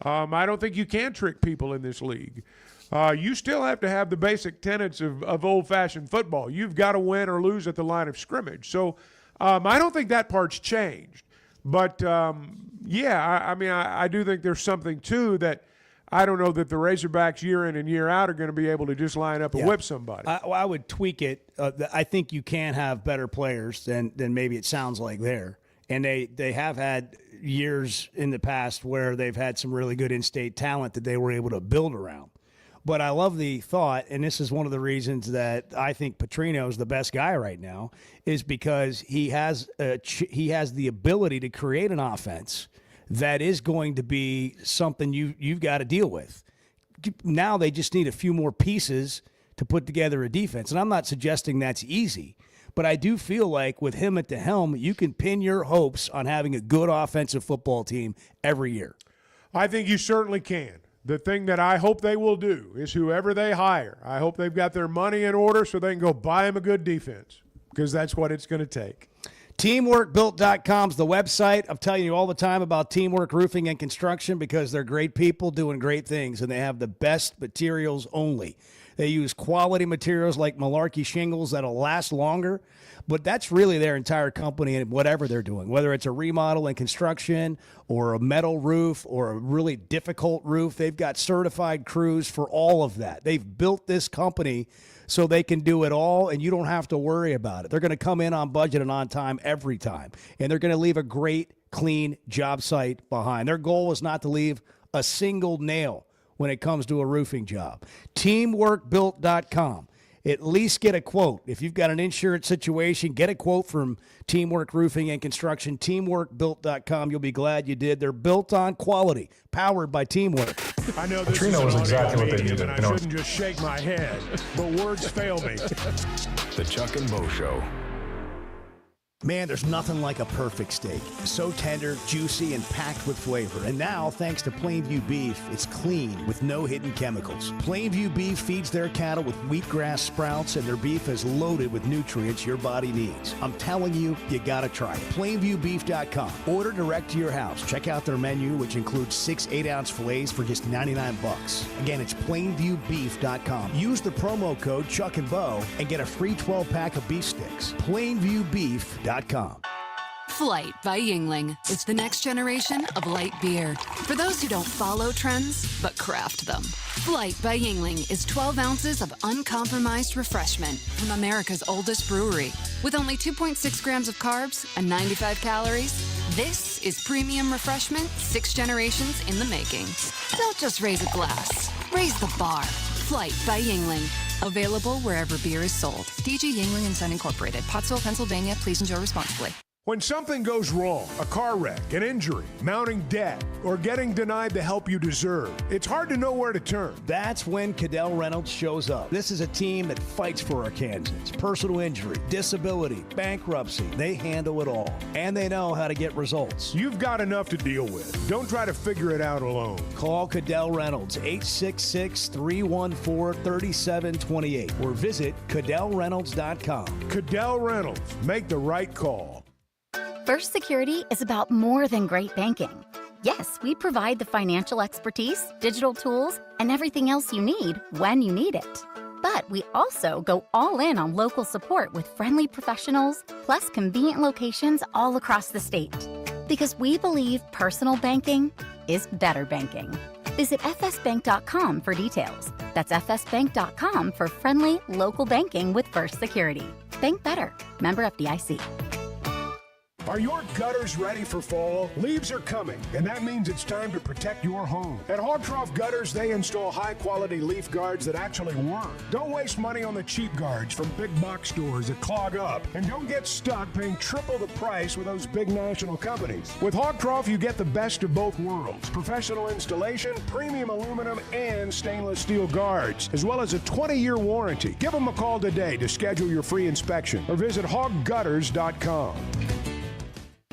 I don't think you can trick people in this league. You still have to have the basic tenets of old-fashioned football. You've got to win or lose at the line of scrimmage. So I don't think that part's changed. But, I do think there's something, too, that I don't know that the Razorbacks year in and year out are going to be able to just line up and whip somebody. I would tweak it. I think you can have better players than maybe it sounds like there. And they have had years in the past where they've had some really good in-state talent that they were able to build around. But I love the thought, and this is one of the reasons that I think Petrino is the best guy right now, is because he has the ability to create an offense that is going to be something you've got to deal with. Now they just need a few more pieces to put together a defense. And I'm not suggesting that's easy, but I do feel like with him at the helm, you can pin your hopes on having a good offensive football team every year. I think you certainly can. The thing that I hope they will do is whoever they hire, I hope they've got their money in order so they can go buy them a good defense, because that's what it's going to take. TeamworkBuilt.com is the website. I'm telling you all the time about Teamwork Roofing and Construction because they're great people doing great things, and they have the best materials only. They use quality materials like Malarkey shingles that'll last longer, but that's really their entire company and whatever they're doing, whether it's a remodel and construction or a metal roof or a really difficult roof. They've got certified crews for all of that. They've built this company so they can do it all, and you don't have to worry about it. They're going to come in on budget and on time every time, and they're going to leave a great, clean job site behind. Their goal is not to leave a single nail when it comes to a roofing job. TeamworkBuilt.com. At least get a quote. If you've got an insurance situation, get a quote from Teamwork Roofing and Construction. TeamworkBuilt.com. You'll be glad you did. They're built on quality, powered by teamwork. I know this Trino is was an exactly what they medium, needed. and I shouldn't just shake my head, but words fail me. The Chuck and Bo Show. Man, there's nothing like a perfect steak. So tender, juicy, and packed with flavor. And now, thanks to Plainview Beef, it's clean with no hidden chemicals. Plainview Beef feeds their cattle with wheatgrass sprouts, and their beef is loaded with nutrients your body needs. I'm telling you, you gotta try it. PlainviewBeef.com. Order direct to your house. Check out their menu, which includes 6 8-ounce fillets for just $99. Again, it's PlainviewBeef.com. Use the promo code Chuck and Bo and get a free 12-pack of beef sticks. PlainviewBeef.com. Flight by Yuengling is the next generation of light beer. For those who don't follow trends, but craft them. Flight by Yuengling is 12 ounces of uncompromised refreshment from America's oldest brewery. With only 2.6 grams of carbs and 95 calories, this is premium refreshment 6 generations in the making. Don't just raise a glass, raise the bar. Flight by Yuengling. Available wherever beer is sold. DG Yuengling and Son Incorporated, Pottsville, Pennsylvania. Please enjoy responsibly. When something goes wrong, a car wreck, an injury, mounting debt, or getting denied the help you deserve, it's hard to know where to turn. That's when Cadell Reynolds shows up. This is a team that fights for Arkansans. Personal injury, disability, bankruptcy, they handle it all. And they know how to get results. You've got enough to deal with. Don't try to figure it out alone. Call Cadell Reynolds, 866-314-3728, or visit CadellReynolds.com. Cadell Reynolds. Make the right call. First Security is about more than great banking. Yes, we provide the financial expertise, digital tools, and everything else you need when you need it. But we also go all in on local support with friendly professionals, plus convenient locations all across the state. Because we believe personal banking is better banking. Visit fsbank.com for details. That's fsbank.com for friendly, local banking with First Security. Bank better. Member FDIC. Are your gutters ready for fall? Leaves are coming, and that means it's time to protect your home. At Hogtroff Gutters, they install high-quality leaf guards that actually work. Don't waste money on the cheap guards from big box stores that clog up, and don't get stuck paying triple the price with those big national companies. With Hogtroff, you get the best of both worlds: professional installation, premium aluminum, and stainless steel guards, as well as a 20-year warranty. Give them a call today to schedule your free inspection, or visit hoggutters.com.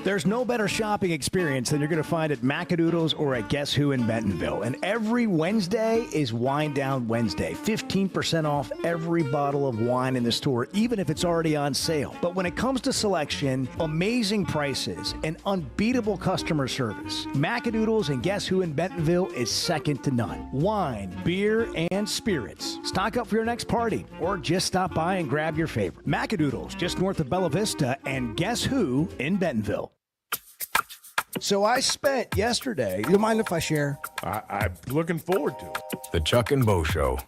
There's no better shopping experience than you're going to find at Macadoodles or at Guess Who in Bentonville. And every Wednesday is Wine Down Wednesday. 15% off every bottle of wine in the store, even if it's already on sale. But when it comes to selection, amazing prices, and unbeatable customer service, Macadoodles and Guess Who in Bentonville is second to none. Wine, beer, and spirits. Stock up for your next party, or just stop by and grab your favorite. Macadoodles, just north of Bella Vista, and Guess Who in Bentonville. So I spent yesterday. You mind if I share? I'm looking forward to it. The Chuck and Bo Show.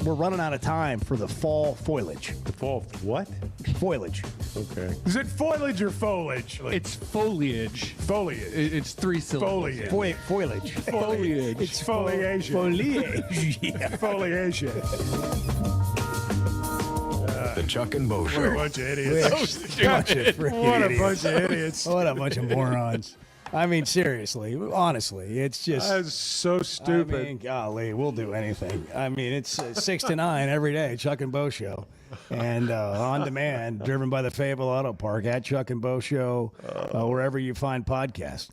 we're running out of time for the fall foliage. The fall what? Foliage. Okay. Is it foliage or foliage? It's foliage. Foliage. It's 3 syllables. Foliage. Foliage. Foliage. It's foliation. Foliage. Yeah. Foliation. The Chuck and Bo What a Show. bunch of idiots. Bunch of freaking What a idiots. bunch of idiots. What a bunch of morons. I mean, seriously, honestly, it's just. That's so stupid. I mean, golly, we'll do anything. I mean, it's 6 to 9 every day, Chuck and Bo Show. And on demand, driven by the Fayetteville Auto Park at Chuck and Bo Show, wherever you find podcasts.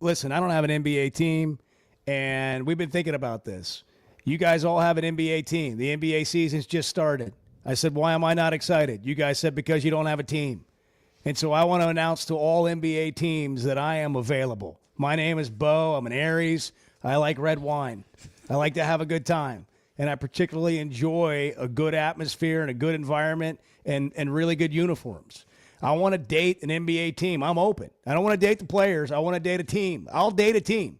Listen, I don't have an NBA team, and we've been thinking about this. You guys all have an NBA team. The NBA season's just started. I said, why am I not excited? You guys said, because you don't have a team. And so I want to announce to all NBA teams that I am available. My name is Bo. I'm an Aries. I like red wine. I like to have a good time. And I particularly enjoy a good atmosphere and a good environment and really good uniforms. I want to date an NBA team. I'm open. I don't want to date the players. I want to date a team. I'll date a team.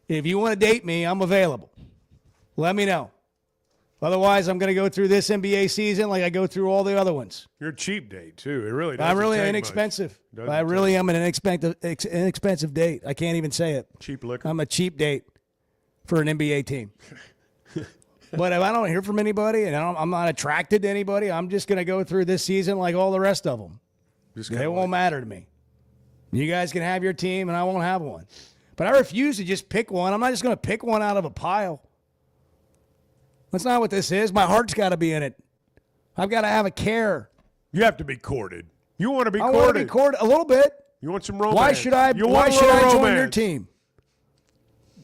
If you want to date me, I'm available. Let me know. Otherwise, I'm going to go through this NBA season like I go through all the other ones. You're a cheap date, too. It really doesn't I'm really take inexpensive. much. I really am an inexpensive date. I can't even say it. Cheap liquor. I'm a cheap date for an NBA team. But if I don't hear from anybody and I'm not attracted to anybody, I'm just going to go through this season like all the rest of them. It won't matter to me. You guys can have your team, and I won't have one. But I refuse to just pick one. I'm not just going to pick one out of a pile. That's not what this is. My heart's got to be in it. I've got to have a care. You have to be courted. You want to be I courted. want to be courted a little bit. You want some romance. Why should I join your team?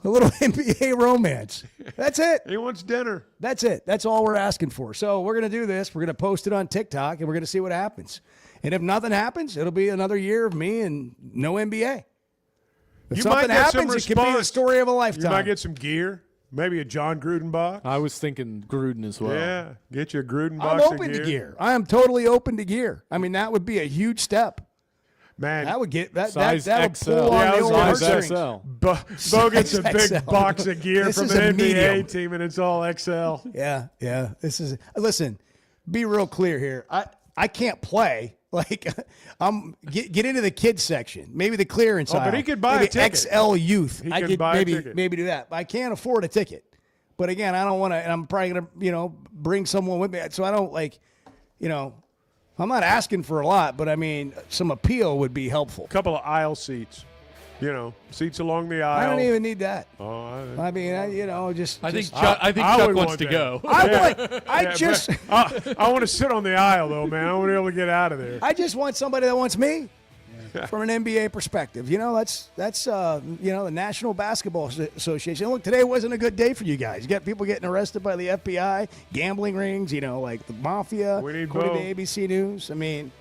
A little NBA romance. That's it. He wants dinner. That's it. That's all we're asking for. So we're going to do this. We're going to post it on TikTok, and we're going to see what happens. And if nothing happens, it'll be another year of me and no NBA. If You something might get some happens, it could be the response. story of a You lifetime. might get some gear. Maybe a John Gruden box. I was thinking Gruden as well. Yeah, get you a Gruden I'm box open of to gear. I am totally open to gear. I mean, that would be a huge step. Man, that would get that Size would XL. pull on Yeah, the old size heartstrings. XL. Bo gets a big XL. box of gear This from is an a NBA medium. team, and it's all XL. Yeah. This is listen. Be real clear here. I can't play. Like get into the kids section, maybe the clearance Oh, but aisle. he could buy a maybe ticket. XL youth. He I could could buy a maybe ticket. do that. But I can't afford a ticket. But again, I don't want to, and I'm probably gonna bring someone with me. So I don't I'm not asking for a lot, but I mean some appeal would be helpful. A couple of aisle seats. Seats along the aisle. I don't even need that. Oh, I mean, just. I think just- Chuck, I think I Chuck would wants want to that. go. I want to sit on the aisle though, man. I want to be able to get out of there. I just want somebody that wants me. From an NBA perspective, that's the National Basketball Association. Look, today wasn't a good day for you guys. You got people getting arrested by the FBI, gambling rings, like the mafia. We need according Bo. to ABC News. I mean,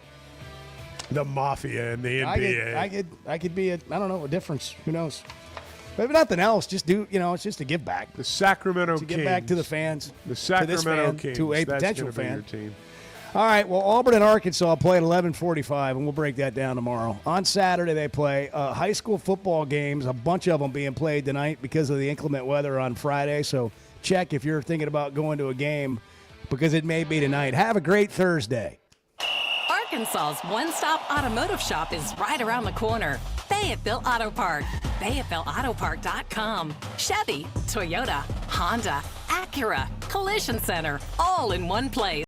The mafia and the NBA. I could be a difference. Who knows? But if nothing else, just do it's just to give back. The Sacramento to Kings. give back to the fans. The to this Sacramento fan, Kings. to a That's potential gonna be your fan. team. All right, well, Auburn and Arkansas play at 11:45, and we'll break that down tomorrow. On Saturday, they play high school football games, a bunch of them being played tonight because of the inclement weather on Friday. So check if you're thinking about going to a game because it may be tonight. Have a great Thursday. Arkansas's one-stop automotive shop is right around the corner. Fayetteville Auto Park. FayettevilleAutoPark.com. Chevy, Toyota, Honda, Acura, Collision Center, all in one place.